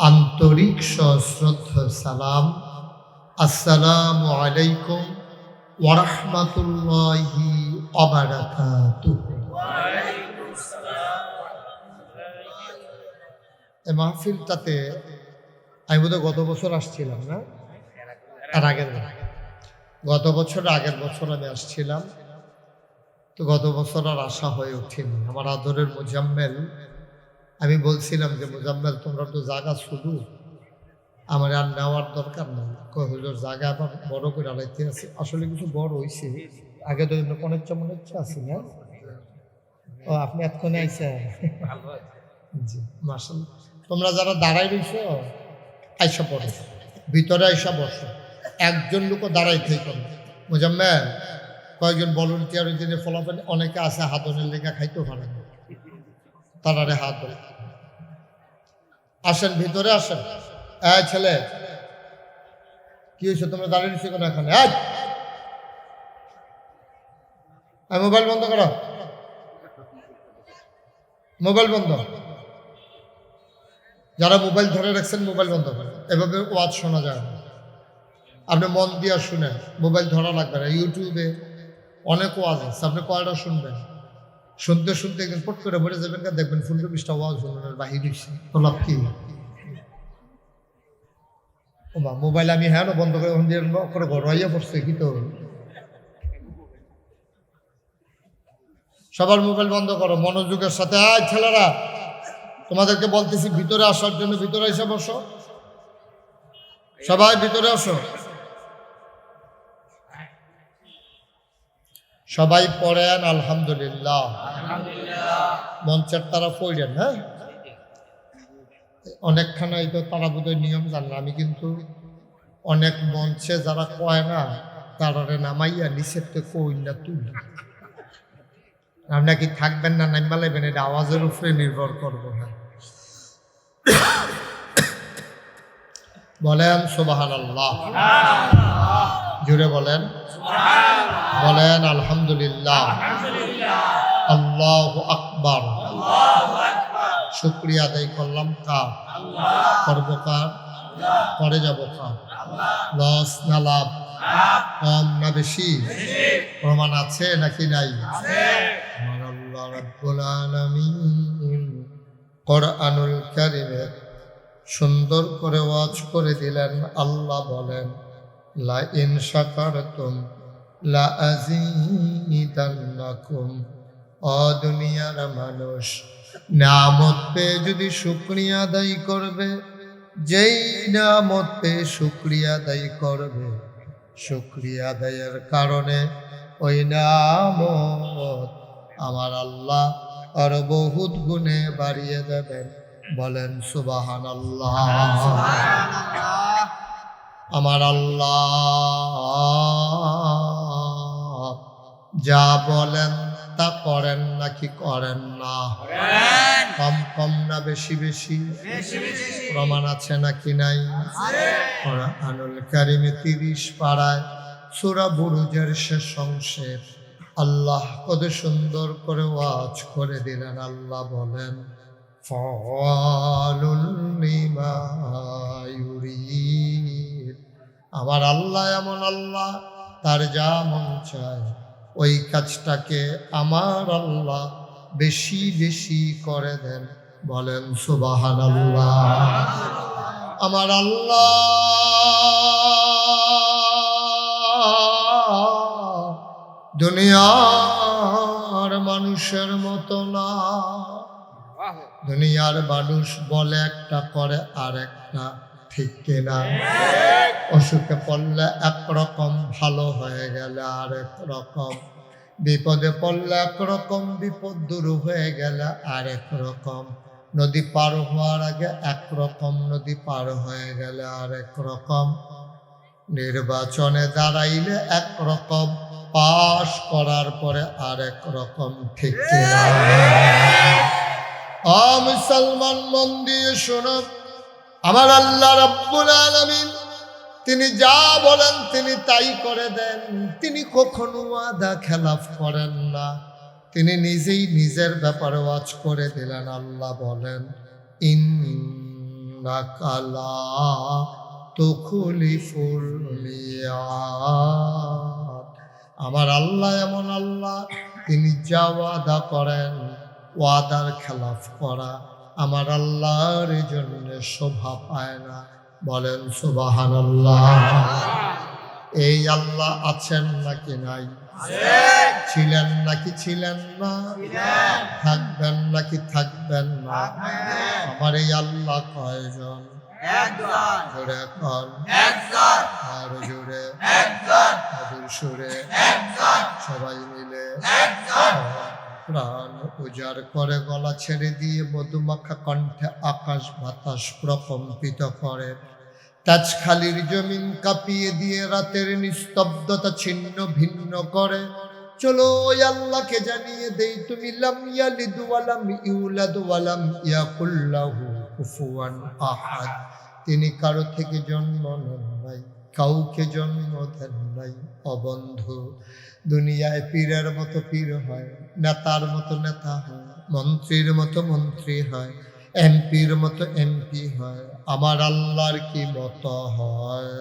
আন্তরিক সশ্রদ্ধ সালাম। আসসালামু আলাইকুম ওয়া রাহমাতুল্লাহি ওয়া বারাকাতুহু। এই মাহফিলটাতে আমি বোধহয় গত বছর আসছিলাম না, আর আগের গত বছর আগের বছর আমি আসছিলাম, তো গত বছর আর আসা হয়ে ওঠেনি। আমার আদরের মুজাম্মেল, আমি বলছিলাম যে মুজাম্মেল তোমরা তো জায়গা শুধু আমার আর নেওয়ার দরকার নাই, হুজুর জায়গা আবার বড় করে আলাইতে আছে। আসলে কিছু বড় হয়েছে, আগে তো অনেক চমন ইচ্ছা আছে না। ও আপনি এতক্ষণে আইসা, জি মাশাআল্লাহ। তোমরা যারা দাঁড়াই রইছো আইসা পড়ো, ভিতরে আইসা বসো, একজন লোকও দাঁড়াই থেকে মুজাম্মেল কয়েকজন ভলান্টিয়ার ওই দিনে ফলাফল অনেকে আছে হাতনের লেখা খাইতেও পারে না, তারারে হাত ধরে আসেন, ভিতরে আসেন। ছেলে কি হয়েছে, তোমরা দাঁড়িয়ে নিচ্ছি কেন এখানে? মোবাইল বন্ধ করো, মোবাইল বন্ধ। যারা মোবাইল ধরে রাখছেন মোবাইল বন্ধ করেন, এভাবে ওয়াজ শোনা যায় না। আপনি মন দিয়ে শুনেন, মোবাইল ধরা লাগবে না। ইউটিউবে অনেক ওয়াজ আছে, আপনি কয়টা শুনবেন, শুনতে শুনতে একদিন পট করে মরে যাবেন, দেখবেন 15-20টা ওয়াজ শুনবেন বাহির হয়েছে, তো লাভ কি? মোবাইল আমি হ্যাঁ বন্ধ করে ঘর হইয়া পড়ছে কি? তো সবার মোবাইল বন্ধ করো, মনোযোগের সাথে। ছেলেরা তোমাদেরকে বলতেছি ভিতরে আসার জন্য, ভিতরে এসে বসো, সবাই ভিতরে আসো। সবাই পড়েন আলহামদুলিল্লাহ। মঞ্চের তারা পড়েন, হ্যাঁ অনেকখানাই তো তারা বোধহয় নিয়ম জান। আমি কিন্তু অনেক মঞ্চে যারা কয় না তারারে নামাইয়া নিচের তো কই না তুলি। আপনার কি থাকবেন না নাইমা লাইবেন, এটা আওয়াজের উপরে নির্ভর করবো। হ্যাঁ বলেন সুবহানাল্লাহ, জুড়ে বলেন, বলেন আলহামদুলিল্লাহ, আল্লাহু আকবার। শুকরিয়া আদায় করলাম কার? করবো কার? করে যাব কার? লস না লাভ? কম না বেশি? প্রমাণ আছে নাকি নাই? আমার আল্লাহ রাব্বুল আলামিন কোরআনুল কারীমে সুন্দর করে ওয়াজ করে দিলেন। আল্লাহ বলেন লা ইন শাকারতুম লা আযীদান্নাকুম। ও দুনিয়ার মানুষ, নিয়ামত পেয়ে যদি শুকরিয়া আদায় করবে, যেই নিয়ামত পেয়ে শুকরিয়া আদায় করবে, শুকরিয়া আদায়ের কারণে ওই নিয়ামত আমার আল্লাহ আরো বহুত গুণে বাড়িয়ে দেবেন। বলেন সুবহানাল্লাহ। আমার আল্লাহ যা বলেন তা করেন নাকি করেন না? কম কম না বেশি বেশি? প্রমাণ আছে নাকি নাই? কোরআনুল কারীমে 30 পারায় সূরা বুরুজের শেষ অংশে আল্লাহ কত সুন্দর করে ওয়াজ করে দিলেন। আল্লাহ বলেন ফাআলুল লিমা ইউরিদ। আমার আল্লাহ এমন আল্লাহ, তার যা মন চায় ওই কাজটাকে আমার আল্লাহ বেশি বেশি করে দেন। বলেন সুবহানাল্লাহ। আমার আল্লাহ দুনিয়ার মানুষের মতো না। দুনিয়ার মানুষ বলে একটা করে আর একটা, ঠিক কিনা? অসুখে পড়লে একরকম, ভালো হয়ে গেলে আরেক রকম, বিপদে পড়লে একরকম, বিপদ দূর হয়ে গেলে আরেক রকম, নদী পার হওয়ার আগে একরকম, নদী পার হয়ে গেলে আরেক রকম, নির্বাচনে দাঁড়াইলে একরকম, পাশ করার পরে আরেক রকম, ঠিক কিনা? মুসলমান মন দিয়ে শোনো, আমার আল্লাহ রাব্বুল আলামিন তিনি যা বলেন তিনি তাই করে দেন। তিনি কখনো ওয়াদা খেলাফ করেন না। তিনি নিজেই নিজের ব্যাপারে ওয়াজ করে দিলেন। আল্লাহ বলেন, ইন্নাকা লা তুখলিফুল মিয়াদ। আমার আল্লাহ এমন আল্লাহ, তিনি যা ওয়াদা করেন, ওয়াদার খেলাফ করা আমার আল্লাহর জন্য শোভা পায় না। বলেন সুবহানাল্লাহ। এই আল্লাহ আছেন নাকি নাই? ছিলেন নাকি ছিলেন না? থাকবেন নাকি থাকবেন না? আমার এই আল্লাহ কয়জন? জোরে কন, আরো জোরে, মধুর সুরে, সবাই মিলে প্রাণ উজাড় করে গলা ছেড়ে দিয়ে মধুমাখা কণ্ঠে আকাশ বাতাস প্রকম্পিত করে, তাজখালির জমিন কাঁপিয়ে দিয়ে রাতের নিস্তব্ধতা ছিন্ন ভিন্ন করে। চলো ওই আল্লাহকে জানিয়ে দেই, তুমি লাম ইয়ালিদ ওয়ালাম ইউলাদ ওয়ালাম ইয়াকুল লাহু কুফুয়ান আহাদ। তিনি কারো থেকে জন্ম নেন নাই, কাউকে জন্ম দেন নাই। অবন্ধু, দুনিয়ায় পীরের মতো পীর হয়, নেতার মতো নেতা হয়, মন্ত্রীর মতো মন্ত্রী হয়, এমপির মতো এমপি হয়। আমার আল্লাহর কি মতো হয়?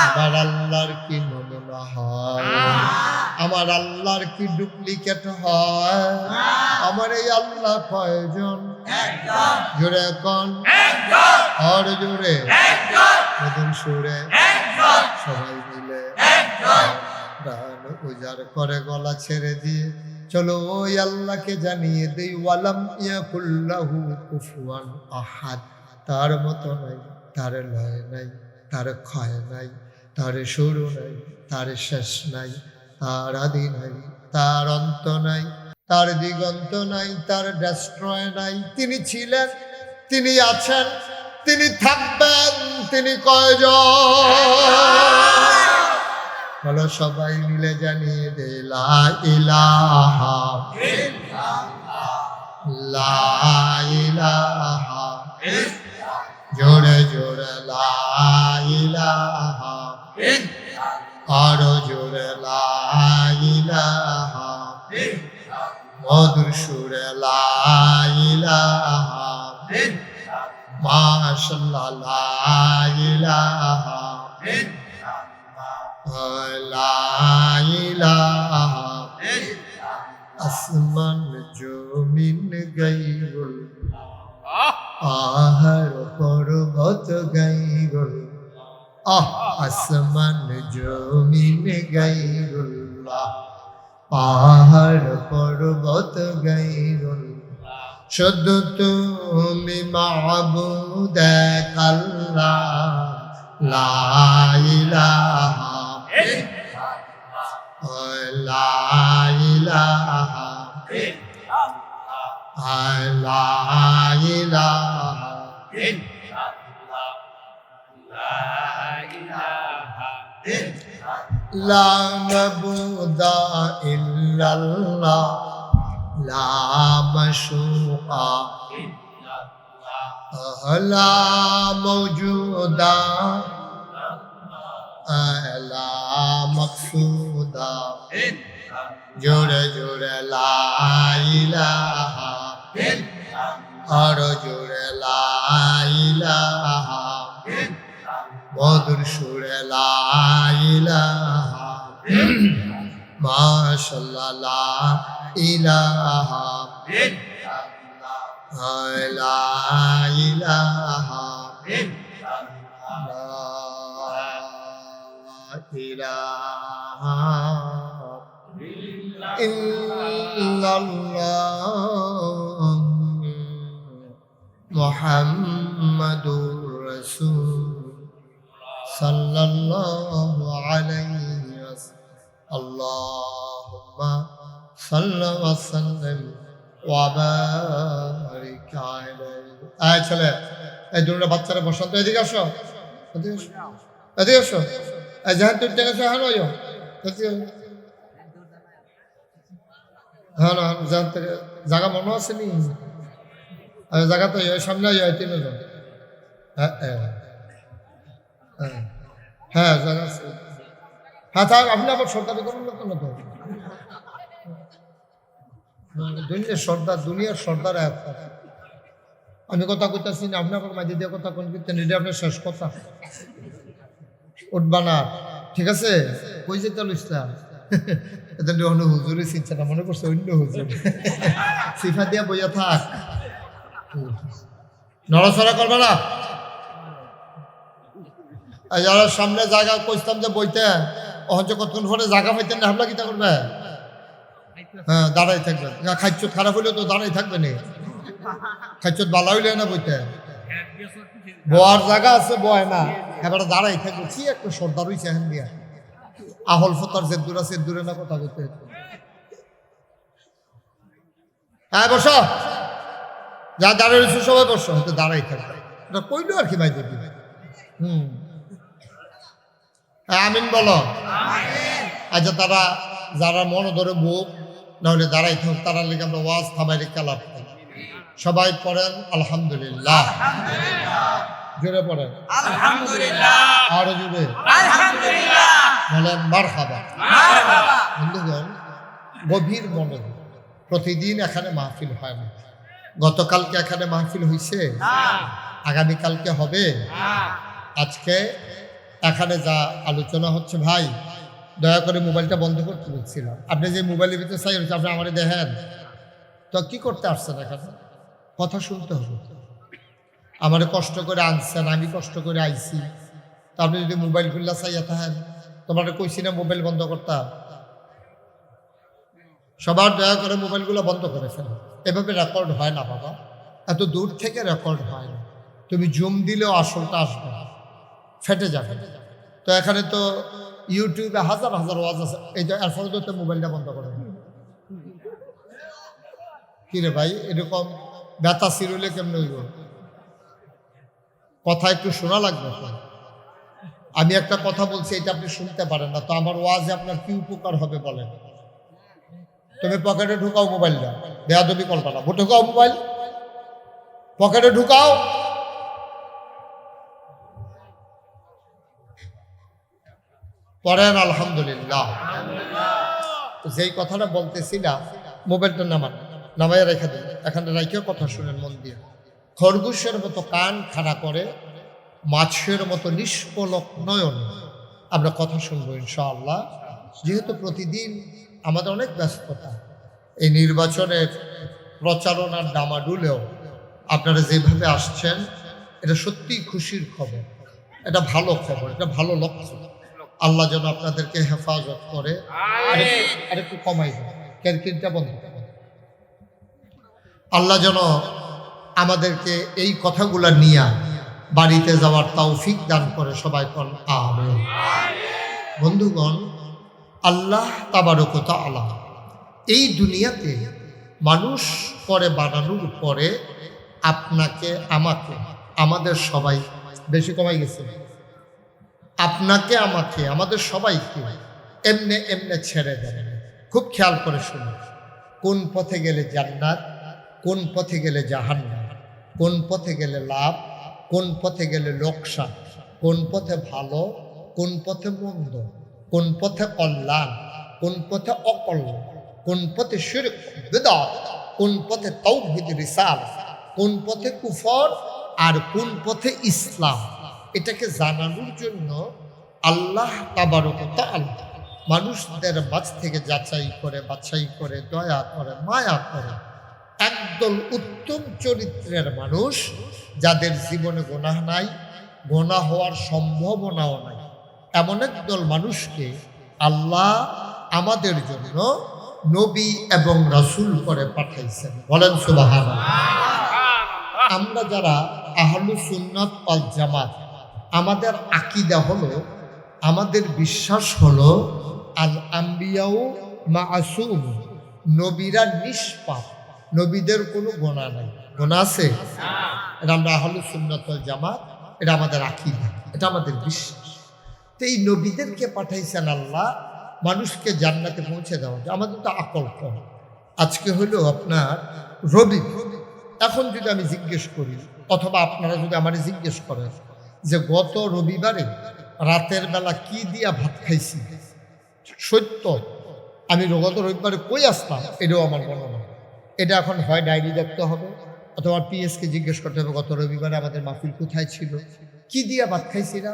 আমার আল্লাহর কি নমুনা হয়? আমার আল্লাহর কি ডুপ্লিকেট হয়? আমার এই আল্লাহ কয়জন? জোরে কন, আর জোরে, মধুর সুরে, সবাই মিলে প্রাণ উজাড় করে গলা ছেড়ে দিয়ে চলো ওই আল্লাহকে জানিয়ে দেই, ওয়ালাম ইয়াকুল লাহু কুফুয়ান আহাদ। তার মতো নাই, তার লয় নাই, তার ক্ষয় নাই, তার শুরু নাই, তার শেষ নাই, তার আদি নাই, তার অন্ত নাই, তার দিগন্ত নাই, তার ডেস্ট্রয় নাই। তিনি ছিলেন, তিনি আছেন, তিনি থাকবেন। তিনি কয়জন? বলো সবাই মিলে জানিয়ে দে, লা ইলাহা ইল্লাল্লাহ, লা ইলাহা ইল্লাল্লাহ, জোরে জোরে লা ইলাহা ইল্লাল্লাহ, আরো জোরে লা ইলাহা ইল্লাল্লাহ, মধুর সুরে লা ইলাহা ইল্লাল্লাহ, মাশাআল্লাহ লা ইলাহা ইল্লাল্লাহ, লা ইলাহা ইল্লাল্লাহ। আসমান জমিন গাইবুল, পাহাড় পর্বত গাইবুল, আসমান জমিন গাইবুল্লাহ, পাহাড় পর্বত গাইবুল। শুধু তুমি মাবুদ এক আল্লাহ, লা ইলাহা লা ইলাহা লা ইলাহা লা মাবুদা ইল্লাল্লাহ, লা মাশুকা লা মওজুদা লা মকসুদা। জোরে জোরে লা ইলাহা আরো জোরে লা ইলাহা, মধুর সুরে লা ইলাহা, মাশাআল্লাহ লা ইলাহা, লা ইলাহা, লা ইলাহা ইল্লাল্লাহ মুহাম্মাদুর রাসূল সাল্লাল্লাহু আলাইহি ওয়াসাল্লাম। আল্লাহুম্মা সাল্লি ওয়া সাল্লিম ওয়া বারিক আলাইহি। আয় চলে, এই দুটো বাচ্চারা বসন্ত, এদিকে আসো, এদিকে আসো, এদিকে আসো, এই জাহান তুই থেকে আসো, হানো আয়ো, হ্যাঁ না জাহান থেকে জায়গা মনে আছে নি? জায়গা তো সামনে আয়, তিনজন, হ্যাঁ হ্যাঁ জায়গা আছে, হ্যাঁ থাক, আপনি আবার সরকারি করুন না তো, দুনিয়ার সর্দার, দুনিয়ার সর্দার এক। আমি কথা কইতাছি না, আপনি আবার মাঝে দিয়ে কথা কোন করতেন, এটা আপনার শেষ কথা, উঠবা না, ঠিক আছে? কই যেতে লইস্তা এটা অন্য হুজুরে চিনছে না, মনে করছে অন্য হুজুর, সিফা দিয়া বইয়া থাক, নড়াচড়া করবে না। যারা সামনে জায়গা কইতাম যে বইতে, অহঞ্চ কতক্ষণ পরে জায়গা পাইতেন না, হামলা কিতা করবে? হ্যাঁ দাঁড়াই থাকবেন, খাইচুত খারাপ হইলে তো দাঁড়াই থাকবে না, খাইচুত ভালো হইলে না বইতে, বয়ার জায়গা আছে বয় না, এবারে দাঁড়াই থাকবে। কি একটা সর্দার হইছে হ্যান দিয়া, আহল ফতার যে দূর আছে দূরে না কথা বলতে। হ্যাঁ বসো, যা দাঁড়াই রয়েছে সবাই বসো, হয়তো দাঁড়াই থাকবে, এটা কইলো আর কি ভাই দেখবি। আমিন বলো। আচ্ছা তারা যারা মনে ধরে বুক নাহলে দাঁড়াই থাক, তারা লিখে আমরা ওয়াজ থামাই রেখে লাভ করি। সবাই পড়েন আলহামদুলিল্লাহ, জোরে পড়েন আলহামদুলিল্লাহ, আরো জোরে আলহামদুলিল্লাহ, বলেন মারহাবা। বন্ধুগণ, গভীর মনোযোগ, প্রতিদিন এখানে মাহফিল হয় না। গতকালকে এখানে মাহফিল হয়েছে, আগামীকালকে হবে। আজকে এখানে যা আলোচনা হচ্ছে, ভাই দয়া করে মোবাইলটা বন্ধ করতে বলছিলাম। আপনি যে মোবাইলের ভিতরে চাই হচ্ছে, আপনি আমারে দেখেন তো, কি করতে আসছেন এখানে? কথা শুনতে হবে। আমারে কষ্ট করে আনছেন, আমি কষ্ট করে আইছি, তা আপনি যদি মোবাইল খুললা চাইয়া থাকেন, তোমার কইছি না মোবাইল বন্ধ করতা? সবার দয়া করে মোবাইলগুলো বন্ধ করে ফেলো। এভাবে রেকর্ড হয় না বাবা, এত দূর থেকে রেকর্ড হয় না। তুমি জুম দিলেও আসলটা আসবে না, ফেটে যাবে। তো এখানে তো ইউটিউবে হাজার হাজার ওয়াজ আছে, এই যে এরপরে তো মোবাইলটা বন্ধ করে। কি রে ভাই, এরকম ব্যথা সিরুলে কেমন হইব? কথা একটু শোনা লাগবে। আমি একটা কথা বলছি, এটা আপনি শুনতে পারেন না, তো আমার ওয়াজে আপনার কি উপকার হবে বলেন? তুমি পকেটে ঢুকাও মোবাইলটা, বেয়াদবি করবে না, ঢুকাও মোবাইল, পকেটে ঢুকাও। পড়েন আলহামদুলিল্লাহ। যেই কথাটা বলতেছিলাম, মোবাইলটা নামাই রেখে দেন, এখানে রেখেও কথা শুনেন মন দিয়ে। খরগোশের মতো কান খাড়া করে, মাছের মতো নিষ্পলক নয়ন আমরা কথা শুনবো ইনশাআল্লাহ। যেহেতু প্রতিদিন আমাদের অনেক ব্যস্ততা, এই নির্বাচনের প্রচারণার ডামাডুলেও আপনারা যেভাবে আসছেন, এটা সত্যিই খুশির খবর, এটা ভালো খবর, এটা ভালো লক্ষ্য। আল্লাহ যেন আপনাদেরকে হেফাজত করে। আরেকটু কমাই দেন, ক্যারকিনটা বন্ধ করেন। আল্লাহ যেন আমাদেরকে এই কথাগুলা নিয়ে বাড়িতে যাওয়ার তৌফিক দান করে, সবাই কোন আমিন। বন্ধুগণ, আল্লাহ তাবারক ওয়া তাআলা এই দুনিয়াতে মানুষ করে বানানোর পরে আপনাকে, আমাকে, আমাদের সবাই, বেশি কমাই গেছে, আপনাকে, আমাকে, আমাদের সবাইকে এমনে এমনে ছেড়ে দেন। খুব খেয়াল করে শুনুন, কোন পথে গেলে জান্নাত, কোন পথে গেলে জাহান্নাম, কোন পথে গেলে লাভ, কোন পথে গেলে লোকসান, কোন পথে ভালো, কোন পথে মন্দ, কোন পথে কল্যাণ, কোন পথে অকল্যাণ, কোন পথে শিরক বিদআত, কোন পথে তাওহীদ রিসালাত, কোন পথে কুফর আর কোন পথে ইসলাম, এটাকে জানানোর জন্য আল্লাহ তাবারক ওয়া তাআলা মানুষদের মাঝ থেকে যাচাই করে, বাছাই করে, দয়া করে, মায়া করে একদল উত্তম চরিত্রের মানুষ, যাদের জীবনে গুনাহ নাই, গুনাহ হওয়ার সম্ভাবনাও নাই, এমন একদল মানুষকে আল্লাহ আমাদের জন্য নবী এবং রাসূল করে পাঠাইছেন। বলেন সুবহানাল্লাহ। আমরা যারা আহলু সুন্নাত ওয়াল জামাত, আমাদের আকীদা হলো, আমাদের বিশ্বাস হলো আল আম্বিয়াউ মাসুম, নবীরা নিষ্পাপ, নবীদের কোনো গুনাহ নাই। গুনাহ আছে? এটা আমরা আহলু সুন্নাত ওয়াল জামাত, এটা আমাদের আকীদা, এটা আমাদের বিশ্বাস। তো এই নবীদেরকে পাঠাইছেন আল্লাহ মানুষকে জান্নাতে পৌঁছে দেওয়া। আমাদের তো আকল কম। আজকে হলো আপনার রবি, এখন যদি আমি জিজ্ঞেস করি অথবা আপনারা যদি আমারে জিজ্ঞেস করেন যে গত রবিবারে রাতের বেলা কি দিয়া ভাত খাইছি, সত্য আমি গত রবিবারে কই আসলাম এটাও আমার মনে হয়। এটা এখন হয় ডায়েরি দেখতে হবে অথবা পিএসকে জিজ্ঞেস করতে হবে গত রবিবারে আমাদের মাহফিল কোথায় ছিল, কি দিয়া ভাত খাইছি। না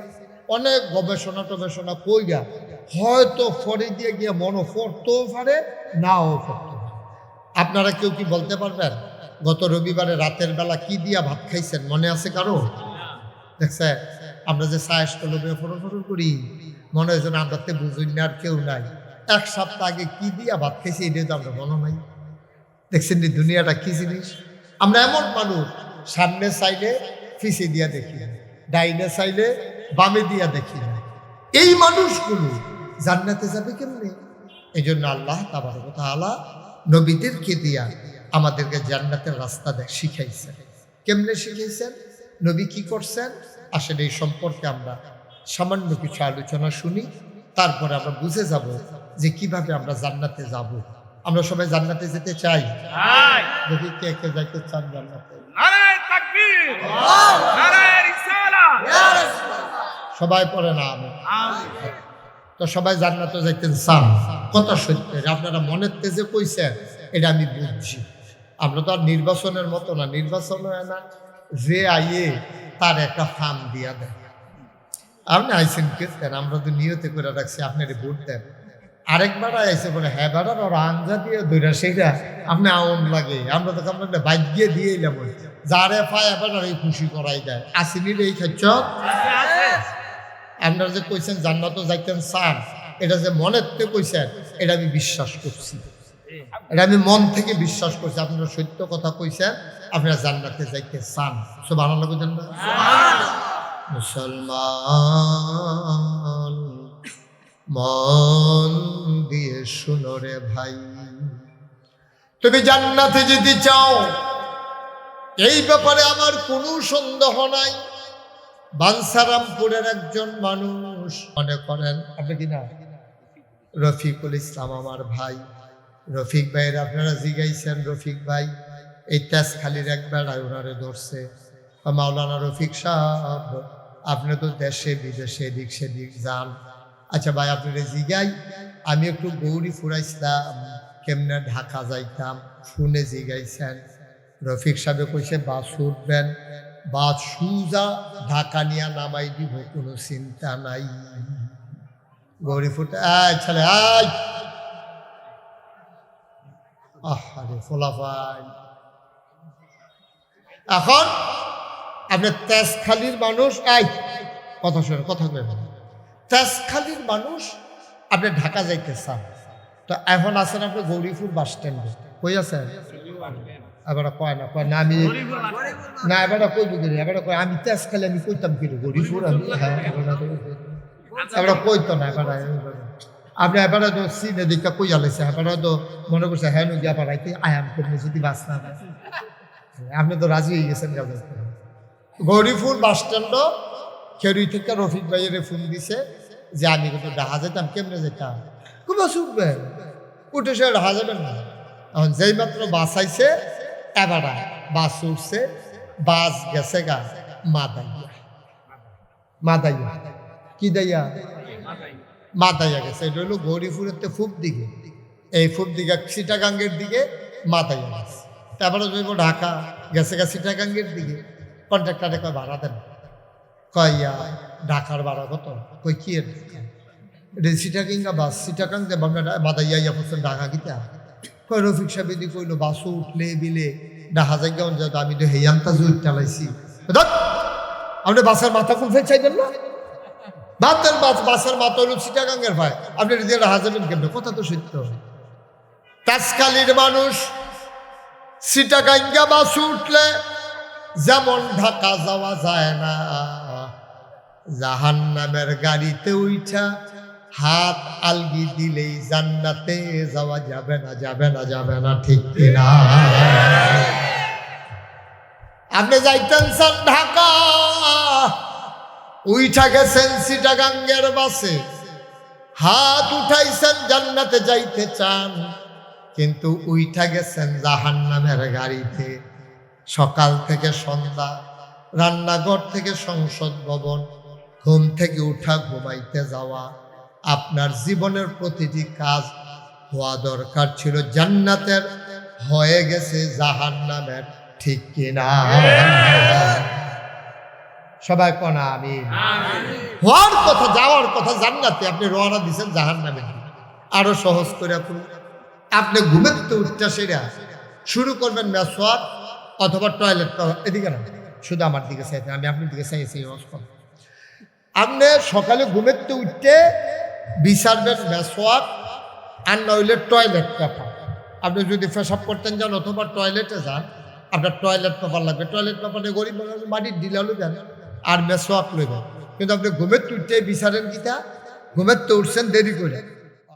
অনেক গবেষণা টবেষণা কইরা হয়তো ফরে দিয়ে গিয়ে মনে পড়তেও পারে, নাও পড়তে পারে। আপনারা কেউ কি বলতে পারবেন গত রবিবারে রাতের বেলা কি দিয়া ভাত খাইছেন? মনে আছে কারো? দেখছে আমরা যে সায়েস কলমে ফরফর করি, মনে হয় যেন আমরা তো বুঝি না, আর কেউ নাই। এক সপ্তাহ আগে কি দিয়া ভাত খাইছি এটা তো আমরা মনে নাই। দেখছেন যে দুনিয়াটা কি জিনিস। আমরা এমন মানুষ, সামনে চাইলে পিছে দিয়া দেখি না, ডাইনে চাইলে বামে দিয়া দেখি না। এই মানুষগুলো জান্নাতে যাবে কেমনে? এই জন্য আল্লাহ তাবারক ওয়া তাআলা নবীদেরকে দিয়া আমাদেরকে জান্নাতের রাস্তা শিখাইছেন। কেমনে শিখাইছেন? নবী কি করছেন? আসলে এই সম্পর্কে আমরা সামান্য কিছু আলোচনা শুনি, তারপরে আমরা বুঝে যাব যে কিভাবে আমরা জান্নাতে যাব। আমরা সবাই জান্নাতে যেতে চাই? দেখি কে কে যাইতে চান জান্নাতে? নারায়ে তাকবীর, নারায়ে রিসালাত। সবাই পড়ে না আমি তো সবাই জান্নাতে যাইতেন চান, কথা সত্য। আপনারা মনের তেজে কইছেন, এটা আমি বুঝছি। আমরা তো আর নির্বাচনের মতো না, নির্বাচন হয় না যে আইয়ে তার একটা ফার্ম দিয়া দেয়। আপনি আইসেন কেন? আমরা তো নিয়তে করে রাখছি আপনার ভোট দেন। আরেকবার আইসে বলে হ্যাঁ বেড়ার ওর আঞ্জা দিয়ে ধৈরা সেইটা আপনি আউন লাগে। আমরা তো আপনাকে বাগ্যে দিয়ে এলাম, যারে পায় এবার এই খুশি করাই দেয়। আসেনি এই খাচ্ছ? আপনারা যে কইছেন জান্নাতও যাইতেন চান, এটা যে মনের থেকে কইছেন এটা আমি বিশ্বাস করছি, এটা আমি মন থেকে বিশ্বাস করছি। আপনারা সত্য কথা কইছেন, আপনারা জান্নাতে যাইতে চান। সুবহানাল্লাহ কইতেন না? মুসলমান মন দিয়ে শুনো রে ভাই, তুমি জান্নাতে যেতে চাও, এই ব্যাপারে আমার কোনো সন্দেহ নাই। বাঞ্ছারামপুরের একজন মানুষ, মনে করেন আপনি কিনা রফিকুল ইসলাম আমার ভাই, রফিক ভাইয়ের আপনারা জিগাইছেন, রফিক ভাই এই তেজখালির এক বেড়ায় ওনারে ধরছে। মাওলানা রফিক সাহেব আপনি তো দেশে বিদেশে এদিক সেদিক যান, আচ্ছা ভাই আপনারা জিগাই, আমি একটু গৌরী ফুরাইছিলাম, কেমনে ঢাকা যাইতাম শুনে জিগাইছেন। রফিক সাহেব কইছে বাস উঠবেন, বাস সুজা ঢাকা নিয়ে নামাই দিব, কোনো চিন্তা নাই। গৌরী ফুটে ছেলে আরে ফোলাফাই। এখন আপনার তেজখালির মানুষ, কথা শোনেন, কথা কইবেন, তেজখালির মানুষ আপনি ঢাকা যাইতে চান, তো এখন আছেন আপনি গৌরীপুর বাস স্ট্যান্ডে। কই আছেন? এবার কয় না, কয় না আমি না, এবার কই বুঝি, এবার কয় আমি তেজখালি, আমি কইতাম কি গৌরীপুর, আমি হ্যাঁ এবার কইতো না। এবার আপনি এবার তো সিনে দিকটা কই আলাইছে, এবার তো মনে করছে হ্যাঁ নদী আবার আয়াম করলে যদি বাস না, আপনি তো রাজি হয়ে গেছেন। গৌরীপুর বাস স্ট্যান্ড খেরুই থেকে রফিক ভাইয়ের ফোন দিছে যে আমি কিন্তু ঢাকা যেতাম, কেমনে যেতাম? বাস উঠবেন, উঠে সে ঢাকা যাবেন না। এখন যেই মাত্র বাস আইছে, এবার বাস উঠছে, বাস গেছে গা মাদাইয়া। মাদাইয়া কি দাইয়া? মাদাইয়া গেছে। এটা হলো গৌরীপুরের তো ফুপ দিকে, এই ফুপ দিকে চিটাগাঙ্গের দিকে মাদাইয়া গেছে। তারপরে যাইব ঢাকা, গেছে চিটাগাঙ্গের দিকে। কন্ট্রাক্টারে কয় ভাড়া দেন, কয় ঢাকার ভাড়া কত, কই কি এটা চিটাগাঙ্গা বাস, চিটাগাং বাদাইয়া ইয়া পড়ছেন ঢাকা কিতা, কয় রফিক সাহেব এদিকে কইলো বাসও উঠলে বিলে ঢাকা জায়গা যেত, আমি তো হেয়ান্তা জুট চালাইছি। আপনি বাসের মাথা কুলফে চাইবেন না, বাসের মাথা হলো চিটাগাঙ্গের ভাই, আপনি দিয়ে ঢাকা যাবেন কেমন? কথা তো সত্য। কাঁচকালির মানুষ চিটাগাঙ্গা বাস উঠলে যেমন ঢাকা যাওয়া যায় না, জাহান্নামের গাড়িতে উঠা হাত আলগি দিলেই জান্নাতে যাওয়া যাবে না, যাবে না, যাবে না, ঠিক কিনা? আপনি যাইতেন চান ঢাকা, উইঠা গেছেন চিটাগাঙ্গের বাসে, হাত উঠাইছেন জান্নাতে যাইতে চান, কিন্তু উইঠা গেছেন জাহান্নামের গাড়িতে। সকাল থেকে সন্ধ্যা, রান্নাঘর থেকে সংসদ ভবন, ঘুম থেকে উঠা ঘুমাইতে যাওয়া, আপনার জীবনের প্রতিটি কাজ হওয়া দরকার ছিল জান্নাতের, হয়ে গেছে জাহান্নামের, ঠিক কিনা? সবাই কোনা আমি হওয়ার কথা, যাওয়ার কথা জান্নাতে, আপনি রওনা দিচ্ছেন জাহান্নামে। আরো সহজ করে আপনি ঘুমের তো উঠটা সেরা শুরু করবেন মেসওয়াক অথবা টয়লেট। এদিকে না, শুধু আমার দিকে চাইতেন, আমি আপনার দিকে চাইছি। আপনি সকালে ঘুমের তো উঠতে বিচারবেন মেসওয়াক, আর নইলে টয়লেট পেপার। আপনি যদি পেশাব করতেন যান অথবা টয়লেটে যান, আপনার টয়লেট পেপার লাগবে। টয়লেট পেপারে গরিব মাটির ডিলা লইবেন আর মেসওয়াক লইবেন। কিন্তু আপনি ঘুমের তো উঠতে বিচারেন কিতা? ঘুমের তো উঠছেন দেরি করে,